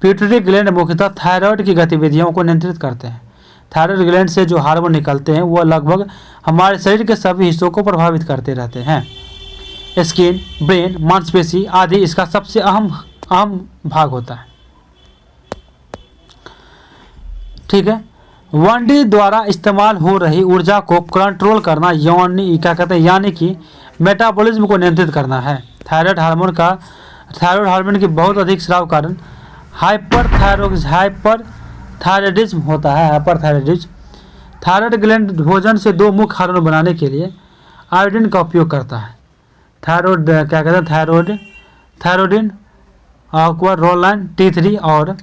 पिट्यूटरी ग्लैंड मुख्यतः थायराइड की गतिविधियों को नियंत्रित करते हैं। थायराइड ग्लैंड से जो हार्मोन निकलते हैं वह लगभग हमारे शरीर के सभी हिस्सों को प्रभावित करते रहते हैं। स्किन, ब्रेन, मांसपेशी आदि इसका सबसे अहम भाग होता है। ठीक है। 1D द्वारा इस्तेमाल हो रही ऊर्जा को कंट्रोल करना यानी कि मेटाबॉलिज्म को नियंत्रित करना है। थायराइड हार्मोन की बहुत अधिक स्राव कारण हाइपरथायरॉयडिज्म होता है। थायराइड ग्लैंड भोजन से दो मुख्य हार्मोन बनाने के लिए आयोडीन का उपयोग करता है। थायरोडिन रोलाइन T3 और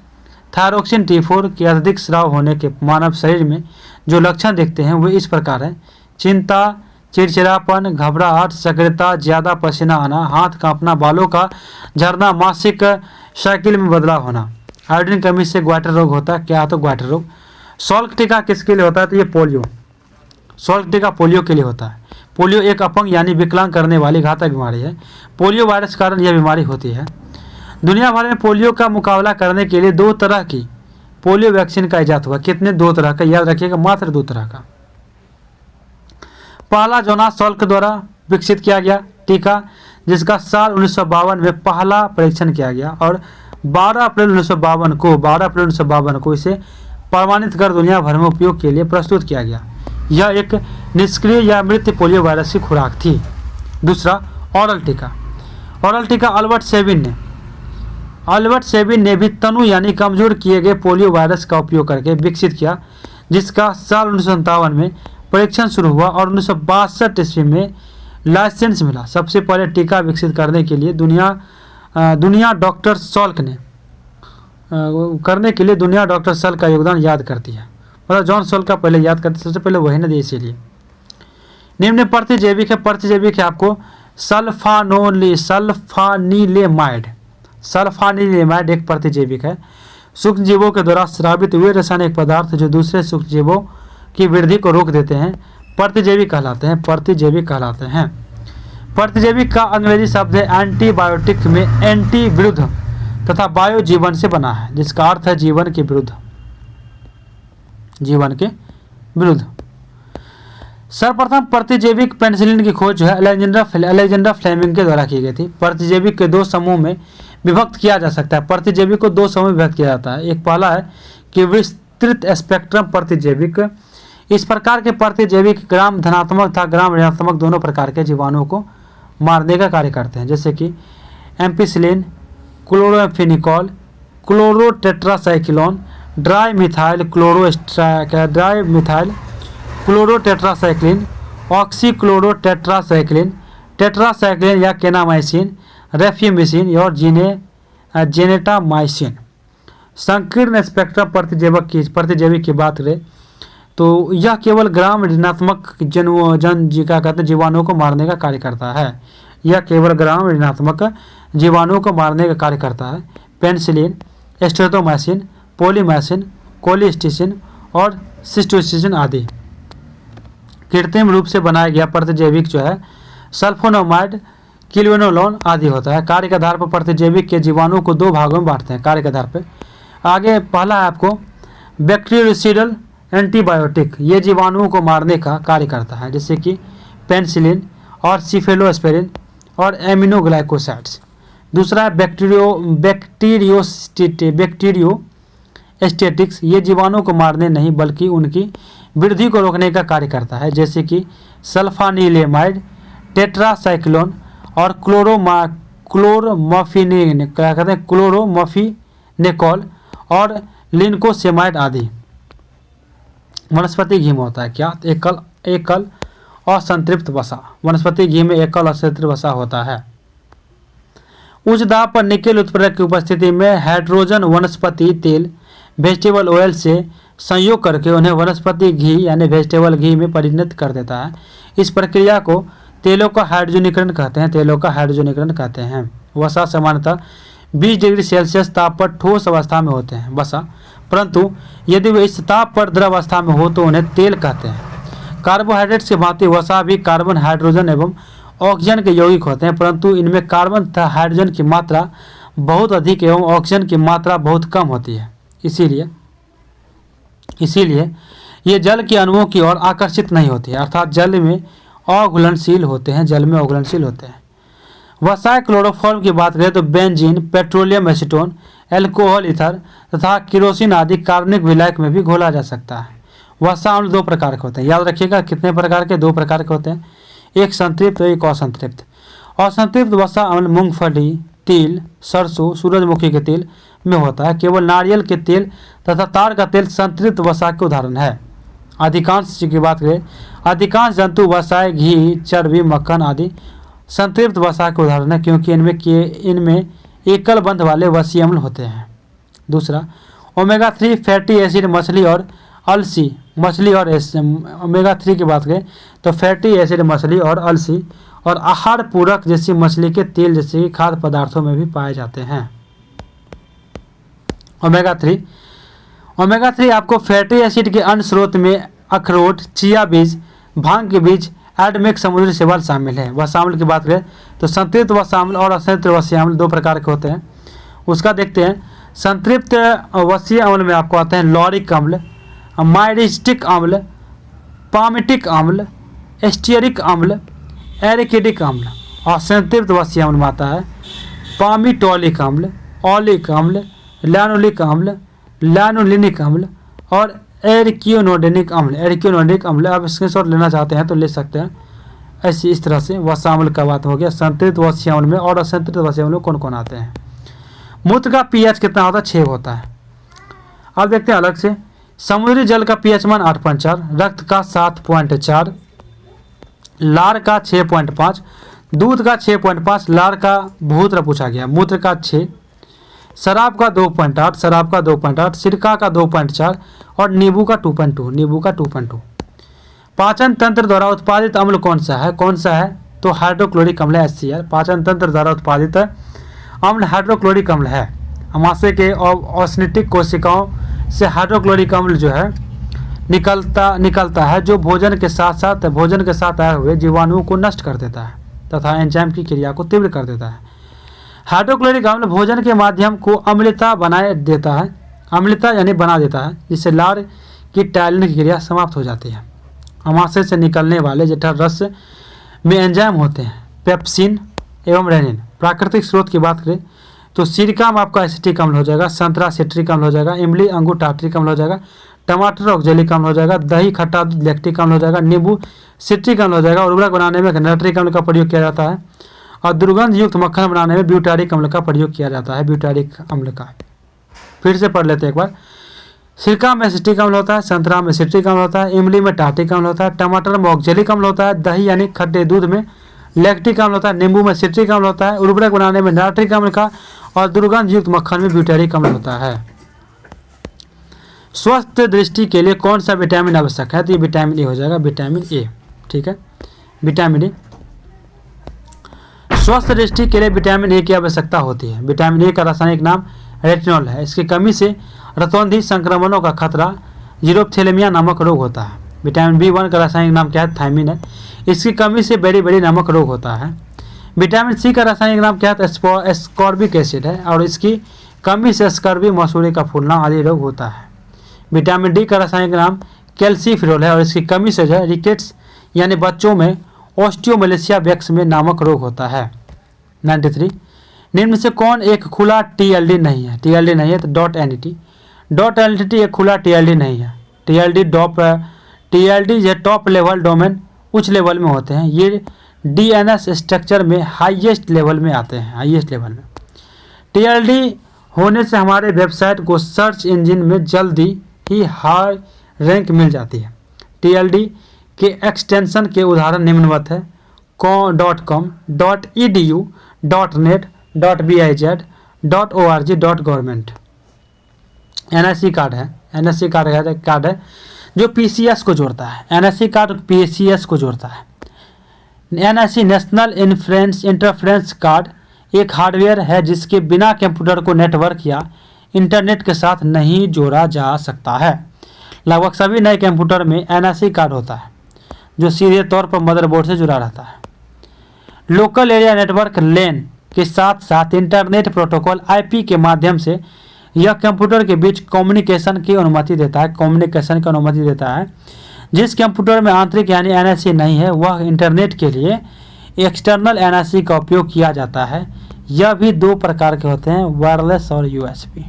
थायरोक्सिन T4 के अधिक स्राव होने के मानव शरीर में जो लक्षण दिखते हैं वे इस प्रकार हैं: चिंता, चिड़चिड़ापन, घबराहट, सक्रियता, ज़्यादा पसीना आना, हाथ कांपना, बालों का झड़ना, मासिक साइकिल में बदलाव होना। आयोडीन कमी से ग्वाटर रोग होता है। क्या होता है ग्वाटर रोग? सॉल्क टीका किसके लिए होता है? तो ये पोलियो। सॉल्क टीका पोलियो के लिए होता है। पोलियो एक अपंग यानी विकलांग करने वाली घातक बीमारी है। पोलियो वायरस के कारण यह बीमारी होती है। दुनिया भर में पोलियो का मुकाबला करने के लिए 2 तरह की पोलियो वैक्सीन का इजाद हुआ। कितने? 2 तरह का, याद रखिएगा, मात्र 2 तरह का। पहला जोनास सॉल्क द्वारा विकसित किया गया टीका, जिसका साल 1952 में पहला परीक्षण किया गया और 12 अप्रैल 1952 को इसे प्रमाणित कर दुनिया भर में उपयोग के लिए प्रस्तुत किया गया। यह एक निष्क्रिय या मृत पोलियो वायरस की खुराक थी। दूसरा, ऑरल टीका। ऑरल टीका अल्बर्ट सेबिन ने भी तनु यानी कमजोर किए गए पोलियो वायरस का उपयोग करके विकसित किया, जिसका साल 1957 में परीक्षण शुरू हुआ और 1962 ईस्वी में लाइसेंस मिला। सबसे पहले टीका विकसित करने के लिए दुनिया डॉक्टर सॉल्क का योगदान याद करती है। मतलब जॉन सॉल्क का पहले याद करते, सबसे पहले वही न दिए। इसीलिए निम्न प्रतिजैविक है आपको सल्फानिलेमाइड एक प्रतिजैविक है। सूक्ष्म जीवों के द्वारा स्रावित वे रासायनिक पदार्थ जो दूसरे सूक्ष्म जीवों की वृद्धि को रोक देते हैं प्रतिजैविक कहलाते हैं। प्रतिजैविक का अंग्रेजी शब्द है एंटीबायोटिक में एंटी विरुद्ध तथा बायो जीवन से बना है, जिसका अर्थ है जीवन के विरुद्ध। सर्वप्रथम प्रतिजैविक पेनिसिलिन की खोज जो है अलेक्जेंडर फ्लेमिंग के द्वारा की गई थी। प्रतिजैविक के दो समूह में विभक्त किया जा सकता है। प्रतिजैविक को दो समूह में विभक्त किया जाता है। एक पहला है कि विस्तृत स्पेक्ट्रम प्रतिजैविक। इस प्रकार के प्रतिजैविक ग्राम धनात्मक तथा ग्राम ऋणात्मक दोनों प्रकार के जीवाणुओं को मारने का कार्य करते हैं, जैसे कि ampicillin, chloramphenicol, chlortetracycline, dimethyl chlortetracycline, oxychlortetracycline, tetracycline या केनामाइसिन, रेफ्यूमिसिन और जेनेटामाइसिन। संकीर्ण स्पेक्ट्रम प्रतिजैविक की बात करें तो यह केवल ग्राम ऋणात्मक जीवाणुओं को मारने का कार्य करता है। यह केवल ग्राम ऋणात्मक जीवाणुओं को मारने का कार्य करता है। पेनिसिलिन, स्ट्रेप्टोमाइसिन, पॉलीमाइसिन, कोलिस्टिसिन और सिस्टोसिसिन आदि। कृत्रिम रूप से बनाया गया प्रतिजैविक जो है सल्फोनामाइड, क्विनोलोन आदि होता है। कार्य के आधार पर प्रतिजैविक के जीवाणुओं को दो भागों में बांटते हैं। कार्य के आधार पर आगे पहला है आपको बैक्टीरियोसिडल एंटीबायोटिक। ये जीवाणुओं को मारने का कार्य करता है, जैसे कि पेनिसिलिन और सिफेलोस्पेरिन और एमिनोग्लाइकोसाइड्स। दूसरा है बैक्टीरियोस्टेटिक्स। ये जीवाणुओं को मारने नहीं बल्कि उनकी वृद्धि को रोकने का कार्य करता है, जैसे कि सल्फानिलेमाइड, टेट्रासाइक्लोन और क्लोरोमफिनेकॉल और लिंकोसेमाइड आदि। वनस्पति घी में होता है क्या? एकल असंतृप्त वसा। वनस्पति घी में एकल असंतृप्त वसा होता है। उच्च दाब पर निकेल उत्प्रेरक की उपस्थिति में हाइड्रोजन वनस्पति तेल वेजिटेबल ऑयल से संयोग करके उन्हें वनस्पति घी यानी वेजिटेबल घी में परिणत कर देता है। इस प्रक्रिया को तेलों का हाइड्रोजनीकरण कहते हैं। वसा सामान्यतः 20 डिग्री सेल्सियस ताप पर ठोस अवस्था में होते हैं वसा, परंतु यदि वे इस ताप पर द्रव अवस्था में हो तो उन्हें तेल कहते हैं। कार्बोहाइड्रेट्स की भांति वसा भी कार्बन, हाइड्रोजन एवं ऑक्सीजन के यौगिक होते हैं, परंतु इनमें कार्बन तथा हाइड्रोजन की मात्रा बहुत अधिक एवं ऑक्सीजन की मात्रा बहुत कम होती है। इसीलिए ये जल के अणुओं की ओर आकर्षित नहीं होती है, अर्थात जल में अघुलनशील होते हैं। वसा क्लोरोफॉर्म की बात करें तो benzene, petroleum acetone, alcohol ether तथा केरोसिन आदि कार्बनिक विलायक में भी घोला जा सकता है। वसा अम्ल दो प्रकार के होते हैं। याद रखिएगा कितने प्रकार के? दो प्रकार के होते हैं, एक संतृप्त और एक असंतृप्त। असंतृप्त वसा अम्ल मूंगफली, तिल, सरसों, सूरजमुखी के तेल में होता है। केवल नारियल के तेल तथा ताड़ का तेल संतृप्त वसा के उदाहरण है। अधिकांश की बात करें, अधिकांश जंतु वसा, घी, चर्बी, मक्खन आदि संतृप्त वसा के उदाहरण है, क्योंकि इनमें एकल बंध वाले वसीय अम्ल होते हैं। दूसरा, ओमेगा 3 फैटी एसिड मछली और अलसी ओमेगा 3 की बात करें तो फैटी एसिड मछली और अलसी और आहार पूरक जैसी मछली के तेल जैसे खाद्य पदार्थों में भी पाए जाते हैं। ओमेगा 3 आपको फैटी एसिड के अन्य स्रोत में अखरोट, चिया बीज, भांग के बीज, एडमिक, समुद्री शैवाल शामिल है। वसाम्ल की बात करें तो संतृप्त वसाम्ल और असंतृप्त वसीय अम्ल दो प्रकार के होते हैं। उसका देखते हैं। संतृप्त वसीय अम्ल में आपको आते हैं लॉरिक अम्ल, माइरिस्टिक अम्ल, पामिटिक अम्ल, एस्टियरिक अम्ल, एरिकिडिक अम्ल। और संतृप्त वसीय अम्ल में आता है पामिटोलिक अम्ल, ओलिक अम्ल, लैनोलिक अम्ल, लैनोलिनिक अम्ल और एरिकियोनोडेनिक अम्ल। आप स्क्रीनशॉट लेना चाहते हैं तो ले सकते हैं। ऐसी इस तरह से वसा अम्ल का बात हो गया। संतृप्त वसीय अम्ल में और असंतृप्त वसीय अम्ल में कौन कौन आते हैं? मूत्र का पीएच कितना होता है? 6 होता है। अब देखते हैं अलग से। समुद्री जल का पीएच मान 8.4, रक्त का 7.4, लार का 6.5, दूध का 6.5, लार का भूत्र पूछा गया, मूत्र का 6, शराब का 2.8, सिरका का 2.4 और नींबू का 2.2। पाचन तंत्र द्वारा उत्पादित अम्ल कौन सा है? तो हाइड्रोक्लोरिक अम्ल है, HCl। पाचन तंत्र द्वारा उत्पादित अम्ल हाइड्रोक्लोरिक अम्ल है। अमाशय के ऑस्नेटिक कोशिकाओं से हाइड्रोक्लोरिक अम्ल जो है निकलता है, जो भोजन के साथ आए हुए जीवाणुओं को नष्ट कर देता है तथा एंजाइम की क्रिया को तीव्र कर देता है। हाइड्रोक्लोरिक अम्ल भोजन के माध्यम को अम्लता बना देता है, जिससे लार की टाइलिन की क्रिया समाप्त हो जाती है। अमाशय से निकलने वाले जठर रस में एंजाइम होते हैं पेप्सिन एवं रेनिन। प्राकृतिक स्रोत की बात करें तो सिरका में आपका एसिटिक अम्ल हो जाएगा, संतरा सिट्रिक अम्ल हो जाएगा, इमली अंगूर टार्ट्रिक अम्ल हो जाएगा, टमाटर ऑक्जेलिक अम्ल हो जाएगा, दही खट्टा दूध लैक्टिक अम्ल हो जाएगा, नींबू सिट्रिक अम्ल हो जाएगा। उर्वरक बनाने में नाइट्रिक अम्ल का प्रयोग किया जाता है और दुर्गंध युक्त मक्खन बनाने में ब्यूटारिक अम्ल का प्रयोग किया जाता है, ब्यूटारिक अम्ल का। फिर से पढ़ लेते हैं एक बार। सिरका में एसिटिक अम्ल होता है, संतरा में सिट्रिक अम्ल होता है, इमली में टार्टिक अम्ल होता है, टमाटर में ऑक्जेलिक अम्ल होता है, दही यानी खट्टे दूध में लैक्टिक अम्ल होता है, नींबू में सिट्रिक अम्ल होता है, उर्वरक बनाने में नाइट्रिक अम्ल का और दुर्गंध युक्त मक्खन में ब्यूटारिक अम्ल होता है। स्वस्थ दृष्टि के लिए कौन सा विटामिन आवश्यक है? तो ये विटामिन ए हो जाएगा, विटामिन ए। ठीक है, विटामिन ए। स्वस्थ दृष्टि के लिए विटामिन ए की आवश्यकता होती है। विटामिन ए का रासायनिक नाम रेटिनॉल है। इसकी कमी से रतौंधी संक्रमणों का खतरा जीरोप्थेलेमिया नामक रोग होता है। विटामिन बी1 का रासायनिक नाम क्या है? थायमिन है। इसकी कमी से बेरी नामक रोग होता है। विटामिन सी का रासायनिक नाम क्या है? एस्कॉर्बिक एसिड है और इसकी कमी से स्कर्वी, मसूड़े का फूलना आदि रोग होता है। विटामिन डी का रासायनिक नाम कैल्सीफिरोल है और इसकी कमी से जो है रिकेट्स यानी बच्चों में ऑस्टियोमेलेशिया वेक्स में नामक रोग होता है। 93 निम्न में से कौन एक खुला टीएलडी नहीं है? टीएलडी नहीं है तो डॉट एनईटी। डॉट एनईटी एक खुला टीएलडी नहीं है। टीएलडी जो टॉप लेवल डोमेन उच्च लेवल में होते हैं। ये डीएनएस स्ट्रक्चर में हाईएस्ट लेवल में आते हैं, हाईएस्ट लेवल में। टीएलडी होने से हमारे वेबसाइट को सर्च इंजन में जल्दी ही हाई रैंक मिल जाती है। टीएलडी के एक्सटेंशन के उदाहरण निम्नवत है .com, .edu, .net, .biz, .org, .government। NIC card है, एनआईसी कार्ड है जो पीसीएस को जोड़ता है। एनआईसी कार्ड पीसीएस को जोड़ता है। एनआईसी नेशनल इंटरफ्रेंस कार्ड एक हार्डवेयर है जिसके बिना कंप्यूटर को नेटवर्क या इंटरनेट के साथ नहीं जोड़ा जा सकता है। लगभग सभी नए कंप्यूटर में एनआईसी कार्ड होता है जो सीधे तौर पर मदरबोर्ड से जुड़ा रहता है। लोकल एरिया नेटवर्क लेन के साथ साथ इंटरनेट प्रोटोकॉल आईपी के माध्यम से यह कंप्यूटर के बीच कम्युनिकेशन की अनुमति देता है। जिस कंप्यूटर में आंतरिक यानी एनआईसी नहीं है वह इंटरनेट के लिए एक्सटर्नल एनआईसी का उपयोग किया जाता है। यह भी दो प्रकार के होते हैं, वायरलेस और यूएसबी।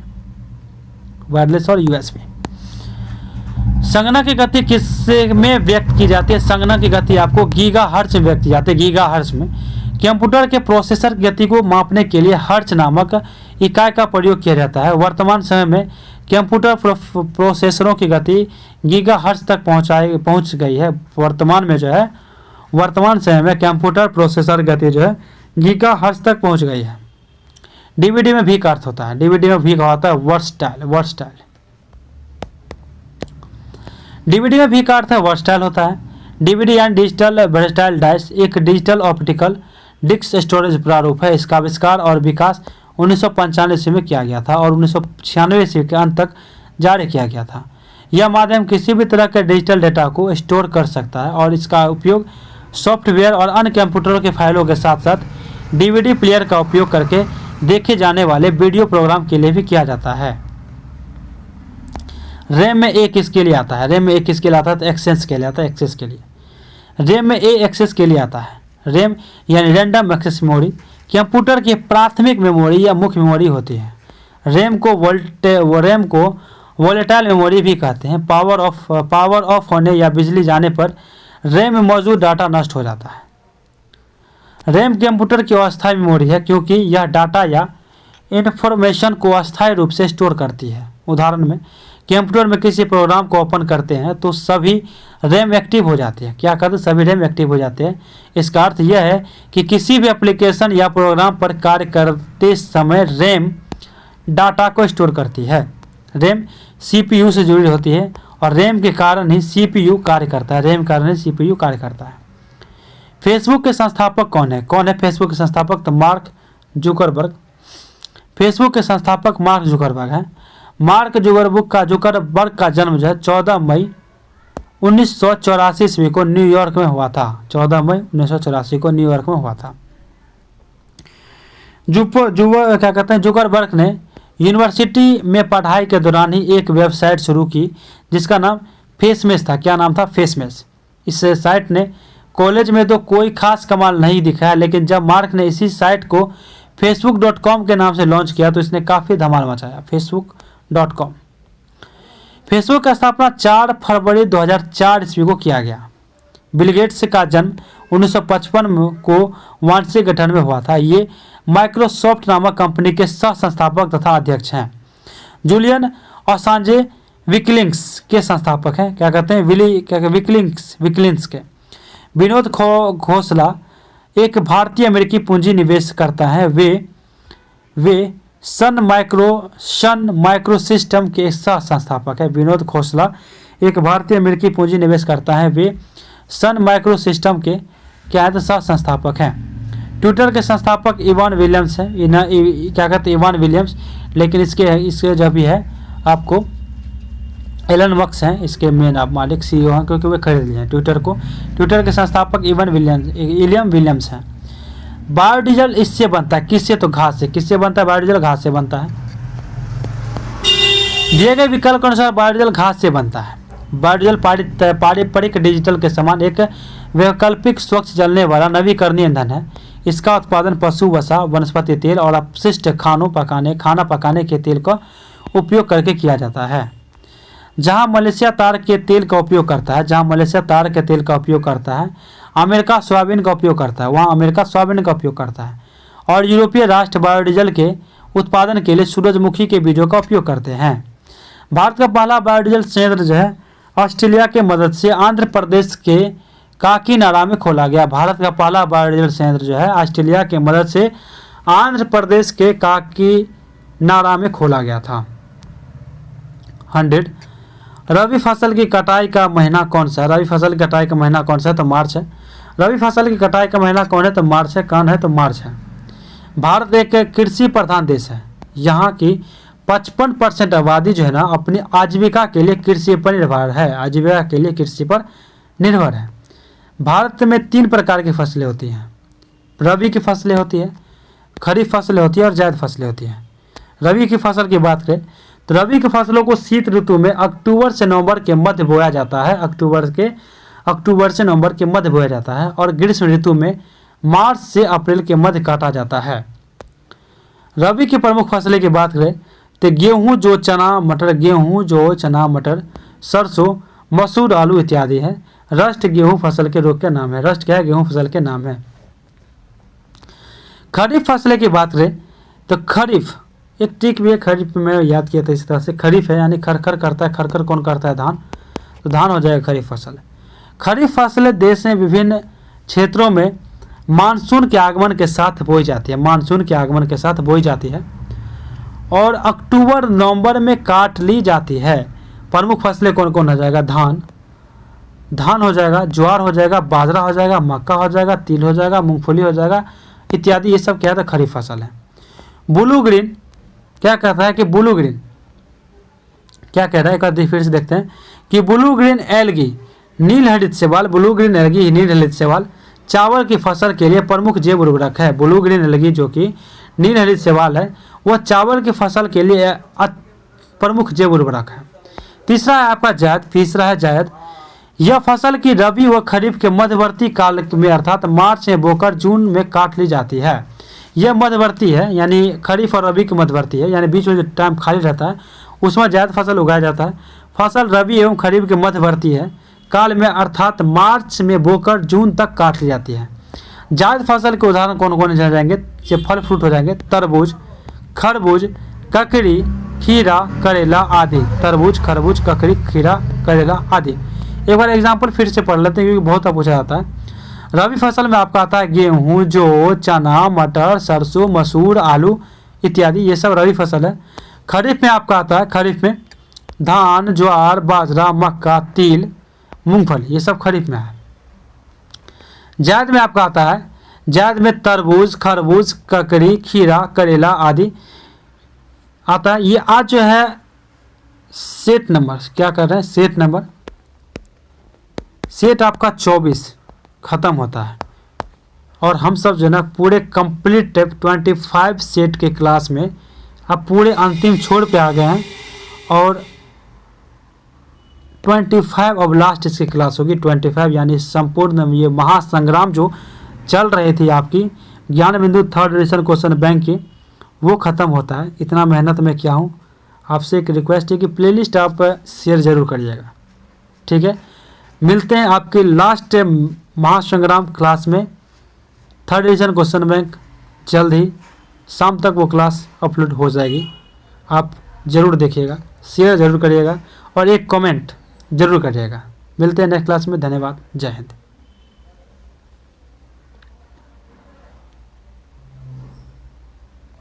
संगणक की गति किस में व्यक्त की जाती है? संगणक की गति आपको गीगाहर्ट्ज में व्यक्त की जाती है। गीगाहर्ट्ज में कंप्यूटर के प्रोसेसर की गति को मापने के लिए हर्ट्ज नामक इकाई का प्रयोग किया जाता है। वर्तमान समय में कंप्यूटर प्रोसेसरों की गति गीगाहर्ट्ज तक पहुंच गई है। वर्तमान समय में कंप्यूटर प्रोसेसर गति जो है गीगाहर्ट्ज तक पहुंच गई है। डीवीडी में भी का अर्थ होता है, डीवीडी में भी का होता है वर्सटाइल। डीवीडी में भी का अर्थ है वर्सटाइल होता है। डीवीडी यानी डिजिटल वर्सटाइल डाइस एक डिजिटल ऑप्टिकल डिस्क स्टोरेज प्रारूप है। इसका आविष्कार और विकास 1995 ईस्वी में किया गया था और 1996 ईस्वी के अंत तक जारी किया गया था। यह माध्यम किसी भी तरह के डिजिटल डेटा को स्टोर कर सकता है और इसका उपयोग सॉफ्टवेयर और अन्य कंप्यूटरों के फाइलों के साथ साथ डीवीडी प्लेयर का उपयोग करके देखे जाने वाले वीडियो प्रोग्राम के लिए भी किया जाता है। रैम में एक किसके लिए आता है? तो एक्सेस के लिए आता है, एक्सेस के लिए। रैम में ए एक्सेस के लिए आता है। रैम यानी रैंडम एक्सेस मेमोरी कंप्यूटर की प्राथमिक मेमोरी या मुख्य मेमोरी होती है। रैम को वोलेटाइल मेमोरी भी कहते हैं। पावर ऑफ होने या बिजली जाने पर रैम में मौजूद डाटा नष्ट हो जाता है। रैम कंप्यूटर की अस्थायी मेमोरी है क्योंकि यह डाटा या इन्फॉर्मेशन को अस्थायी रूप से स्टोर करती है। उदाहरण में कंप्यूटर में किसी प्रोग्राम को ओपन करते हैं तो सभी रैम एक्टिव हो जाते हैं। क्या कहते हैं? सभी रैम एक्टिव हो जाते हैं। इसका अर्थ यह है कि किसी भी एप्लीकेशन या प्रोग्राम पर कार्य करते समय रैम डाटा को स्टोर करती है। रैम सीपीयू से जुड़ी होती है और रैम के कारण ही सीपीयू कार्य करता है। फेसबुक के संस्थापक कौन है? फेसबुक के संस्थापक? तो मार्क जुकरबर्ग। फेसबुक के संस्थापक मार्क जुकरबर्ग हैं। मार्क जुकरबर्ग का जन्म जो है 14 मई 1984 ईस्वी को न्यूयॉर्क में हुआ था। 14 मई 1984 को न्यूयॉर्क में हुआ था। जुकरबर्ग ने यूनिवर्सिटी में पढ़ाई के दौरान ही एक वेबसाइट शुरू की जिसका नाम फेसमेश था। क्या नाम था? फेसमेश। इस साइट ने कॉलेज में तो कोई खास कमाल नहीं दिखाया, लेकिन जब मार्क ने इसी साइट को facebook.com के नाम से लॉन्च किया तो इसने काफ़ी धमाल मचाया। facebook.com। फेसबुक का स्थापना 4 फरवरी 2004 ईस्वी को किया गया। बिल गेट्स का जन्म 1955 को वाणिज्यिक गठन में हुआ था। ये माइक्रोसॉफ्ट नामक कंपनी के सह संस्थापक तथा अध्यक्ष हैं। जूलियन असांजे विकिलीक्स के संस्थापक हैं। क्या कहते हैं? विकिलीक्स के। विनोद खोसला एक भारतीय अमेरिकी पूंजी निवेश करता है। वे सन माइक्रो सिस्टम के सह संस्थापक है। विनोद खोसला एक भारतीय अमेरिकी पूंजी निवेश करता है। वे सन माइक्रो सिस्टम के क्या है तो सह संस्थापक हैं। ट्विटर के संस्थापक इवान विलियम्स हैं। क्या कहते हैं? Ivan Williams. लेकिन इसके जो भी है आपको एलन मस्क हैं इसके मेन आप मालिक CEO हैं, क्योंकि वे खरीद लिए हैं ट्विटर को। ट्विटर के संस्थापक इलियम विलियम्स हैं। बायोडीजल इससे बनता है, किससे? तो घास से। किससे बनता है बायोडीजल? घास से बनता है। दिए गए विकल्प के अनुसार बायोडीजल घास से बनता है। बायोडीजल पारंपरिक डिजिटल के समान एक वैकल्पिक स्वच्छ जलने वाला नवीकरणीय ईंधन है। इसका उत्पादन पशु वसा, वनस्पति तेल और अपशिष्ट खाना पकाने के तेल का उपयोग करके किया जाता है। जहां मलेशिया तार के तेल का उपयोग करता है, अमेरिका सोयाबीन का उपयोग करता है। वहाँ अमेरिका सोयाबीन का उपयोग करता है। और यूरोपीय राष्ट्र बायोडीजल के उत्पादन के लिए सूरजमुखी के बीजों का उपयोग करते हैं। भारत का पहला बायोडीजल संयंत्र जो है ऑस्ट्रेलिया के मदद से आंध्र प्रदेश के काकीनाडा में खोला गया। भारत का पहला बायोडीजल संयंत्र जो है ऑस्ट्रेलिया के मदद से आंध्र प्रदेश के काकीनाडा में खोला गया था। 100। रबी फसल की कटाई का महीना कौन सा है? रबी फसल की कटाई का महीना कौन सा है? तो मार्च है। रबी फसल की कटाई का महीना कौन है? तो मार्च है। कौन है? तो मार्च है। भारत एक कृषि प्रधान देश है। यहाँ की 55% आबादी जो है ना अपनी आजीविका के लिए कृषि पर निर्भर है। भारत में 3 प्रकार की फसलें होती हैं। रबी की फसलें होती है, खरीफ फसलें होती है और जायद फसलें होती हैं। रबी की फसल की बात करें तो रबी की फसलों को शीत ऋतु में अक्टूबर से नवंबर के मध्य बोया जाता है। अक्टूबर से नवंबर के मध्य बोया जाता है। और ग्रीष्म ऋतु में मार्च से अप्रैल के मध्य काटा जाता है। रबी की प्रमुख फसलें की बात करें तो गेहूं, जौ, चना, मटर, सरसों, मसूर, आलू इत्यादि है। रस्ट गेहूं फसल के रोग का नाम है। रस्ट क्या है? गेहूं फसल के नाम है। खरीफ फसलें की बात करें तो खरीफ एक ट्रिक भी है, खरीफ में याद किया था इसी तरह से। खरीफ है यानी खरखर करता है। खरखर कौन करता है? धान। तो धान हो जाएगा खरीफ फसल। खरीफ फसलें देश में विभिन्न क्षेत्रों में मानसून के आगमन के साथ बोई जाती है। और अक्टूबर नवंबर में काट ली जाती है। प्रमुख फसलें कौन कौन हो जाएगा? धान हो जाएगा, ज्वार हो जाएगा, बाजरा हो जाएगा, मक्का हो जाएगा, तिल हो जाएगा, मूंगफली हो जाएगा इत्यादि। ये सब क्या है? खरीफ फसल है। ब्लू ग्रीन क्या कहता है कि ब्लू ग्रीन क्या कह रहा है? एक बार फिर से देखते हैं कि ब्लू ग्रीन एल्गी नील हरित शैवाल चावल की फसल के लिए प्रमुख जैव उर्वरक है। ब्लू ग्रीन एल्गी जो कि नील हरित शैवाल है वह चावल की फसल के लिए प्रमुख जैव उर्वरक है। तीसरा है आपका जायद। यह फसल की रबी व खरीफ के मध्यवर्ती काल में अर्थात मार्च में बोकर जून में काट ली जाती है। यह मध्यवर्ती है यानी खरीफ और रबी के मध्यवर्ती है, यानी बीच में जो टाइम खाली रहता है उसमें जायद फसल उगाया जाता है। फसल रबी एवं खरीफ के मध्यवर्ती है काल में अर्थात मार्च में बोकर जून तक काट ली जाती है। जायद फसल के उदाहरण कौन कौन हो जाएंगे? ये फल फ्रूट हो जाएंगे। तरबूज, खरबूज, ककड़ी, खीरा, करेला आदि। तरबूज, खरबूज, ककड़ी, खीरा, करेला आदि। एक बार एग्जाम्पल फिर से पढ़ लेते हैं क्योंकि बहुत पूछा जाता है। रबी फसल में आपका आता है गेहूं, जौ, चना, मटर, सरसों, मसूर, आलू इत्यादि। ये सब रबी फसल है। खरीफ में आपका आता है, खरीफ में धान, ज्वार, बाजरा, मक्का, तिल, मूंगफली, ये सब खरीफ में है। जायद में आपका आता है, जायद में तरबूज, खरबूज, ककड़ी, खीरा, करेला आदि आता है। ये आज जो है सेट नंबर क्या कर रहे हैं? सेट आपका 24 ख़त्म होता है और हम सब जो है ना पूरे कंप्लीट 25 सेट के क्लास में अब पूरे अंतिम छोर पे आ गए हैं और 25 अब लास्ट इसकी क्लास होगी 25, यानी संपूर्ण ये महासंग्राम जो चल रही थी आपकी ज्ञान बिंदु थर्ड एडिशन क्वेश्चन बैंक की, वो ख़त्म होता है। इतना मेहनत में किया हूँ। आपसे एक रिक्वेस्ट है कि प्लेलिस्ट आप शेयर ज़रूर करिएगा, ठीक है। मिलते हैं आपकी लास्ट महासंग्राम क्लास में, थर्ड एडिशन क्वेश्चन बैंक। जल्द ही शाम तक वो क्लास अपलोड हो जाएगी, आप ज़रूर देखिएगा, शेयर ज़रूर करिएगा और एक कमेंट ज़रूर करिएगा। मिलते हैं नेक्स्ट क्लास में। धन्यवाद। जय हिंद।